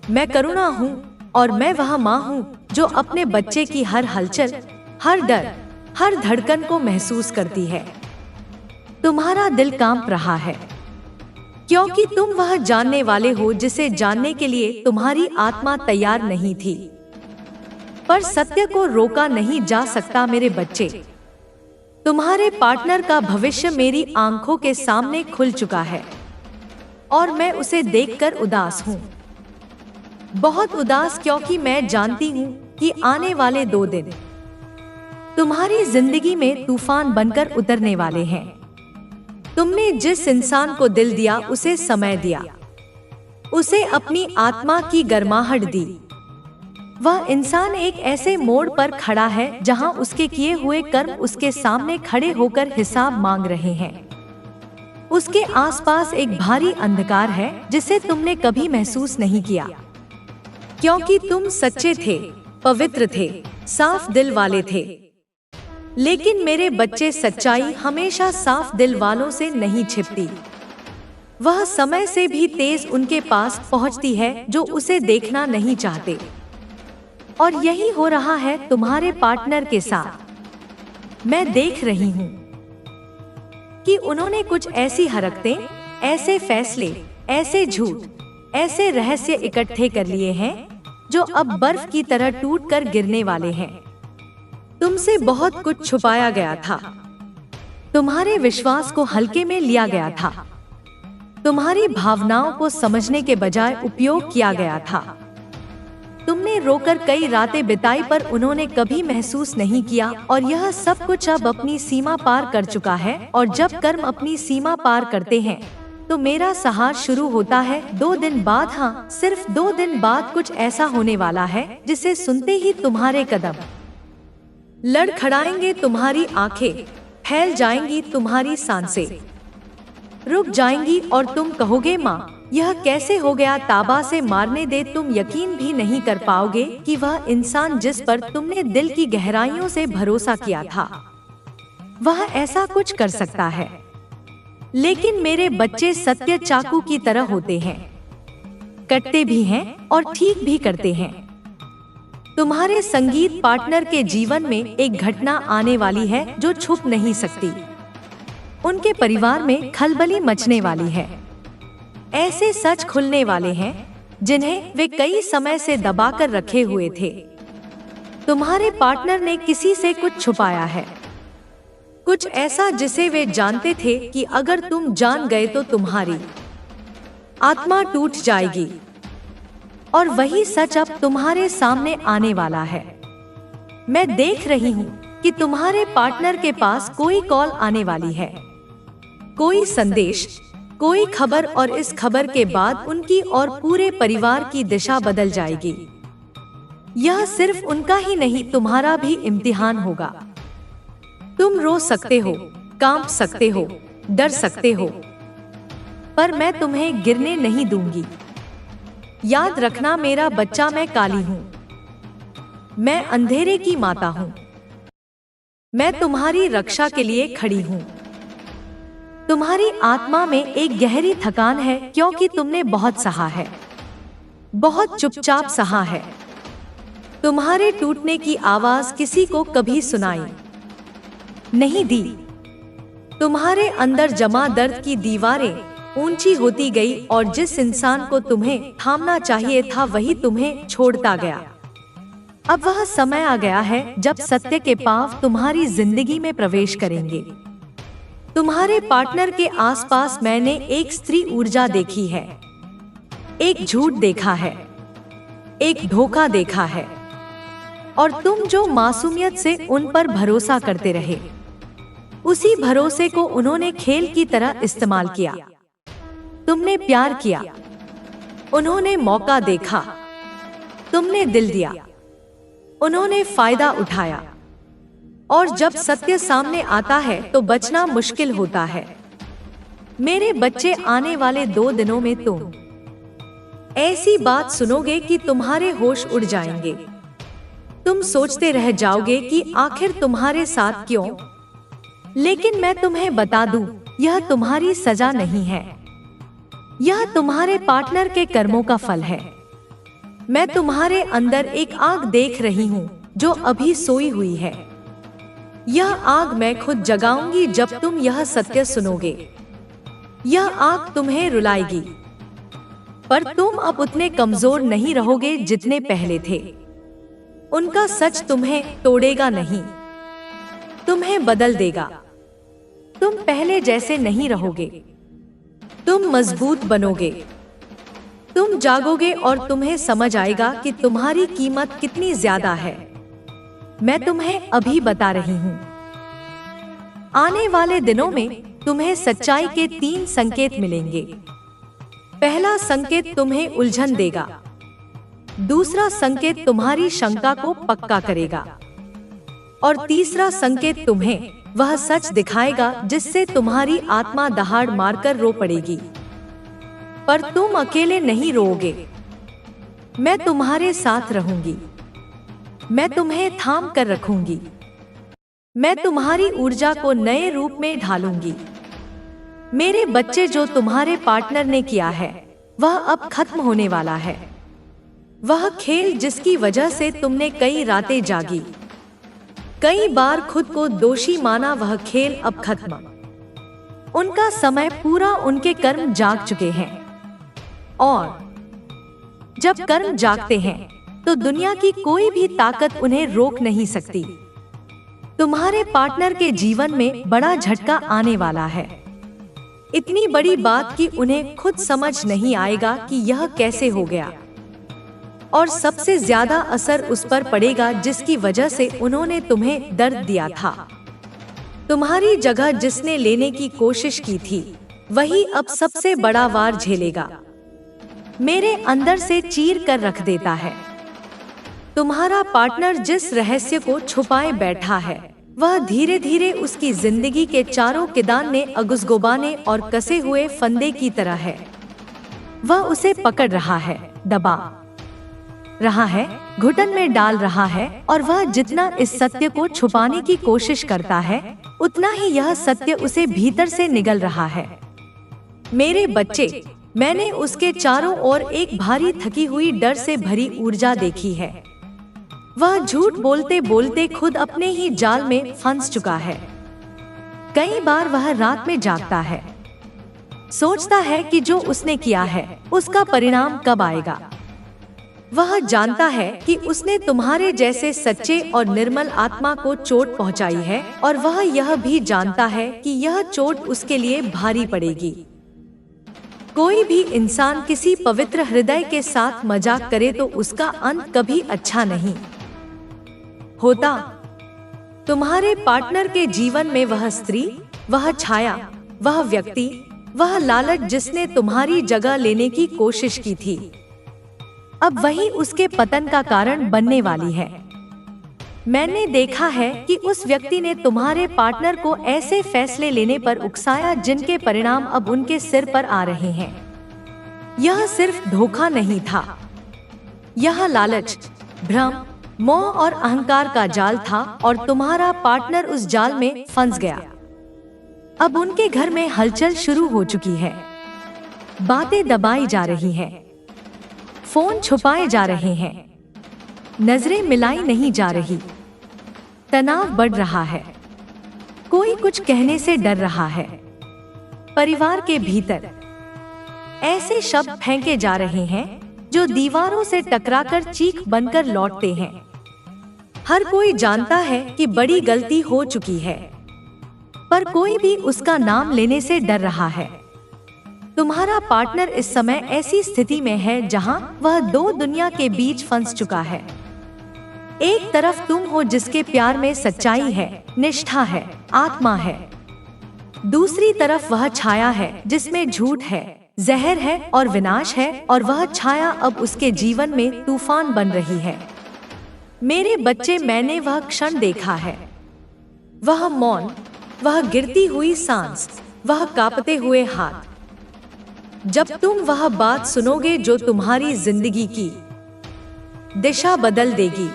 मैं करुणा हूँ और मैं वह माँ हूँ जो अपने बच्चे की हर हलचल, हर डर, हर धड़कन को महसूस करती है। तुम्हारा दिल कांप रहा है क्योंकि तुम वह जानने वाले हो जिसे जानने के लिए तुम्हारी आत्मा तैयार नहीं थी। पर सत्य को रोका नहीं जा सकता मेरे बच्चे। तुम्हारे पार्टनर का भविष्य मेरी आंखों के सामने खुल चुका है और मैं उसे देखकर उदास हूँ, बहुत उदास, क्योंकि मैं जानती हूँ कि आने वाले 2 दिन तुम्हारी जिंदगी में तूफान बनकर उतरने वाले हैं। तुमने जिस इंसान को दिल दिया, उसे समय दिया, उसे अपनी आत्मा की गर्माहट दी। वह इंसान एक ऐसे मोड़ पर खड़ा है जहां उसके किए हुए कर्म उसके सामने खड़े होकर हिसाब मांग रहे हैं। उसके आसपास एक भारी अंधकार है जिसे तुमने कभी महसूस नहीं किया, क्योंकि तुम सच्चे थे, पवित्र थे, साफ दिल वाले थे। लेकिन मेरे बच्चे, सच्चाई हमेशा साफ दिल वालों से नहीं छिपती। वह समय से भी तेज उनके पास पहुंचती है जो उसे देखना नहीं चाहते। और यही हो रहा है तुम्हारे पार्टनर के साथ। मैं देख रही हूँ कि उन्होंने कुछ ऐसी हरकतें, ऐसे फैसले, ऐसे झूठ, ऐसे रहस्य इकट्ठे कर लिए हैं जो अब बर्फ की तरह टूटकर गिरने वाले हैं। तुमसे बहुत कुछ छुपाया गया था, तुम्हारे विश्वास को हल्के में लिया गया था, तुम्हारी भावनाओं को समझने के बजाय उपयोग किया गया था। तुमने रोकर कई रातें बिताई पर उन्होंने कभी महसूस नहीं किया, और यह सब कुछ अब अपनी सीमा पार कर चुका है। और जब कर्म अपनी सीमा पार करते हैं तो मेरा सहार शुरू होता है। 2 दिन बाद, हाँ सिर्फ 2 दिन बाद कुछ ऐसा होने वाला है जिसे सुनते ही तुम्हारे कदम लड़खड़ाएंगे, तुम्हारी आंखें फैल जाएंगी, तुम्हारी सांसें रुक जाएंगी और तुम कहोगे, माँ यह कैसे हो गया? ताबा से मारने दे। तुम यकीन भी नहीं कर पाओगे कि वह इंसान जिस पर तुमने दिल की गहराइयों से भरोसा किया था वह ऐसा कुछ कर सकता है। लेकिन मेरे बच्चे सत्य चाकू की तरह होते हैं, कटते भी हैं और ठीक भी करते हैं। तुम्हारे संगीत पार्टनर के जीवन में एक घटना आने वाली है जो छुप नहीं सकती। उनके परिवार में खलबली मचने वाली है। ऐसे सच खुलने वाले हैं जिन्हें वे कई समय से दबाकर रखे हुए थे। तुम्हारे पार्टनर ने किसी से कुछ छुपाया है, कुछ ऐसा जिसे वे जानते थे कि अगर तुम जान गए तो तुम्हारी आत्मा टूट जाएगी। और वही सच अब तुम्हारे सामने आने वाला है। मैं देख रही हूँ कि तुम्हारे पार्टनर के पास कोई कॉल आने वाली है। कोई संदेश, कोई खबर, और इस खबर के बाद उनकी और पूरे परिवार की दिशा बदल जाएगी। यह सिर्फ उनका ही नहीं, तुम्हारा भी इम्तिहान होगा। तुम रो सकते हो, कांप सकते हो, डर सकते हो, पर मैं तुम्हें गिरने नहीं दूंगी। याद रखना मेरा बच्चा, मैं काली हूँ, मैं अंधेरे की माता हूँ। मैं तुम्हारी रक्षा के लिए खड़ी हूँ। तुम्हारी आत्मा में एक गहरी थकान है क्योंकि तुमने बहुत सहा है, बहुत चुपचाप सहा है। तुम्हारे टूटने की आवाज किसी को कभी सुनाई नहीं दी। तुम्हारे अंदर जमा दर्द की दीवारें ऊंची होती गई और जिस इंसान को तुम्हें थामना चाहिए था वही तुम्हें छोड़ता गया। अब वह समय आ गया है जब सत्य के पांव तुम्हारी जिंदगी में प्रवेश करेंगे। तुम्हारे पार्टनर के आसपास मैंने एक स्त्री ऊर्जा देखी है, एक झूठ देखा है, एक धोखा देखा है, और तुम जो मासूमियत से उन पर भरोसा करते रहे, उसी भरोसे को उन्होंने खेल की तरह इस्तेमाल किया। तुमने प्यार किया, उन्होंने मौका देखा, तुमने दिल दिया, उन्होंने फायदा उठाया, और जब सत्य सामने आता है तो बचना मुश्किल होता है। मेरे बच्चे, आने वाले 2 दिनों में तुम ऐसी बात सुनोगे कि तुम्हारे होश उड़ जाएंगे। तुम सोचते रह जाओगे कि आखिर तुम्हारे साथ क्यों। लेकिन मैं तुम्हें बता दूं, यह तुम्हारी सजा नहीं है, यह तुम्हारे पार्टनर के कर्मों का फल है। मैं तुम्हारे अंदर एक आग देख रही हूँ जो अभी सोई हुई है। यह आग मैं खुद जगाऊंगी जब तुम यह सत्य सुनोगे। यह आग तुम्हें रुलाएगी, पर तुम अब उतने कमजोर नहीं रहोगे जितने पहले थे। उनका सच तुम्हें तोड़ेगा नहीं, तुम्हें बदल देगा। तुम पहले जैसे नहीं रहोगे, तुम मजबूत बनोगे। तुम जागोगे और तुम्हें समझ आएगा कि तुम्हारी कीमत कितनी ज्यादा है। मैं तुम्हें अभी बता रही हूँ। आने वाले दिनों में तुम्हें सच्चाई के 3 संकेत मिलेंगे। पहला संकेत तुम्हें उलझन देगा, दूसरा संकेत तुम्हारी शंका को पक्का करेगा, और तीसरा संकेत तुम्हें वह सच दिखाएगा जिससे तुम्हारी आत्मा दहाड़ मारकर रो पड़ेगी। पर तुम अकेले नहीं रोओगे, मैं तुम्हारे साथ रहूंगी। मैं तुम्हें थाम कर रखूंगी। मैं तुम्हारी ऊर्जा को नए रूप में ढालूंगी। मेरे बच्चे, जो तुम्हारे पार्टनर ने किया है वह अब खत्म होने वाला है। वह खेल जिसकी वजह से तुमने कई रातें जागी, कई बार खुद को दोषी माना, वह खेल अब खत्म। उनका समय पूरा, उनके कर्म जाग चुके हैं, और जब कर्म जागते हैं तो दुनिया की कोई भी ताकत उन्हें रोक नहीं सकती। तुम्हारे पार्टनर के जीवन में बड़ा झटका आने वाला है। इतनी बड़ी बात कि उन्हें खुद समझ नहीं आएगा कि यह कैसे हो गया, और सबसे ज्यादा असर उस पर पड़ेगा जिसकी वजह से उन्होंने तुम्हें दर्द दिया था। तुम्हारी जगह जिसने लेने की कोशिश की थी वही अब सबसे बड़ा वार झेलेगा। मेरे अंदर से चीर कर रख देता है। तुम्हारा पार्टनर जिस रहस्य को छुपाए बैठा है वह धीरे धीरे उसकी जिंदगी के चारों किनारे अगुसगुबाने और कसे हुए फंदे की तरह है। वह उसे पकड़ रहा है, दबा रहा है, घुटन में डाल रहा है, और वह जितना इस सत्य को छुपाने की कोशिश करता है उतना ही यह सत्य उसे भीतर से निगल रहा है। मेरे बच्चे, मैंने उसके चारों ओर एक भारी थकी हुई डर से भरी ऊर्जा देखी है। वह झूठ बोलते बोलते खुद अपने ही जाल में फंस चुका है। कई बार वह रात में जागता है, सोचता है कि जो उसने किया है उसका परिणाम कब आएगा। वह जानता है कि उसने तुम्हारे जैसे सच्चे और निर्मल आत्मा को चोट पहुंचाई है, और वह यह भी जानता है कि यह चोट उसके लिए भारी पड़ेगी। कोई भी इंसान किसी पवित्र हृदय के साथ मजाक करे तो उसका अंत कभी अच्छा नहीं होता। तुम्हारे पार्टनर के जीवन में वह स्त्री, वह छाया, वह व्यक्ति, वह लालच जिसने तुम्हारी जगह लेने की कोशिश की थी, अब वही उसके पतन का कारण बनने वाली है। मैंने देखा है कि उस व्यक्ति ने तुम्हारे पार्टनर को ऐसे फैसले लेने पर उकसाया जिनके परिणाम अब उनके सिर पर आ रहे हैं। यह सिर्फ धोखा नहीं था, यह लालच, भ्रम, मोह और अहंकार का जाल था और तुम्हारा पार्टनर उस जाल में फंस गया। अब उनके घर में हलचल शुरू हो चुकी है, बातें दबाई जा रही हैं, फोन छुपाए जा रहे हैं, नजरें मिलाई नहीं जा रही, तनाव बढ़ रहा है, कोई कुछ कहने से डर रहा है। परिवार के भीतर ऐसे शब्द फेंके जा रहे हैं जो दीवारों से टकराकर चीख बनकर लौटते हैं। हर कोई जानता है कि बड़ी गलती हो चुकी है, पर कोई भी उसका नाम लेने से डर रहा है। तुम्हारा पार्टनर इस समय ऐसी स्थिति में है जहां वह दो दुनिया के बीच फंस चुका है। एक तरफ तुम हो जिसके प्यार में सच्चाई है, निष्ठा है, आत्मा है। दूसरी तरफ वह छाया है जिसमें झूठ है, जहर है और विनाश है, और वह छाया अब उसके जीवन में तूफान बन रही है। मेरे बच्चे, मैंने वह क्षण देखा है, वह मौन, वह गिरती हुई सांस, वह कांपते हुए हाथ। जब तुम वह बात सुनोगे जो तुम्हारी जिंदगी की दिशा बदल देगी,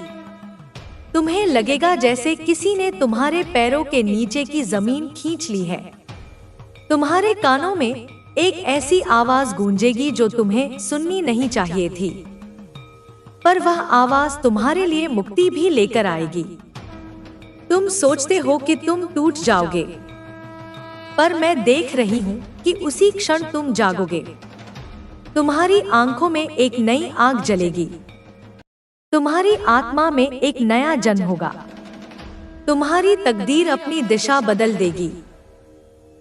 तुम्हें लगेगा जैसे किसी ने तुम्हारे पैरों के नीचे की जमीन खींच ली है। तुम्हारे कानों में एक ऐसी आवाज गूंजेगी जो तुम्हें सुननी नहीं चाहिए थी, पर वह आवाज तुम्हारे लिए मुक्ति भी लेकर आएगी। तुम सोचते हो कि तुम टूट जाओगे, पर मैं देख रही हूँ कि उसी क्षण तुम जागोगे। तुम्हारी आंखों में एक नई आग जलेगी, तुम्हारी आत्मा में एक नया जन्म होगा, तुम्हारी तकदीर अपनी दिशा बदल देगी।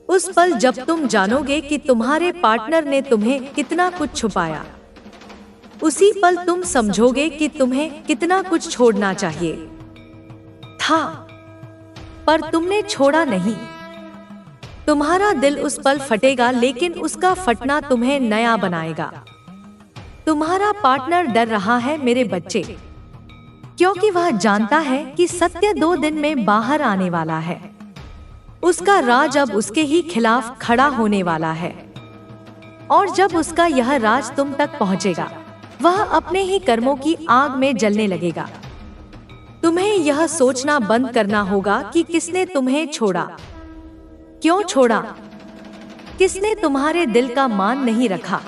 उस पल जब तुम जानोगे कि तुम्हारे पार्टनर ने तुम्हें कितना कुछ छुपाया, उसी पल तुम समझोगे कि तुम्हें कितना कुछ छोड़ना चाहिए था, पर तुमने छोड़ा नहीं। तुम्हारा दिल उस पल फटेगा, लेकिन उसका फटना तुम्हें नया बनाएगा। तुम्हारा पार्टनर डर रहा है मेरे बच्चे, क्योंकि वह जानता है कि सत्य 2 दिन में बाहर आने वाला है। उसका राज अब उसके ही खिलाफ खड़ा होने वाला है, और जब उसका यह राज तुम तक पहुंचेगा, वह अपने ही कर्मों की आग में जलने लगेगा। तुम्हें यह सोचना बंद करना होगा कि किसने तुम्हें छोड़ा, क्यों छोड़ा, किसने तुम्हारे दिल का मान नहीं रखा।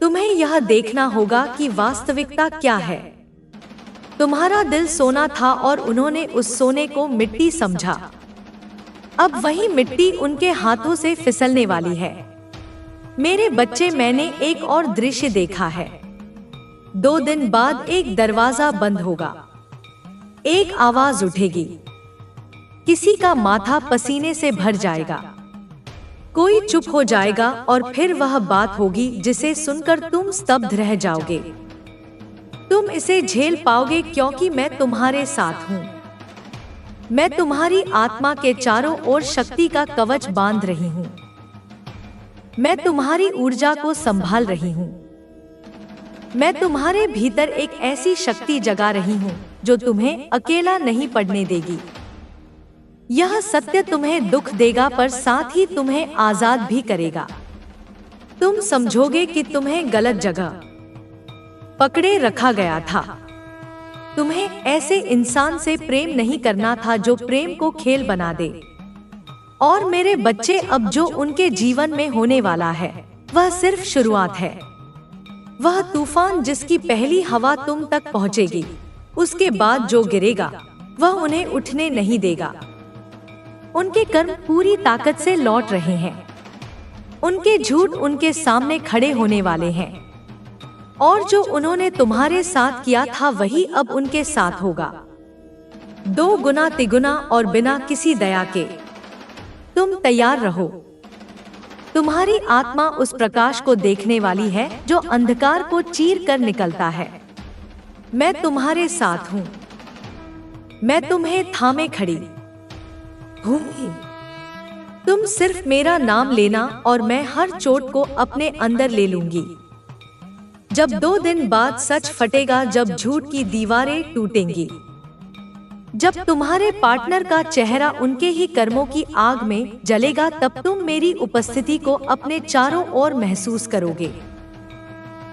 तुम्हें यह देखना होगा कि वास्तविकता क्या है। तुम्हारा दिल सोना था और उन्होंने उस सोने को मिट्टी समझा। अब वही मिट्टी उनके हाथों से फिसलने वाली है। मेरे बच्चे, मैंने एक और दृश्य देखा है। 2 दिन बाद एक दरवाजा बंद होगा, एक आवाज उठेगी, किसी का माथा पसीने से भर जाएगा, कोई चुप हो जाएगा, और फिर वह बात होगी जिसे सुनकर तुम स्तब्ध रह जाओगे। तुम इसे झेल पाओगे क्योंकि मैं तुम्हारे साथ हूँ। मैं तुम्हारी आत्मा के चारों ओर शक्ति का कवच बांध रही हूँ। मैं तुम्हारी ऊर्जा को संभाल रही हूँ। मैं तुम्हारे भीतर एक ऐसी शक्ति जगा रही हूँ जो तुम्हें अकेला नहीं पड़ने देगी। यह सत्य तुम्हें दुख देगा, पर साथ ही तुम्हें आजाद भी करेगा। तुम समझोगे कि तुम्हें गलत जगह पकड़े रखा गया था। तुम्हें ऐसे इंसान से प्रेम नहीं करना था जो प्रेम को खेल बना दे। और मेरे बच्चे, अब जो उनके जीवन में होने वाला है वह सिर्फ शुरुआत है। वह तूफान जिसकी पहली हवा तुम तक पहुंचेगी, उसके बाद जो गिरेगा वह उन्हें उठने नहीं देगा। उनके कर्म पूरी ताकत से लौट रहे हैं। उनके झूठ उनके सामने खड़े होने वाले हैं, और जो उन्होंने तुम्हारे साथ किया था वही अब उनके साथ होगा, 2 गुना तिगुना और बिना किसी दया के। तुम तैयार रहो। तुम्हारी आत्मा उस प्रकाश को देखने वाली है जो अंधकार को चीर कर निकलता है। मैं तुम्हारे साथ हूँ। मैं तुम्हें थामे खड़ी हूँ। तुम सिर्फ मेरा नाम लेना और मैं हर चोट को अपने अंदर ले लूंगी। जब 2 दिन बाद सच फटेगा, जब झूठ की दीवारें टूटेंगी, जब तुम्हारे पार्टनर का चेहरा उनके ही कर्मों की आग में जलेगा, तब तुम मेरी उपस्थिति को अपने चारों ओर महसूस करोगे।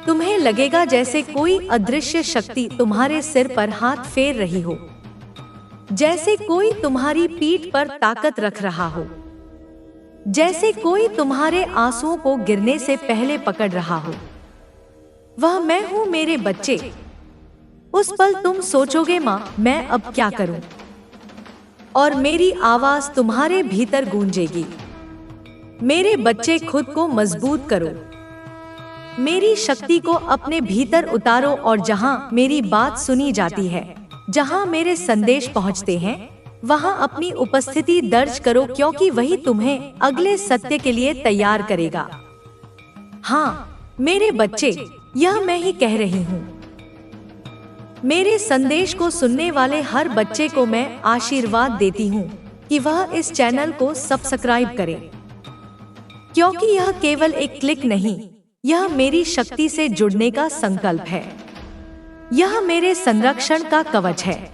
तुम्हें लगेगा जैसे कोई अदृश्य शक्ति तुम्हारे सिर पर हाथ फेर रही हो, जैसे कोई तुम्हारी पीठ पर ताकत रख रहा हो, जैसे कोई तुम्हारे आंसुओं को गिरने से पहले पकड़ रहा हो। वह मैं हूँ मेरे बच्चे। उस पल तुम सोचोगे, माँ मैं अब क्या करूं? और मेरी आवाज तुम्हारे भीतर गूंजेगी, मेरे बच्चे खुद को मजबूत करो, मेरी शक्ति को अपने भीतर उतारो, और जहां मेरी बात सुनी जाती है, जहां मेरे संदेश पहुंचते हैं, वहां अपनी उपस्थिति दर्ज करो, क्योंकि वही तुम्हें अगले सत्य के लिए तैयार करेगा। हाँ मेरे बच्चे, यह मैं ही कह रही हूँ। मेरे संदेश को सुनने वाले हर बच्चे को मैं आशीर्वाद देती हूँ कि वह इस चैनल को सब्सक्राइब करे, क्योंकि यह केवल एक क्लिक नहीं, यह मेरी शक्ति से जुड़ने का संकल्प है। यह मेरे संरक्षण का कवच है।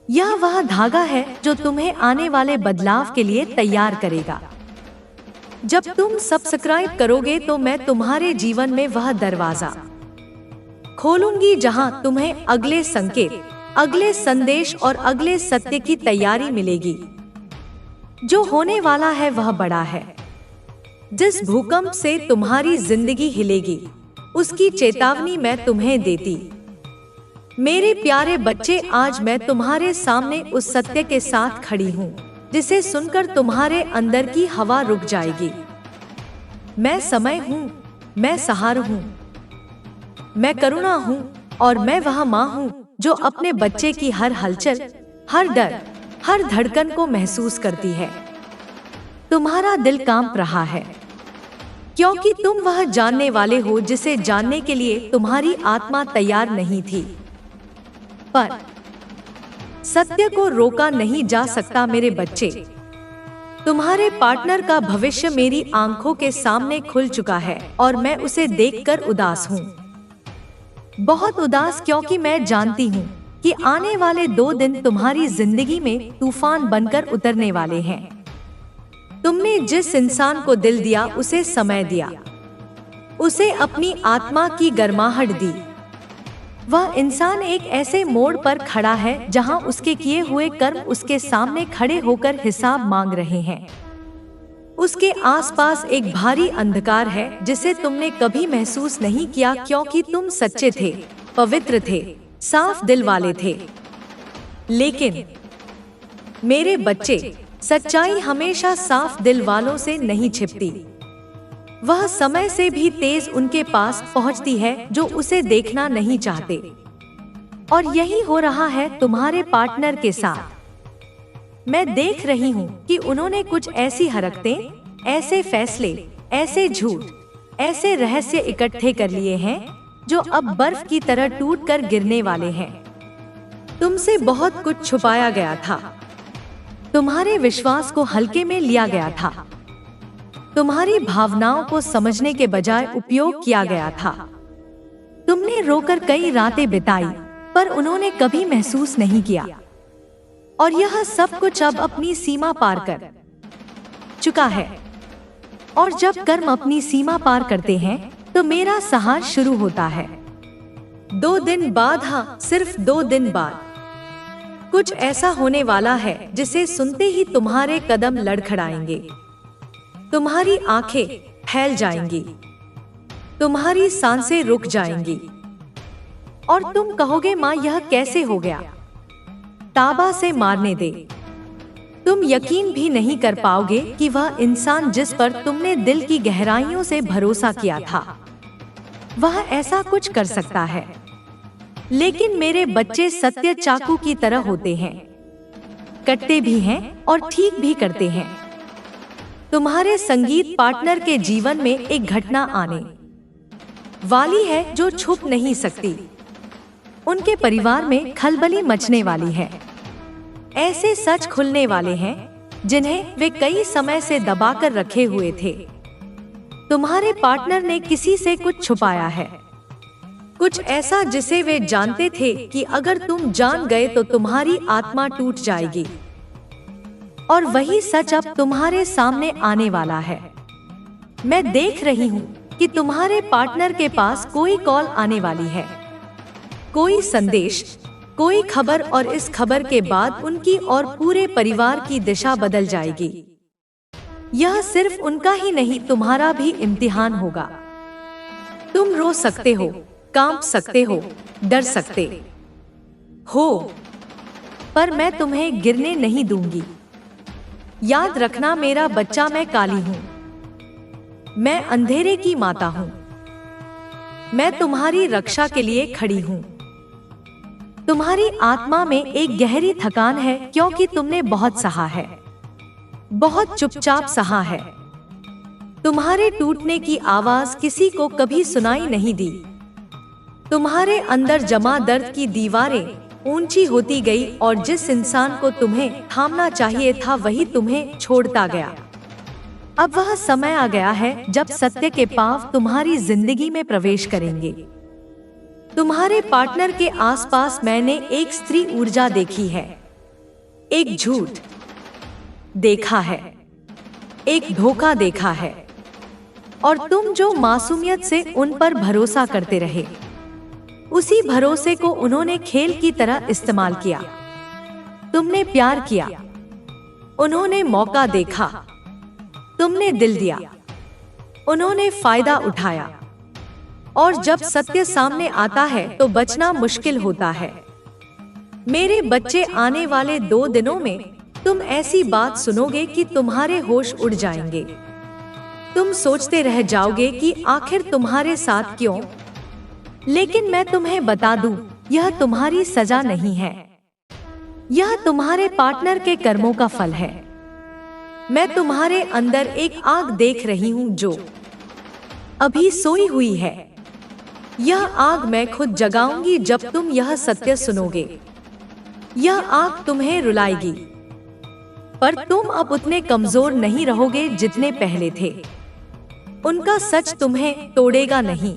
यह वह धागा है जो तुम्हें आने वाले बदलाव के लिए तैयार करेगा। जब तुम सब्सक्राइब करोगे तो मैं तुम्हारे जीवन में वह दरवाजा खोलूंगी जहां तुम्हें अगले संकेत, अगले संदेश और अगले सत्य की तैयारी मिलेगी। जो होने वाला है वह बड़ा है। जिस भूकंप से तुम्हारी जिंदगी हिलेगी, उसकी चेतावनी मैं तुम्हें देती। मेरे प्यारे बच्चे, आज मैं तुम्हारे सामने उस सत्य के साथ खड़ी हूँ जिसे सुनकर तुम्हारे अंदर की हवा रुक जाएगी। मैं समय हूँ, मैं सहारा हूँ, मैं करुणा हूँ, और मैं वह माँ हूँ जो अपने बच्चे की हर हलचल, हर डर, हर धड़कन को महसूस करती है। तुम्हारा दिल कांप रहा है, क्योंकि तुम वह जानने वाले हो जिसे जानने के लिए तुम्हारी आत्मा तैयार नहीं थी। पर सत्य को रोका नहीं जा सकता मेरे बच्चे। तुम्हारे पार्टनर का भविष्य मेरी आंखों के सामने खुल चुका है और मैं उसे देखकर उदास हूँ। बहुत उदास, क्योंकि मैं जानती हूँ कि आने वाले 2 दिन तुम्हारी जिंदगी में तूफान बनकर उतरने वाले हैं। तुमने जिस इंसान को दिल दिया, उसे समय दिया, उसे अपनी आत्मा की गर्माहट दी। वह इंसान एक ऐसे मोड़ पर खड़ा है जहां उसके किए हुए कर्म उसके सामने खड़े होकर हिसाब मांग रहे हैं। उसके आसपास एक भारी अंधकार है जिसे तुमने कभी महसूस नहीं किया, क्योंकि तुम सच्चे थे, पवित्र थे, साफ दिल वाले थे। लेकिन मेरे बच्चे, सच्चाई हमेशा साफ दिल वालों से नहीं छिपती। वह समय से भी तेज उनके पास पहुंचती है जो उसे देखना नहीं चाहते। और यही हो रहा है तुम्हारे पार्टनर के साथ। मैं देख रही हूँ कि उन्होंने कुछ ऐसी हरकतें, ऐसे फैसले, ऐसे झूठ, ऐसे रहस्य इकट्ठे कर लिए हैं जो अब बर्फ की तरह टूटकर गिरने वाले हैं। तुमसे बहुत कुछ छुपाया गया था। तुम्हारे विश्वास को हल्के में लिया गया था। तुम्हारी भावनाओं को समझने के बजाय उपयोग किया गया था। तुमने रोकर कई रातें बिताई, पर उन्होंने कभी महसूस नहीं किया। और यह सब कुछ अब अपनी सीमा पार कर चुका है। और जब कर्म अपनी सीमा पार करते हैं तो मेरा सहार शुरू होता है। 2 दिन बाद, हाँ सिर्फ 2 दिन बाद, कुछ ऐसा होने वाला है जिसे सुनते ही तुम्हारे कदम लड़खड़ाएंगे, तुम्हारी आंखें फैल जाएंगी, तुम्हारी सांसें रुक जाएंगी, और तुम कहोगे, माँ यह कैसे हो गया? ताबा से मारने दे। तुम यकीन भी नहीं कर पाओगे कि वह इंसान जिस पर तुमने दिल की गहराइयों से भरोसा किया था, वह ऐसा कुछ कर सकता है। लेकिन मेरे बच्चे सत्य चाकू की तरह होते हैं, कटते भी हैं और ठीक भी करते हैं। तुम्हारे संगीत पार्टनर के जीवन में एक घटना आने वाली है जो छुप नहीं सकती। उनके परिवार में खलबली मचने वाली है। ऐसे सच खुलने वाले हैं जिन्हें वे कई समय से दबाकर रखे हुए थे। तुम्हारे पार्टनर ने किसी से कुछ छुपाया है, कुछ ऐसा जिसे वे जानते थे कि अगर तुम जान गए तो तुम्हारी आत्मा टूट जाएगी। और वही सच अब तुम्हारे सामने आने वाला है। मैं देख रही हूँ कि तुम्हारे पार्टनर के पास कोई कॉल आने वाली है, कोई संदेश, कोई खबर, और इस खबर के बाद उनकी और पूरे परिवार की दिशा बदल जाएगी। यह सिर्फ उनका ही नहीं, तुम्हारा भी इम्तिहान होगा। तुम रो सकते हो, कांप सकते हो, डर सकते हो, पर मैं तुम्हें गिरने नहीं दूंगी। याद रखना मेरा बच्चा, मैं काली हूँ, मैं अंधेरे की माता हूँ। मैं तुम्हारी रक्षा के लिए खड़ी हूँ। तुम्हारी आत्मा में एक गहरी थकान है क्योंकि तुमने बहुत सहा है, बहुत चुपचाप सहा है। तुम्हारे टूटने की आवाज किसी को कभी सुनाई नहीं दी। तुम्हारे अंदर जमा दर्द की दीवारें ऊंची होती गई और जिस इंसान को तुम्हें थामना चाहिए था वही तुम्हें छोड़ता गया। अब वह समय आ गया है जब सत्य के पांव तुम्हारी जिंदगी में प्रवेश करेंगे। तुम्हारे पार्टनर के आसपास मैंने एक स्त्री ऊर्जा देखी है, एक झूठ देखा है, एक धोखा देखा है, और तुम जो मासूमियत से उन पर भरोसा करते रहे, उसी भरोसे को उन्होंने खेल की तरह इस्तेमाल किया। तुमने प्यार किया, उन्होंने मौका देखा, तुमने दिल दिया, उन्होंने फायदा उठाया। और जब सत्य सामने आता है तो बचना मुश्किल होता है। मेरे बच्चे, आने वाले 2 दिनों में तुम ऐसी बात सुनोगे कि तुम्हारे होश उड़ जाएंगे। तुम सोचते रह जाओगे कि आखिर तुम्हारे साथ क्यों। लेकिन मैं तुम्हें बता दूं, यह तुम्हारी सजा नहीं है, यह तुम्हारे पार्टनर के कर्मों का फल है। मैं तुम्हारे अंदर एक आग देख रही हूं जो अभी सोई हुई है। यह आग मैं खुद जगाऊंगी जब तुम यह सत्य सुनोगे। यह आग तुम्हें रुलाएगी, पर तुम अब उतने कमजोर नहीं रहोगे जितने पहले थे। उनका सच तुम्हें तोड़ेगा नहीं,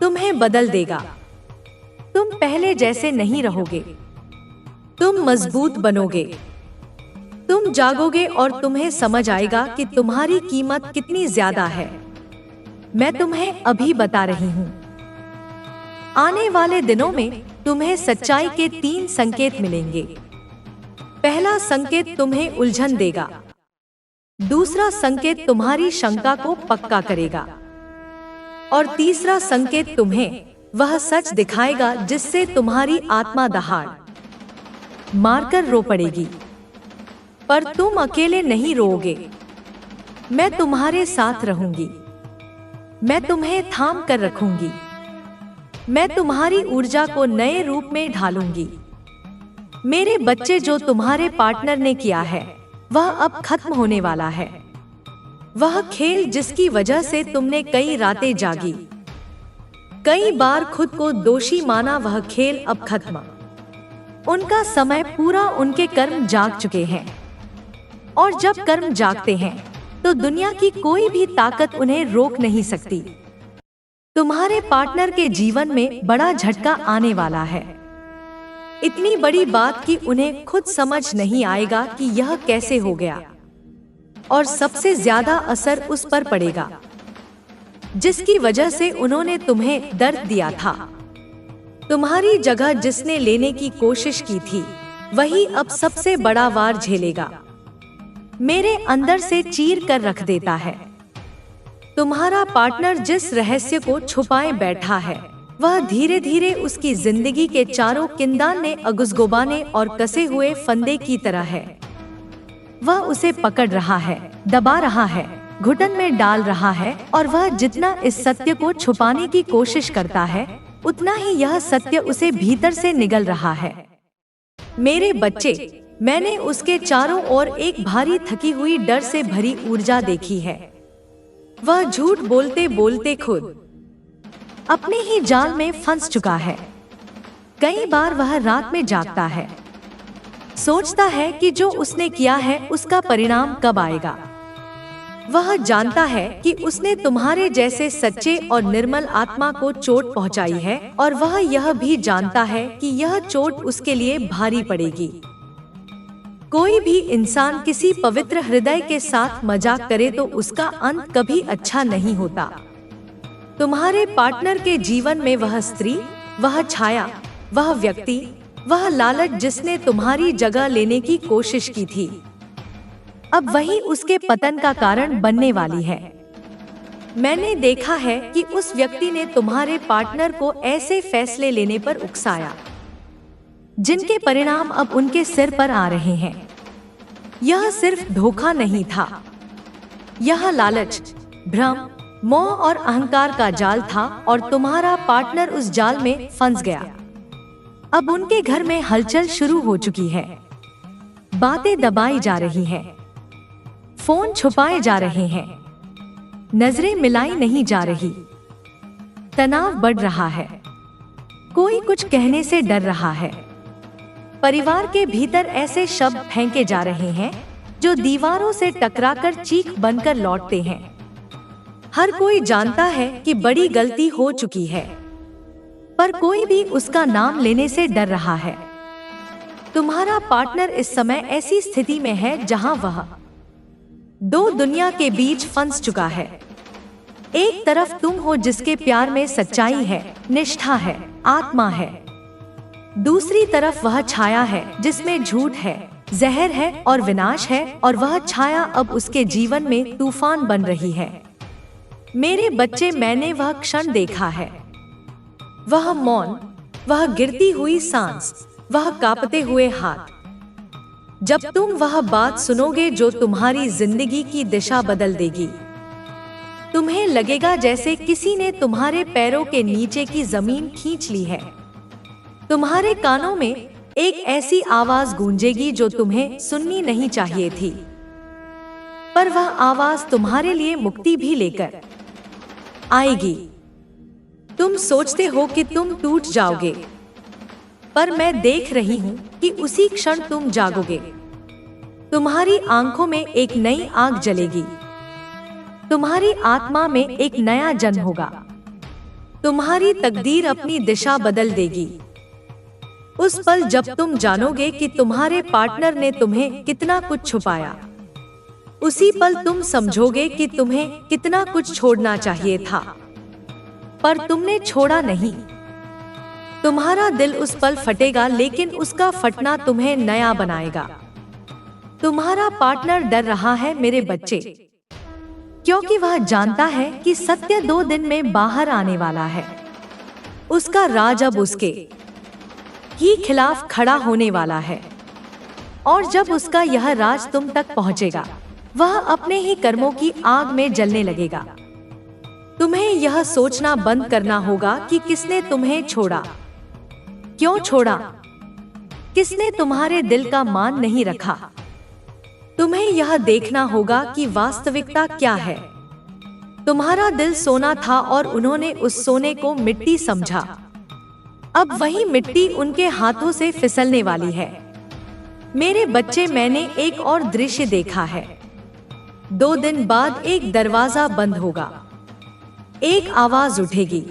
तुम्हें बदल देगा। तुम पहले जैसे नहीं रहोगे, तुम मजबूत बनोगे। तुम जागोगे और तुम्हें समझ आएगा कि तुम्हारी कीमत कितनी ज्यादा है। मैं तुम्हें अभी बता रही हूँ। आने वाले दिनों में तुम्हें सच्चाई के 3 संकेत मिलेंगे। पहला संकेत तुम्हें उलझन देगा, दूसरा संकेत तुम्हारी शंका को पक्का करेगा, और तीसरा संकेत तुम्हें वह सच दिखाएगा जिससे तुम्हारी आत्मा दहाड़ मारकर रो पड़ेगी। पर तुम अकेले नहीं रोओगे, मैं तुम्हारे साथ रहूंगी। मैं तुम्हें थाम कर रखूंगी। मैं तुम्हारी ऊर्जा को नए रूप में ढालूंगी। मेरे बच्चे, जो तुम्हारे पार्टनर ने किया है वह अब खत्म होने वाला है। वह खेल जिसकी वजह से तुमने कई रातें जागी, कई बार खुद को दोषी माना, वह खेल अब खत्म। उनका समय पूरा, उनके कर्म जाग चुके हैं। और जब कर्म जागते हैं तो दुनिया की कोई भी ताकत उन्हें रोक नहीं सकती। तुम्हारे पार्टनर के जीवन में बड़ा झटका आने वाला है। इतनी बड़ी बात कि उन्हें खुद समझ नहीं आएगा कि यह कैसे हो गया। और सबसे ज्यादा असर उस पर पड़ेगा जिसकी वजह से उन्होंने तुम्हें दर्द दिया था। तुम्हारी जगह जिसने लेने की कोशिश की थी वही अब सबसे बड़ा वार झेलेगा। मेरे अंदर से चीर कर रख देता है। तुम्हारा पार्टनर जिस रहस्य को छुपाए बैठा है वह धीरे धीरे उसकी जिंदगी के चारों किंदाने, अगुसगुबाने और कसे हुए फंदे की तरह है। वह उसे पकड़ रहा है, दबा रहा है, घुटन में डाल रहा है, और वह जितना इस सत्य को छुपाने की कोशिश करता है उतना ही यह सत्य उसे भीतर से निगल रहा है। मेरे बच्चे, मैंने उसके चारों ओर एक भारी थकी हुई डर से भरी ऊर्जा देखी है। वह झूठ बोलते बोलते खुद अपने ही जाल में फंस चुका है। कई बार वह रात में जागता है, सोचता है कि जो उसने किया है उसका परिणाम कब आएगा। वह जानता है कि उसने तुम्हारे जैसे सच्चे और निर्मल आत्मा को चोट पहुंचाई है, और वह यह भी जानता है कि यह चोट उसके लिए भारी पड़ेगी। कोई भी इंसान किसी पवित्र हृदय के साथ मजाक करे तो उसका अंत कभी अच्छा नहीं होता। तुम्हारे पार्टनर के जीवन में वह स्त्री, वह छाया, वह व्यक्ति, वह लालच जिसने तुम्हारी जगह लेने की कोशिश की थी, अब वही उसके पतन का कारण बनने वाली है। मैंने देखा है कि उस व्यक्ति ने तुम्हारे पार्टनर को ऐसे फैसले लेने पर उकसाया जिनके परिणाम अब उनके सिर पर आ रहे हैं। यह सिर्फ धोखा नहीं था, यह लालच, भ्रम, मोह और अहंकार का जाल था, और तुम्हारा पार्टनर उस जाल में फंस गया। अब उनके घर में हलचल शुरू हो चुकी है। बातें दबाई जा रही हैं, फोन छुपाए जा रहे हैं, नजरें मिलाई नहीं जा रही, तनाव बढ़ रहा है, कोई कुछ कहने से डर रहा है। परिवार के भीतर ऐसे शब्द फेंके जा रहे हैं जो दीवारों से टकराकर चीख बनकर लौटते हैं। हर कोई जानता है कि बड़ी गलती हो चुकी है, पर कोई भी उसका नाम लेने से डर रहा है। तुम्हारा पार्टनर इस समय ऐसी स्थिति में है जहां वह दो दुनिया के बीच फंस चुका है। एक तरफ तुम हो जिसके प्यार में सच्चाई है, निष्ठा है, आत्मा है। दूसरी तरफ वह छाया है जिसमें झूठ है, जहर है और विनाश है, और वह छाया अब उसके जीवन में तूफान बन रही है। मेरे बच्चे, मैंने वह क्षण देखा है, वह मौन, वह गिरती हुई सांस, वह कांपते हुए हाथ। जब तुम वह बात सुनोगे जो तुम्हारी जिंदगी की दिशा बदल देगी, तुम्हें लगेगा जैसे किसी ने तुम्हारे पैरों के नीचे की जमीन खींच ली है। तुम्हारे कानों में एक ऐसी आवाज गूंजेगी जो तुम्हें सुननी नहीं चाहिए थी, पर वह आवाज तुम्हारे लिए मुक्ति भी लेकर आएगी। तुम सोचते हो कि तुम टूट जाओगे, पर मैं देख रही हूँ कि उसी क्षण तुम जागोगे। तुम्हारी आंखों में एक नई आग जलेगी, तुम्हारी आत्मा में एक नया जन्म होगा, तुम्हारी तकदीर अपनी दिशा बदल देगी। उस पल जब तुम जानोगे कि तुम्हारे पार्टनर ने तुम्हें कितना कुछ छुपाया, उसी पल तुम समझोगे कि तुम्हें कितना कुछ छोड़ना चाहिए था, पर तुमने छोड़ा नहीं। तुम्हारा दिल उस पल फटेगा, लेकिन उसका फटना तुम्हें नया बनाएगा। तुम्हारा पार्टनर डर रहा है मेरे बच्चे, क्योंकि वह जानता है कि सत्य 2 दिन में बाहर आने वाला है। उसका राज अब उसके ही खिलाफ खड़ा होने वाला है, और जब उसका यह राज तुम तक पहुंचेगा, वह अपने ही कर्मों की आग में जलने लगेगा। तुम्हें यह सोचना बंद करना होगा कि किसने तुम्हें छोड़ा, क्यों छोड़ा, किसने तुम्हारे दिल का मान नहीं रखा। तुम्हें यह देखना होगा कि वास्तविकता क्या है। तुम्हारा दिल सोना था और उन्होंने उस सोने को मिट्टी समझा। अब वही मिट्टी उनके हाथों से फिसलने वाली है। मेरे बच्चे, मैंने एक और दृश्य देखा है। 2 दिन बाद एक दरवाजा बंद होगा, एक आवाज उठेगी,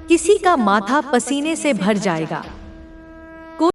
किसी का माथा पसीने से भर जाएगा।